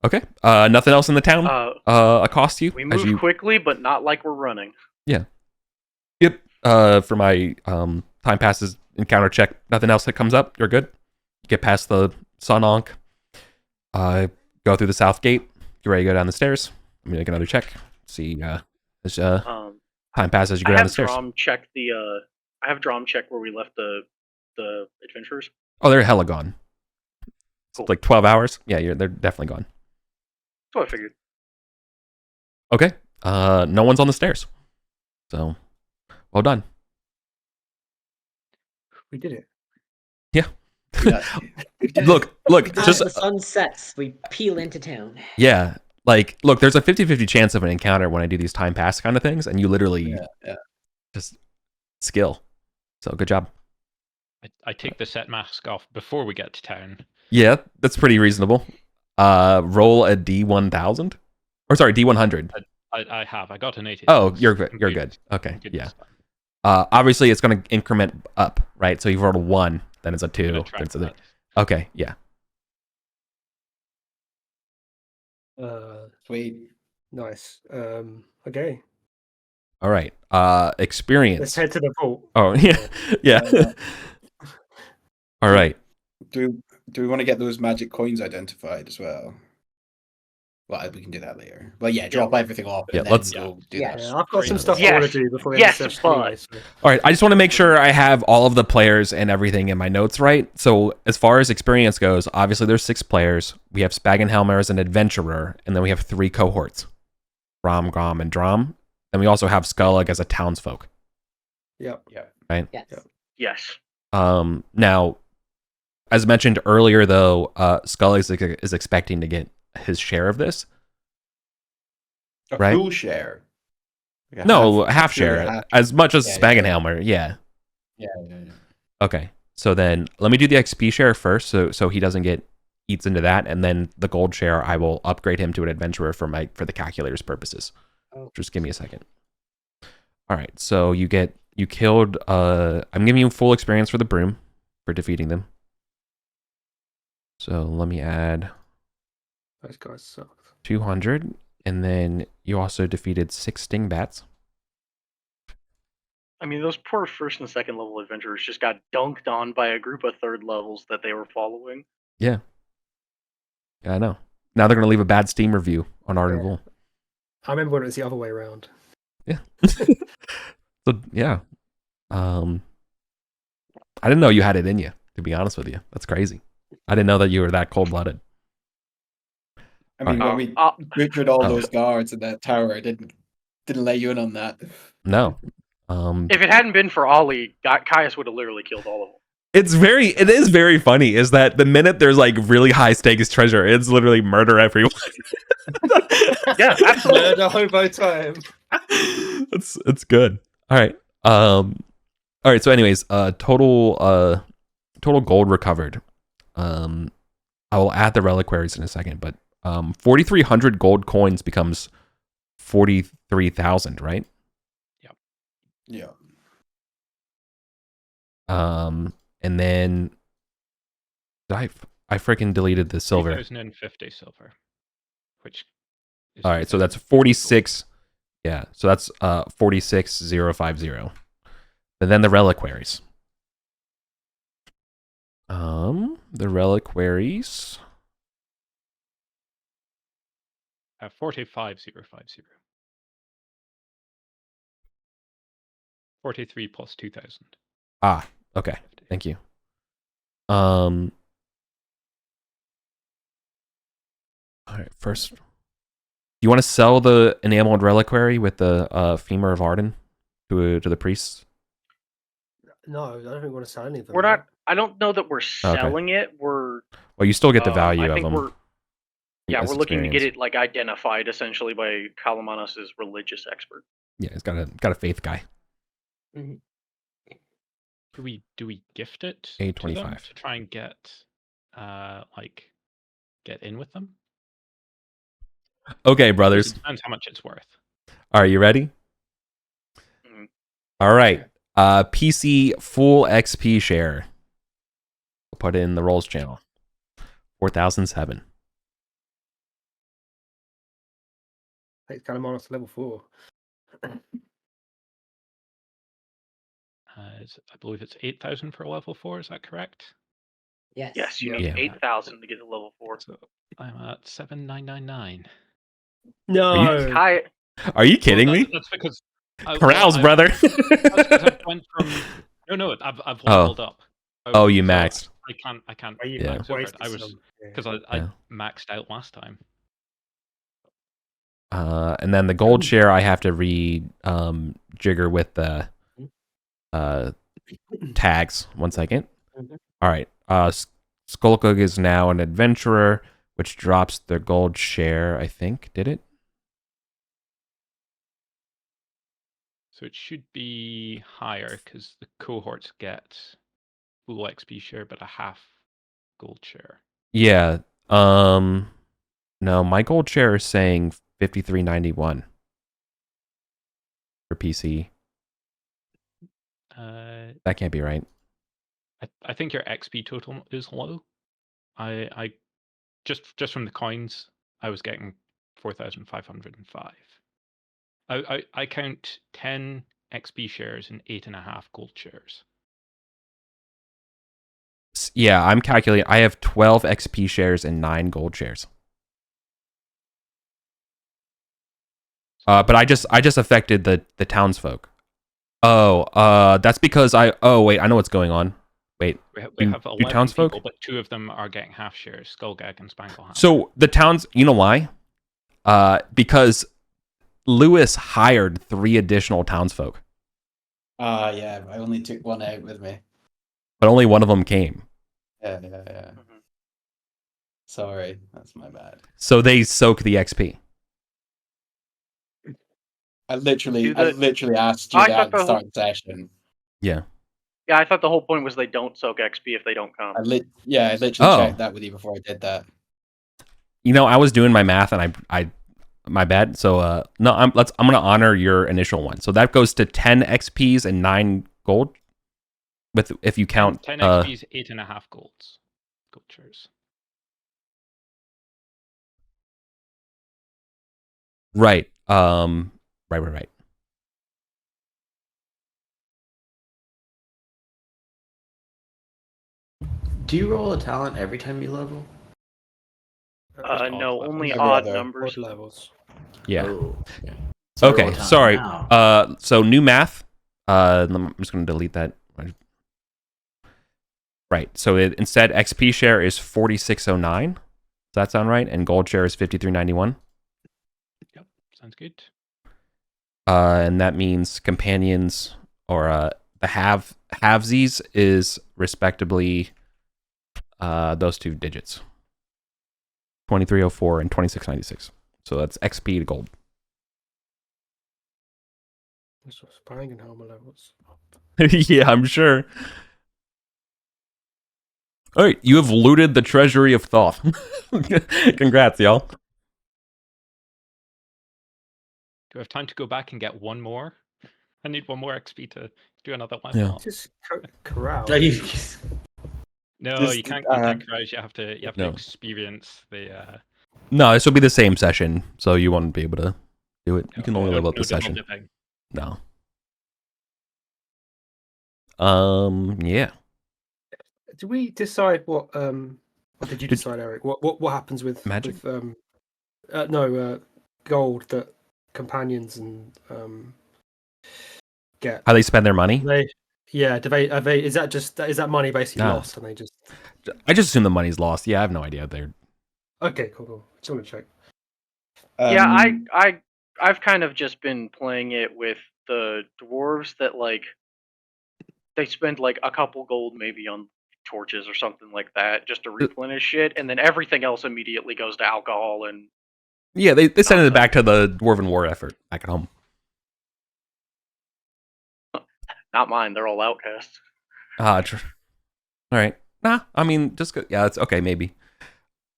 Okay. Nothing else in the town accosts you We as move you. quickly, but not like we're running. Yep. For my time passes encounter check, nothing else that comes up. You're good. You get past the Sunonk. Go through the south gate. Get ready to go down the stairs. I'm gonna make another check. See, as time passes, you go I down the have stairs. Drom check I have Drom check where we left the adventurers. Oh, they're hella gone. It's Cool. like 12 hours. Yeah, they're definitely gone. That's what I figured. Okay. No one's on the stairs. So, well done. We did it. Look, As just the sun sets, we peel into town. yeah. Like, look, there's a 50-50 chance of an encounter when I do these time pass kind of things, and you literally just skill. So, good job. I take the set mask off before we get to town. Yeah, that's pretty reasonable. Roll a D1000, or sorry, D100. I have. I got an 80. Oh, you're good. You're good. Okay, yeah. Obviously, it's going to increment up, right? So you've rolled a 1, then it's a 2. Then it's a, okay, yeah. Sweet. Nice. Okay. All right. Experience. Let's head to the vault. Oh, yeah. All right. Do we want to get those magic coins identified as well? Well, we can do that later. But yeah, drop everything off. Yeah, And let's- then go do Yeah. that. Yeah, I've got some Yes. stuff I want to do before we Yes, end the session but- anyway, so- All right. I just want to make sure I have all of the players and everything in my notes right. So as far as experience goes, obviously there's 6 players. We have Spagenhelmer as an adventurer, and then we have 3 cohorts. Rom, Grom, and Drom. And we also have Skullag as a townsfolk. Yep. Right? Yes. Yep. Yes. Now, as mentioned earlier, though, Skullag is expecting to get his share of this. A Right. full share. Like a No, half share. half- As much as Yeah, Spagenhelmer, yeah. Yeah. Okay. So then let me do the XP share first so he doesn't get eats into that, and then the gold share I will upgrade him to an adventurer for the calculator's purposes. Oh, Just give me a second. All right, so you killed. I'm giving you full experience for the broom for defeating them. So let me add Those guys suck. 200, and then you also defeated 6 sting bats. I mean, those poor first and second level adventurers just got dunked on by a group of third levels that they were following. Yeah, I know. Now they're gonna leave a bad Steam review on Arden Vol. I remember when it was the other way around. Yeah. So yeah, I didn't know you had it in you. To be honest with you, that's crazy. I didn't know that you were that cold blooded. I mean, when we butchered all those guards in that tower, I didn't let you in on that. No. If it hadn't been for Ollie, Caius would have literally killed all of them. It is very funny is that the minute there's like really high stakes treasure, it's literally murder everyone. Yeah, absolutely. Murder hobo time. It's good. All right. All right. So, anyways, total gold recovered. I will add the reliquaries in a second, but 4,300 gold coins becomes 43,000, right? Yeah. And then I freaking deleted the silver. 3,050 silver, which. All right, so that's 46. Yeah, so that's 46,050. But then the reliquaries. The reliquaries. 45,050. 43 plus 2,000. Ah, okay. Thank you. All right, first, do you want to sell the enameled reliquary with the femur of Arden to the priests? No, I don't think we want to sell any of them. We're not. I don't know that we're selling it. We're. Well, you still get the value I of think them. we're looking to experience. get it like identified essentially by Kalamanos' religious expert. Yeah, he's got a faith guy. Mm-hmm. Do we gift it to them $8.25 to try and get in with them? Okay, brothers. It depends how much it's worth. Are you ready? Mm-hmm. All right. PC full XP share. We'll put it in the rolls channel. 4,007. Takes Kalamanos to level 4. I believe it's 8,000 for level 4. Is that correct? Yes. Yes, you need Yeah. 8,000 to get to level 4. So I'm at 7,999. No. Are you kidding me? That's because Carouse, brother. That's because I went from I've leveled up. You maxed. I can't. Are you max over it. wasted I was some? because I maxed out last time. And then the gold share I have to jigger with the tags. 1 second. Mhm. All right. Skullcook is now an adventurer, which drops the gold share, I think. Did it? So it should be higher because the cohorts get full XP share, but a half gold share. Yeah. No, my gold share is saying 53.91 for PC. That can't be right. I think your XP total is low. I just from the coins, I was getting 4,505. I count 10 XP shares and 8.5 gold shares. Yeah, I'm calculating. I have 12 XP shares and 9 gold shares. But I just affected the townsfolk. That's because wait, I know what's going on. Wait, We have 11 townsfolk? people, but 2 of them are getting half shares, Skullgag and Spanklehammer. So the towns, you know why? Because Lewis hired 3 additional townsfolk, Yeah, I only took one out with me. but only one of them came. Yeah. Sorry, that's my bad. So they soak the XP. I literally asked you that at the start of the session. Yeah. Yeah, I thought the whole point was they don't soak XP if they don't come. I literally Oh. checked that with you before I did that. You know, I was doing my math and I my bad. So no, I'm gonna honor your initial one. So that goes to 10 XPs and 9 gold. With if you count 10 XPs, 8.5 golds. Gold shares. Right. Right. Do you roll a talent every time you level? No, only Every odd other numbers. Odd levels. Yeah. Oh, okay. So I roll a Okay, talent sorry. now. So new math. I'm just going to delete that. Right. So instead, XP share is 4609. Does that sound right? And gold share is 5391. Yep, sounds good. And that means companions or the halvesies is respectively those two digits, 2304 and 2696. So that's XP to gold. This was Spangenhelmer levels. Yeah, I'm sure. All right, you have looted the treasury of Thoth. Congrats, y'all. Do we have time to go back and get one more? I need one more XP to do another level Yeah. up. Just corral. No, Just, you can't categorize. You have to No. experience the. No, this will be the same session, so you won't be able to do it. You can only level up no the double session. dipping. No. Yeah. Did we decide what? What did you decide, Eric? What happens with Magic? With, gold that companions and get? How they spend their money? Do they? Is that money basically No. lost and they just? I just assume the money's lost. Yeah, I have no idea. They're Okay, cool. Just want to check. Yeah, I've kind of just been playing it with the dwarves that like they spend like a couple gold maybe on torches or something like that just to replenish shit, and then everything else immediately goes to alcohol and yeah, they send it Nonsense. back to the Dwarven War effort back at home. not mine. They're all outcasts. All right. Nah, I mean, just go, yeah, it's okay, maybe.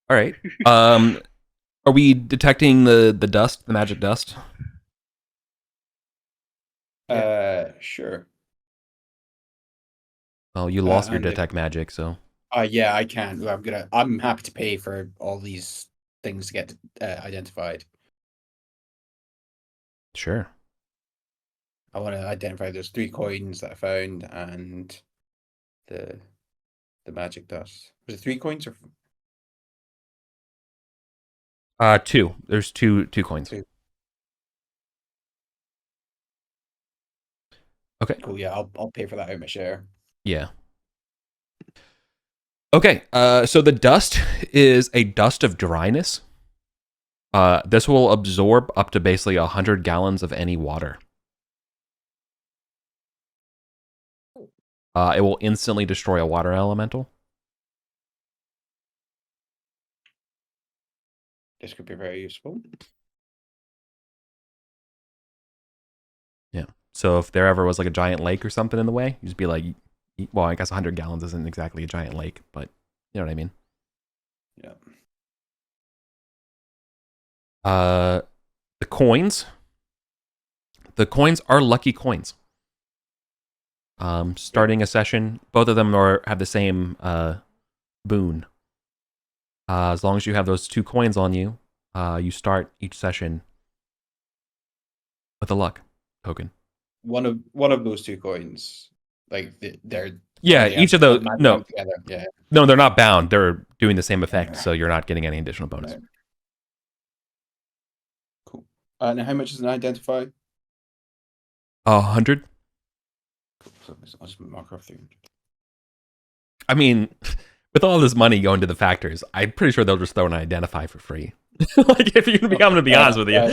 All right. Are we detecting the dust, the magic dust? Sure. Oh, you lost your and if- detect magic, so Yeah, I can. I'm happy to pay for all these things to get identified. sure. I want to identify those 3 coins that I found and the magic dust. Was it 3 coins or 2. There's two coins. 2? Okay. Cool. Yeah, I'll pay for that out of my share. Yeah. Okay. So the dust is a dust of dryness. This will absorb up to basically 100 gallons of any water. It will instantly destroy a water elemental. This could be very useful. Yeah. So if there ever was like a giant lake or something in the way, you just be like, well, I guess 100 gallons isn't exactly a giant lake, but you know what I mean? Yeah. The coins. The coins are lucky coins. Starting a session, both of them have the same boon. As long as you have those 2 coins on you, you start each session with a luck token. One of those 2 coins, like they're Each of those. No, together. Yeah. no, they're not bound. They're doing the same effect, so you're not getting any additional bonus. Right. Cool. Now, how much is an identify? 100. So I'll just mark off 300. I mean, with all this money going to the factors, I'm pretty sure they'll just throw an identify for free. Like, if I'm gonna be honest with you.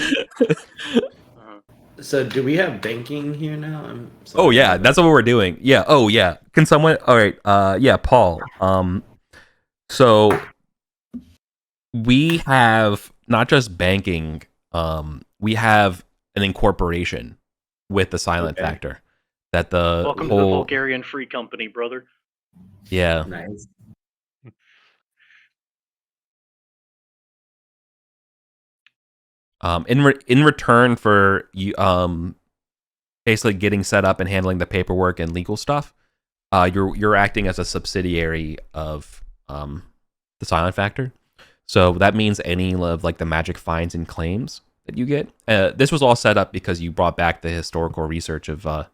So do we have banking here now? Oh yeah, that's what we're doing. Yeah. Oh yeah. Can someone? All right. Yeah, Paul. So we have not just banking. We have an incorporation with the silent Okay. factor. that the Welcome to the whole Vulgarian Free Company, brother. yeah. Nice. In return for you basically getting set up and handling the paperwork and legal stuff, you're acting as a subsidiary of the Silent Factor. So that means any of like the magic fines and claims that you get. This was all set up because you brought back the historical research of the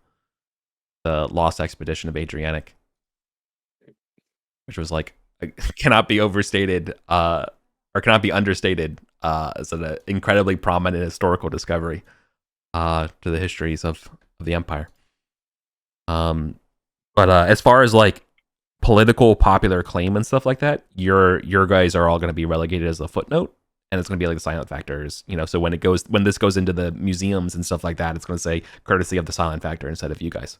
Lost Expedition of Adrianic, which was like cannot be overstated or cannot be understated as an incredibly prominent historical discovery to the histories of the Empire. But as far as like political popular claim and stuff like that, your guys are all going to be relegated as a footnote, and it's going to be like the Silent Factors, so when this goes into the museums and stuff like that, it's going to say courtesy of the Silent Factor instead of you guys,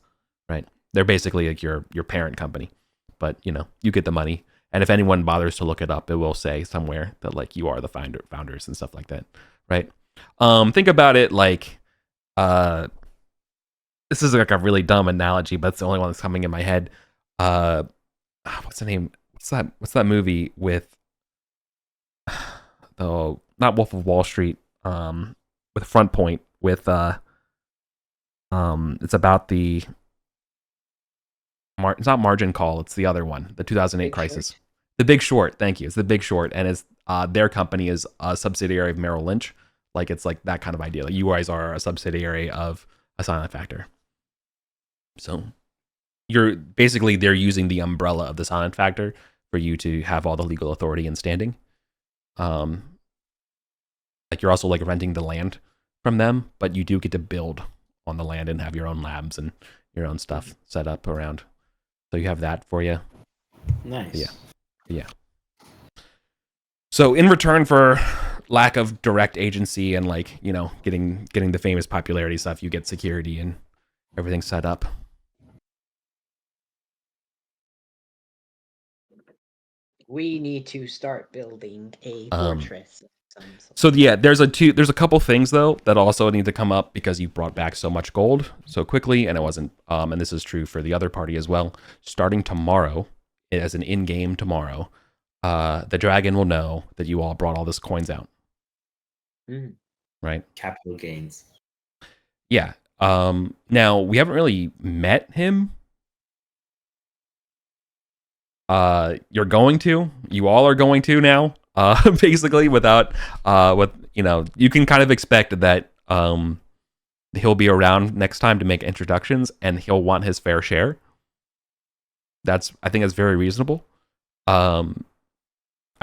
right? They're basically like your parent company, but you get the money, and if anyone bothers to look it up, it will say somewhere that like you are the founders and stuff like that, right? Think about it like this is like a really dumb analogy, but it's the only one that's coming in my head. What's the name? What's that movie with the not Wolf of Wall Street? With Front Point with it's about the it's not Margin Call, it's the other one, the 2008 Big crisis. Short. The Big Short, thank you. It's The Big Short, and it's their company is a subsidiary of Merrill Lynch. Like it's like that kind of idea. Like you guys are a subsidiary of a Silent Factor. So they're using the umbrella of the Silent Factor for you to have all the legal authority and standing. Like you're also like renting the land from them, but you do get to build on the land and have your own labs and your own stuff set up around. So you have that for you. Nice. Yeah. So in return for lack of direct agency and like, getting the famous popularity stuff, you get security and everything set up. We need to start building a fortress of some sort. So yeah, there's a couple things though that also need to come up because you brought back so much gold so quickly, and it wasn't and this is true for the other party as well. Starting tomorrow, as an in-game tomorrow, the dragon will know that you all brought all this coins out. Right? Capital gains. Yeah. Now we haven't really met him. You all are going to now, basically without, you can kind of expect that, he'll be around next time to make introductions and he'll want his fair share. I think that's very reasonable. I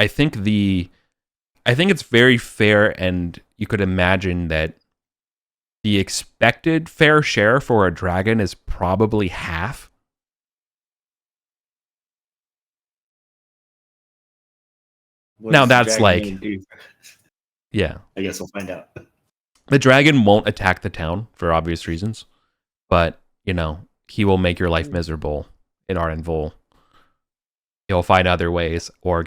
think it's very fair, and you could imagine that the expected fair share for a dragon is probably half. What Now does the that's dragon like, name do? yeah, I guess we'll find out. the dragon won't attack the town for obvious reasons, but he will make your life miserable in Arden Vol. He'll find other ways, or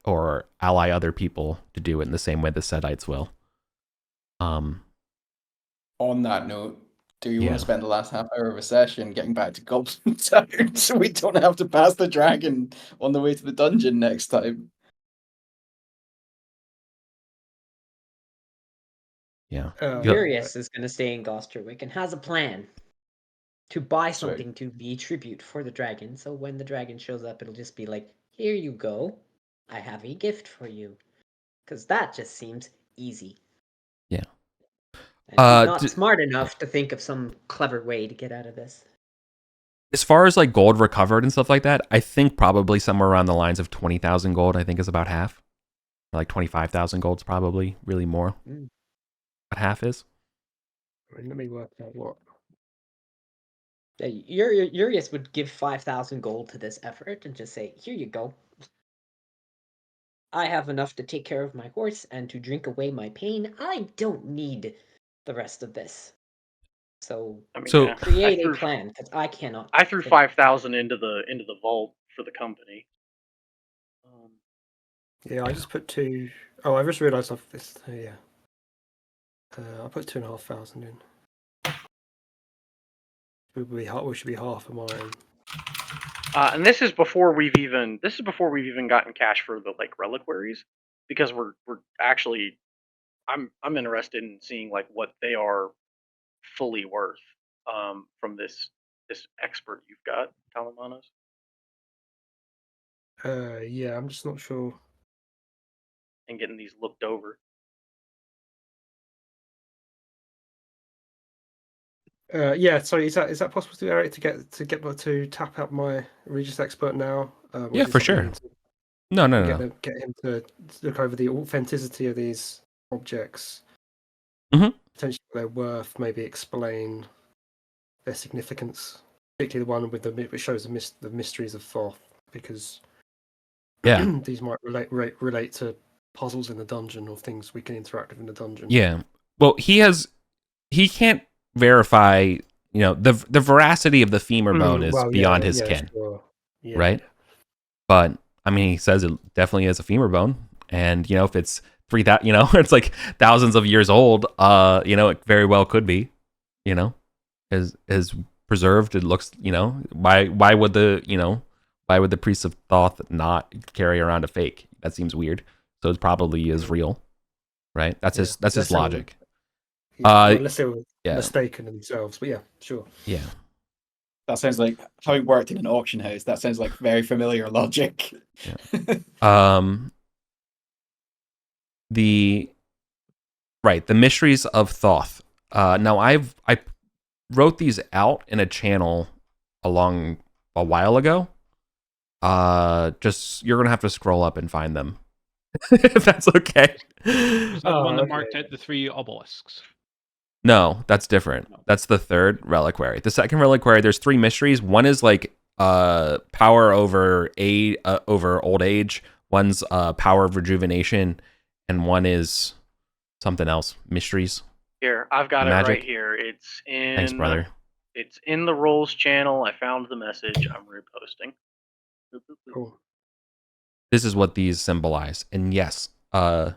or ally other people to do it in the same way the Sedites will. On that note, do you Yeah. want to spend the last half hour of a session getting back to Goblin Town so we don't have to pass the dragon on the way to the dungeon next time? Yeah. Vulgaris is going to stay in Gosterwick and has a plan to buy something to be tribute for the dragon. So when the dragon shows up, it'll just be like, here you go. I have a gift for you. Because that just seems easy. Yeah. And he's not smart enough to think of some clever way to get out of this. As far as like gold recovered and stuff like that, I think probably somewhere around the lines of 20,000 gold, I think is about half. Like 25,000 gold's probably really more. What half is? Let me work out what. Urius would give 5,000 gold to this effort and just say, here you go. I have enough to take care of my horse and to drink away my pain. I don't need the rest of this. So, create a plan, because I cannot. I threw 5,000 into the vault for the company. Yeah, I just put 2. Oh, I just realised I've this. Yeah. I put 2,500 in. We should be half a mile. And this is before we've even gotten cash for the like reliquaries, because we're actually I'm interested in seeing like what they are fully worth from this expert you've got, Talamanos. Yeah, I'm just not sure. And getting these looked over. Yeah, so is that possible to Eric to tap out my Regis expert now? Yeah, for sure. No. Get him to look over the authenticity of these objects, Mhm. potentially what they're worth, maybe explain their significance, particularly the one with which shows the mysteries of Thoth, because Yeah. these might relate to puzzles in the dungeon or things we can interact with in the dungeon. Yeah. Well, he can't verify, the veracity of the femur bone is beyond his ken. Sure. Yeah. Right? But I mean, he says it definitely is a femur bone, and if it's 3,000, it's like thousands of years old. It very well could be, is preserved. It looks, why would the priests of Thoth not carry around a fake? That seems weird. So it probably is real, right? That's his logic. Unless they were mistaken themselves, but yeah, sure. Yeah. That sounds like having worked in an auction house. That sounds like very familiar logic. Yeah. The mysteries of Thoth. Now I wrote these out in a channel a while ago. Just you're gonna have to scroll up and find them, if that's okay. Is that the one that marked out the 3 obelisks? No, that's different. That's the third reliquary. The second reliquary, there's 3 mysteries. One is like power over old age. One's power of rejuvenation, and one is something else. Mysteries. Here, I've got Magic. it right here. It's in. Thanks, brother. It's in the Rolls channel. I found the message. I'm reposting. Cool. This is what these symbolize, and yes, the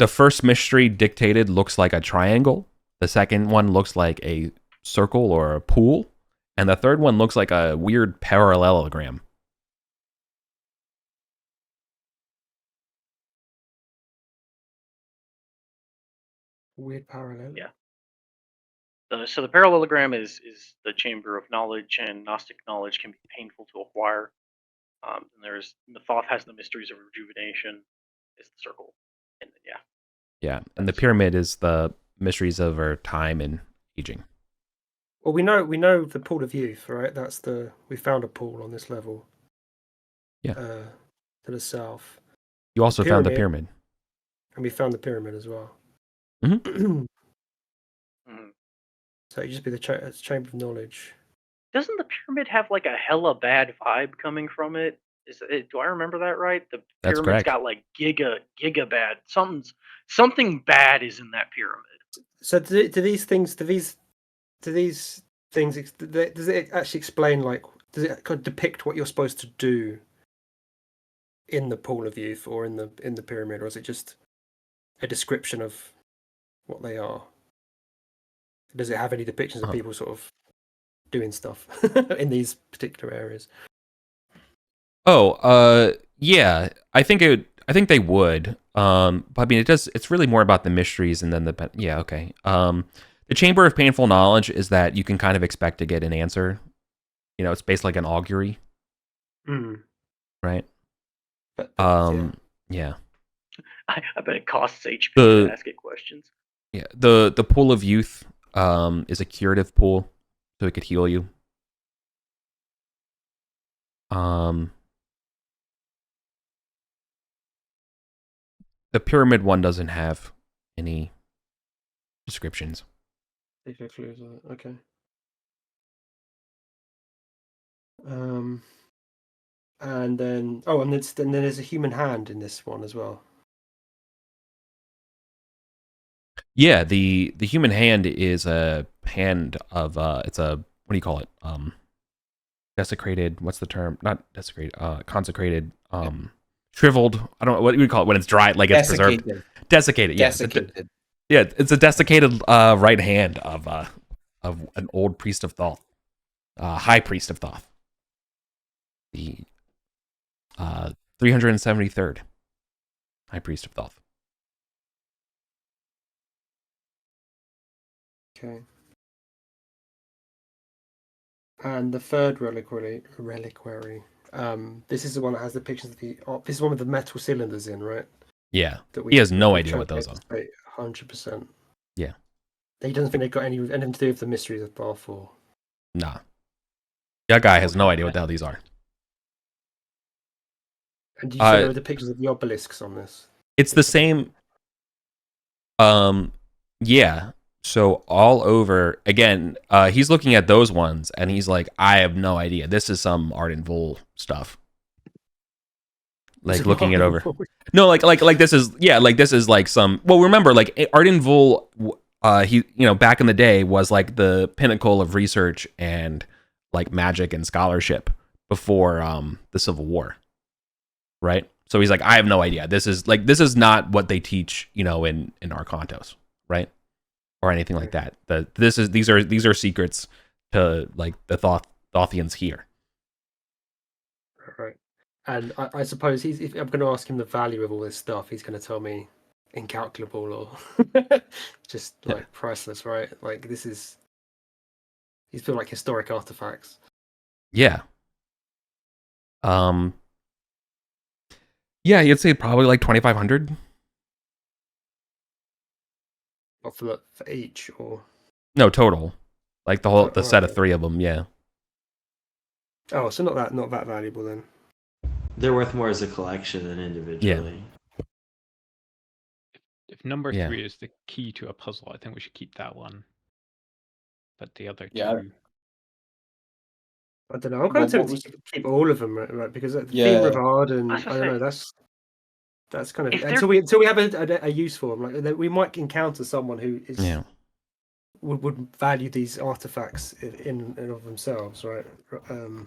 first mystery dictated looks like a triangle. The second one looks like a circle or a pool. And the third one looks like a weird parallelogram. Weird parallel. Yeah. So the parallelogram is the chamber of knowledge, and Gnostic knowledge can be painful to acquire. And the Thoth has the mysteries of rejuvenation. Is the circle, and then, Yeah, and the pyramid is the mysteries of our time and aging. Well, we know the pool of youth, right? We found a pool on this level. Yeah. To the south. You also found the pyramid. And we found the pyramid as well. Mm-hmm. So it'd just be the chamber of knowledge. Doesn't the pyramid have like a hella bad vibe coming from it? Do I remember that right? The That's pyramid's correct. got like giga bad. Something bad is in that pyramid. So do these things? Does it actually explain, like, does it kind of depict what you're supposed to do in the pool of youth or in the pyramid, or is it just a description of what they are? Does it have any depictions of people sort of doing stuff in these particular areas? Yeah. I think they would. But I mean, it's really more about the mysteries, and then okay. The Chamber of Painful Knowledge is that you can kind of expect to get an answer. It's based like an augury. Right? But, yeah. I bet it costs HP to ask it questions. Yeah. The Pool of Youth is a curative pool, so it could heal you. The pyramid one doesn't have any descriptions. Okay. And then then there's a human hand in this one as well. Yeah, the human hand is a hand of it's a, what do you call it? Desecrated, what's the term? Not desecrated, consecrated, shriveled. I don't know what you would call it when it's dry, like it's preserved. Desiccated. Yeah. Desiccated. It's a desiccated right hand of of an old priest of Thoth, high priest of Thoth. The 373rd high priest of Thoth. Okay. And the third reliquary. This is the one that has the pictures of the. Oh, this is one with the metal cylinders in, right? Yeah. That He has no idea what those are. 100%. Yeah. He doesn't think they've got anything to do with the mysteries of Bath or. Nah. That guy has no idea what the hell these are. And you said there were the pictures of the obelisks on this. It's the same. Yeah. So all over again, he's looking at those ones and he's like, I have no idea. This is some Arden Vol stuff. Like looking it over. No, like this is this is like some. Well, remember, like Arden Vol, he back in the day was like the pinnacle of research and like magic and scholarship before the Civil War, right? So he's like, I have no idea. This is not what they teach, in Arcantos, right? Or anything like that. These are secrets to like the Thothians here. Right. And I suppose if I'm going to ask him the value of all this stuff, he's going to tell me incalculable or just like priceless, right? Like these feel like historic artifacts. Yeah. Yeah, you'd say probably like 2,500. Or for each, or no, total, like the set of 3 of them. Yeah. Oh, so not that valuable then. They're worth more as a collection than individually. Yeah. If number 3 is the key to a puzzle, I think we should keep that one. But the other two. I don't know. I'm kind of tempted to keep all of them, right? Because the theme of Arden, I don't know. That's kind of until we have a use for them. Like we might encounter someone who is would value these artifacts in and of themselves, right?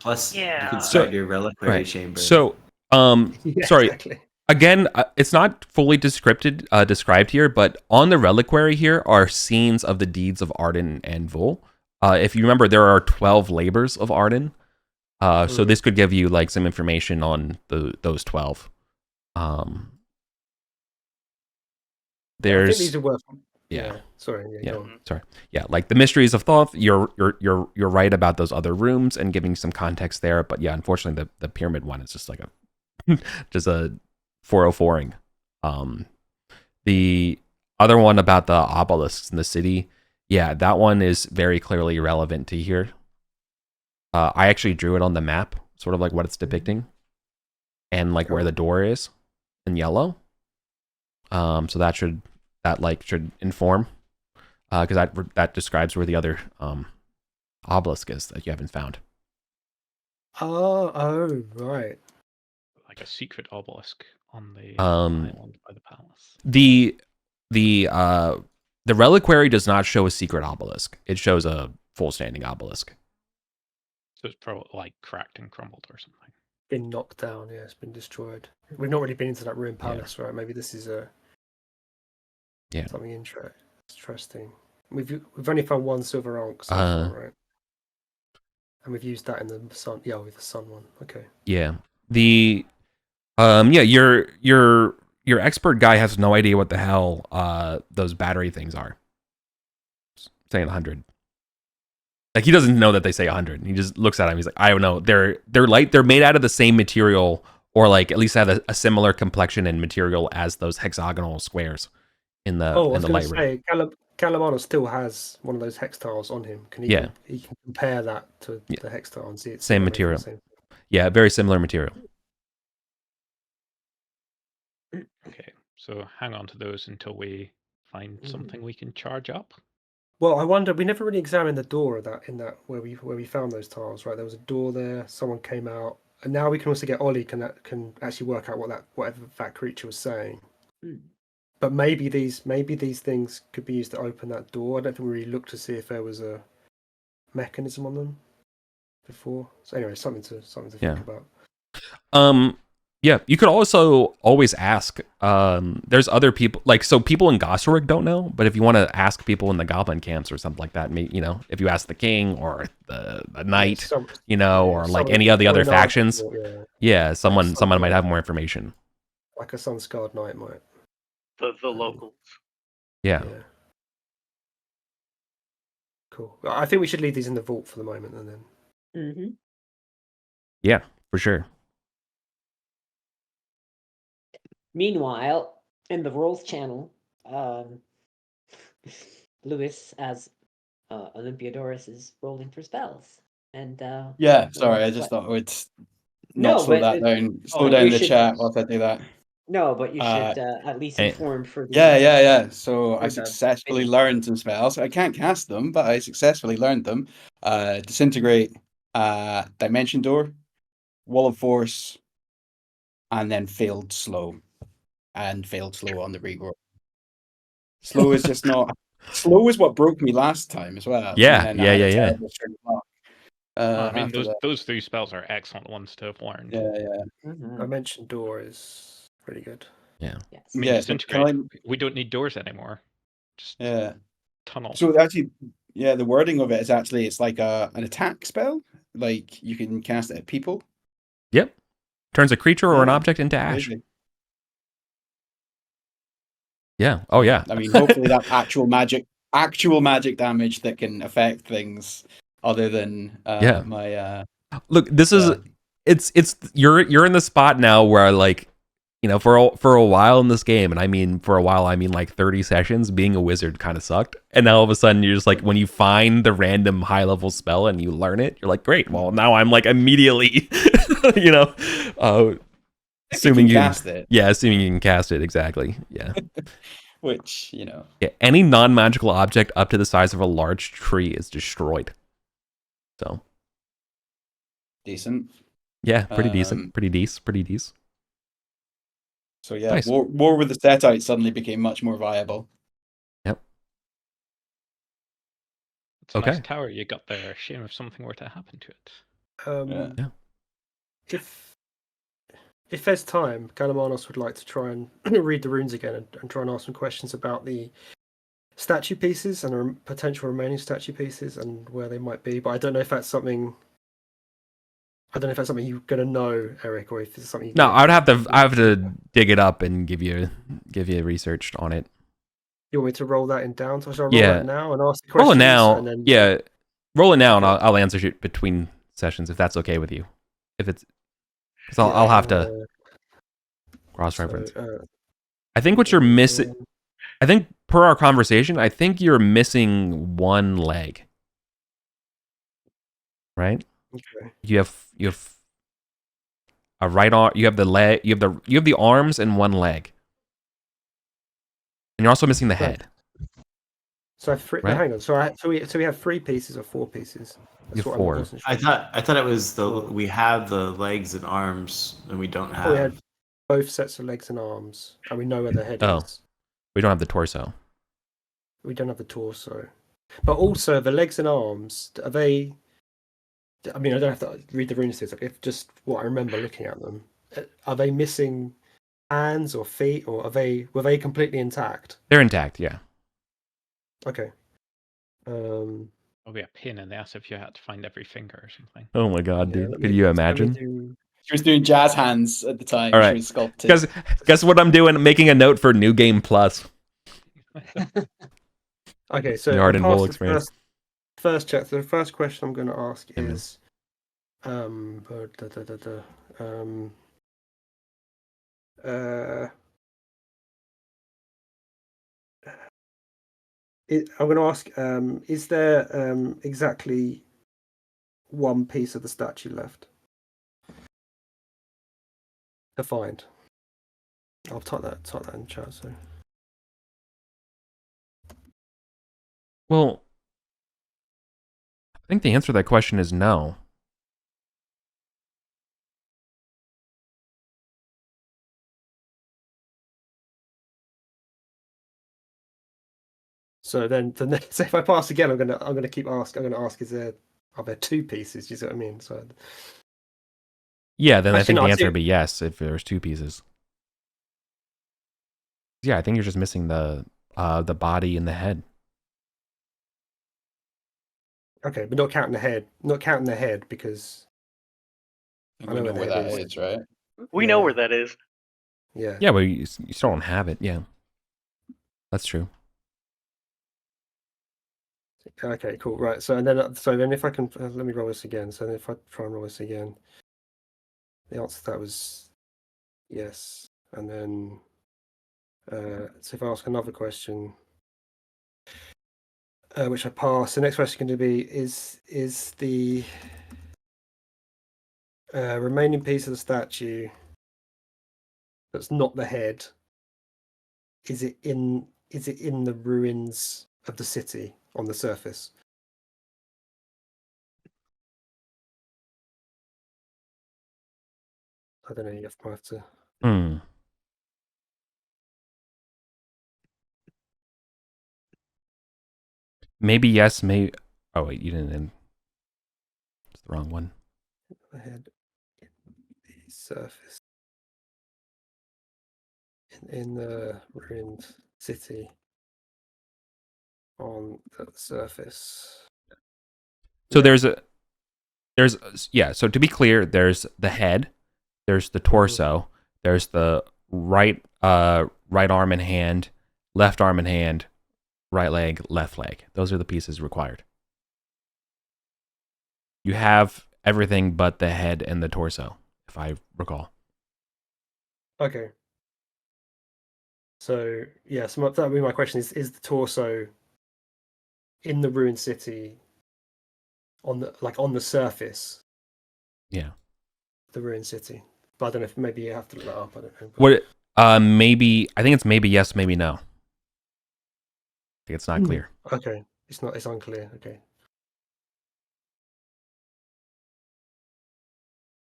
Plus, you can start your reliquary chamber. So, sorry. Exactly. Again, it's not fully described here, but on the reliquary here are scenes of the deeds of Arden and Vol. If you remember, there are 12 labors of Arden. So this could give you like some information on those 12. There's I think these are worth. Sorry. Yeah, like the mysteries of Thoth. You're right about those other rooms and giving some context there. But yeah, unfortunately, the pyramid one is just like just a 404ing. The other one about the obelisks in the city, yeah, that one is very clearly relevant to here. I actually drew it on the map, sort of like what it's depicting, and like where the door is in yellow. So that should inform, because that describes where the other obelisk is that you haven't found. Oh, right. Like a secret obelisk on the island by the palace. The reliquary does not show a secret obelisk. It shows a full standing obelisk. So it's probably like cracked and crumbled or something. Been knocked down, yeah, it's been destroyed. We've not really been into that ruined palace, right? Maybe this is something interesting. We've only found one silver ankh so far, right? And we've used that in the sun. Yeah, with the sun one. Okay. Yeah. The your expert guy has no idea what the hell those battery things are. Saying 100. Like he doesn't know that they say 100. He just looks at him. He's like, I don't know. They're light. They're made out of the same material, or like at least have a similar complexion and material as those hexagonal squares in the light room. Calamano still has one of those hex tiles on him. He can compare that to the hex tile and see it's same material. Yeah, very similar material. Okay, so hang on to those until we find something we can charge up. Well, I wonder. We never really examined the door of that where we found those tiles. Right, there was a door there. Someone came out, and now we can also get Ollie can actually work out whatever that creature was saying. But maybe these things could be used to open that door. I don't think we really looked to see if there was a mechanism on them before. So anyway, something to think about. Yeah, you could also always ask. There's other people, like, so people in Gossarik don't know, but if you want to ask people in the Goblin camps or something like that, maybe, if you ask the king or the knight, or like any of the other factions, someone might have more information. Like a Sunscarred Knight might. The locals. Yeah. Cool. I think we should leave these in the vault for the moment, and then. Mm-hmm. Yeah, for sure. Meanwhile, in the Rolls channel, Lewis, as Olympiodorus, is rolling for spells. And Yeah, sorry, I just thought I would not slow that down. Slow down the chat whilst I do that. No, but you should at least inform for the. Yeah. So I successfully learned some spells. I can't cast them, but I successfully learned them. Disintegrate, Dimension Door, Wall of Force, and then failed slow. And failed slow on the regrow. Slow is just not. Slow is what broke me last time as well. Yeah. I mean, those 3 spells are excellent ones to have learned. Yeah. Mm-hmm. Dimension Door is pretty good. Yeah. Yes. I mean, Disintegrate. We don't need doors anymore. Just tunnel. So actually, the wording of it is actually it's like an attack spell. Like you can cast it at people. Yep. Turns a creature or an object into ash. Amazing. Yeah. Oh yeah. I mean, hopefully that actual magic damage that can affect things other than my. Look, this is it's you're in the spot now where like, for a while in this game, and I mean for a while I mean like 30 sessions, being a wizard kind of sucked, and now all of a sudden you're just like, when you find the random high level spell and you learn it, you're like, great. Well, now I'm like immediately, assuming you cast it. Yeah, assuming you can cast it, exactly. Yeah. Which, Yeah, any non-magical object up to the size of a large tree is destroyed. So. Decent. Yeah, pretty decent. Pretty decent. So yeah, nice. War with the Setites suddenly became much more viable. Yep. It's a nice tower you got there. Shame if something were to happen to it. If there's time, Kalamanos would like to try and read the runes again and try and ask some questions about the statue pieces and the potential remaining statue pieces and where they might be. But I don't know if that's something. I don't know if that's something you're gonna know, Eric, or if it's something. No, I have to dig it up and give you research on it. You want me to roll that in down? So shall I roll that now and ask the questions? Roll it now. And then... Yeah, roll it now, and I'll answer it between sessions if that's okay with you. If it's, because I'll have to cross-reference. I think what you're missing. I think per our conversation, I think you're missing one leg. Right? Okay. You have a right arm. You have the leg. You have the arms and one leg, and you're also missing the head. So hang on. So we have 3 pieces or 4 pieces. That's 4. I thought it was we have the legs and arms, and we don't have. We had both sets of legs and arms, and we know where the head is. We don't have the torso. We don't have the torso, but also the legs and arms. Are they? I mean, I don't have to read the runes. If just what I remember looking at them, are they missing hands or feet, or were they completely intact? They're intact, yeah. Okay. It'll be a pain in the ass if you had to find every finger or something. Oh my god, dude! Could you imagine? She was doing jazz hands at the time. All right. She was sculpting. Guess what I'm doing? Making a note for New Game Plus. Okay, so the Arden Bowl experience. First check. So the first question I'm going to ask is, I'm going to ask, is there exactly one piece of the statue left to find? I'll type that in chat. So. Well, I think the answer to that question is no. So then the next, if I pass again, I'm gonna keep asking. I'm gonna ask, are there 2 pieces? Do you see what I mean? So Yeah, then I Actually, think no, the I answer see- would be yes if there's 2 pieces. Yeah, I think you're just missing the body and the head. Okay, but not counting the head. Not counting the head because I think I we know know where where the that head is, right? We know Yeah. where that is. yeah. Yeah, but you still don't have it. Yeah, that's true. Okay, cool. Right. So then if I can let me roll this again. So then if I try and roll this again, the answer to that was yes. And then so if I ask another question, which I pass, the next question going to be is the remaining piece of the statue that's not the head, is it in the ruins of the city on the surface? I don't know. You might have to. Hmm. Maybe yes. Maybe. Oh wait, you didn't. It's the wrong one. The head in the surface in the ruined city on the surface. So Yeah. there's so to be clear, there's the head, there's the torso, there's the right arm and hand, left arm and hand, right leg, left leg. Those are the pieces required. You have everything but the head and the torso, if I recall. Okay. So yeah, so that would be my question: is the torso in the ruined city on the surface? Yeah. The ruined city. But I don't know if maybe you have to look that up. I don't know. What? Maybe I think it's maybe yes, maybe no. I think it's not clear. Okay, it's not. It's unclear. Okay.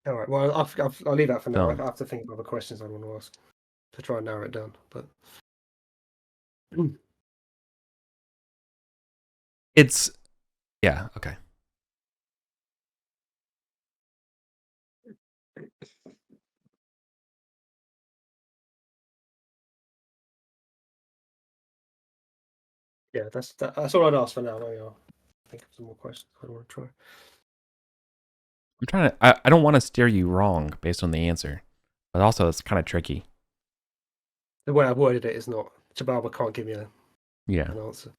All right. Well, I'll leave that for now. Done. I have to think of other questions I want to ask to try and narrow it down. But It's yeah, okay. yeah, that's all I'd ask for now. Maybe I'll think of some more questions I want to try. I'm trying to I don't want to steer you wrong based on the answer. But also it's kind of tricky. The way I've worded it is not. Chababa can't give me an answer.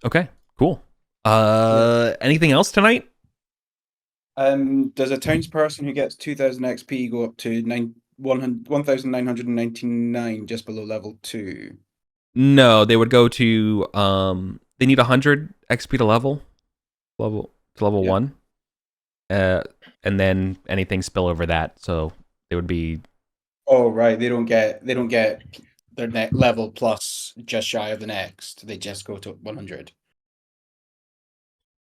Okay, cool. Anything else tonight? Does a townsperson who gets 2,000 XP go up to 1,999 just below level 2? No, they would go to they need 100 XP to level Yeah. 1. And then anything spill over that. So they would be Oh right, they don't get their net level plus just shy of the next. They just go to 100.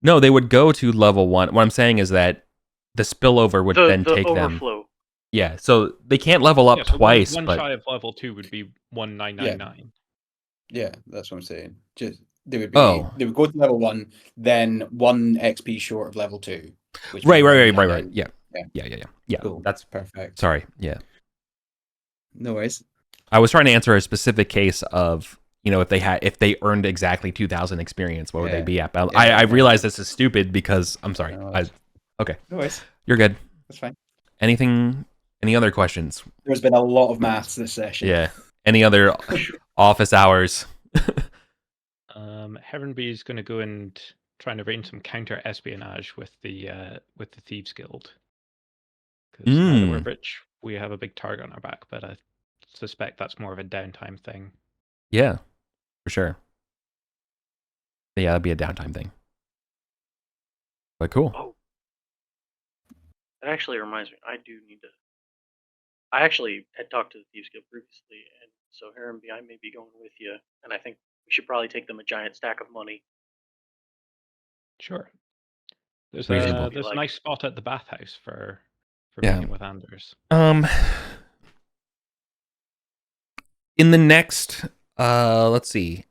No, they would go to level 1. What I'm saying is that the spillover would then The take them. overflow. Yeah, so they can't level up Yeah, so twice, one but shy of level 2 would be 1999. Yeah, that's what I'm saying. Just they would Oh. they would go to level 1, then 1 XP short of level 2. Which right. would be Yeah. 199. Yeah. Cool. That's Perfect. sorry. Yeah. No worries. I was trying to answer a specific case of, if they earned exactly 2,000 experience, what would they Yeah. be at? But Yeah, I yeah. realize this is stupid because I'm sorry. No, Okay, No worries. you're good. That's fine. Any other questions? There's been a lot of maths this session. Yeah. Any other office hours? Heavenby is going to go and try and arrange some counter espionage with the Thieves Guild. Because now that we're rich, we have a big target on our back. But I suspect that's more of a downtime thing. Yeah, for sure. Yeah, that'd be a downtime thing. But cool. Oh, that actually reminds me. I do need to. I actually had talked to the Thieves Guild previously, and so Harrenby, I may be going with you, and I think we should probably take them a giant stack of money. Sure. There's Reasonable. a nice spot at the bathhouse for Yeah. meeting with Anders. In the next, let's see.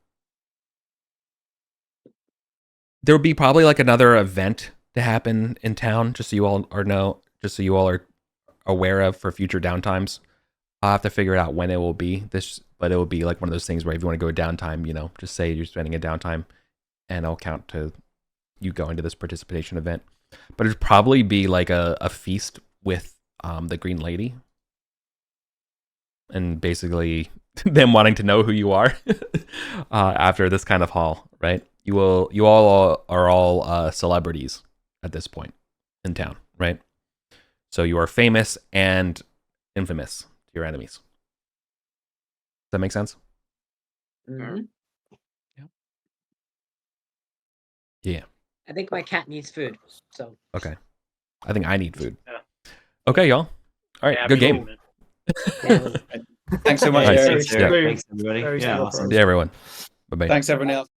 There will be probably like another event to happen in town, just so you all are aware of for future downtimes. I'll have to figure out when it will be. But it will be like one of those things where if you want to go downtime, just say you're spending a downtime, and I'll count to you going to this participation event. But it'd probably be like a feast with the Green Lady, and basically them wanting to know who you are after this kind of haul, right? You all are all celebrities at this point in town, right? So you are famous and infamous to your enemies. Does that make sense? Mm-hmm. Yeah. I think my cat needs food. So Okay. I think I need food. Yeah. Okay, y'all. All right. Yeah, Good game. absolutely. yeah, Thanks so much, Nice. Eric. Yeah. Thanks, everybody. Very Yeah, simple awesome. Yeah, everyone. Bye bye. Thanks, everyone else.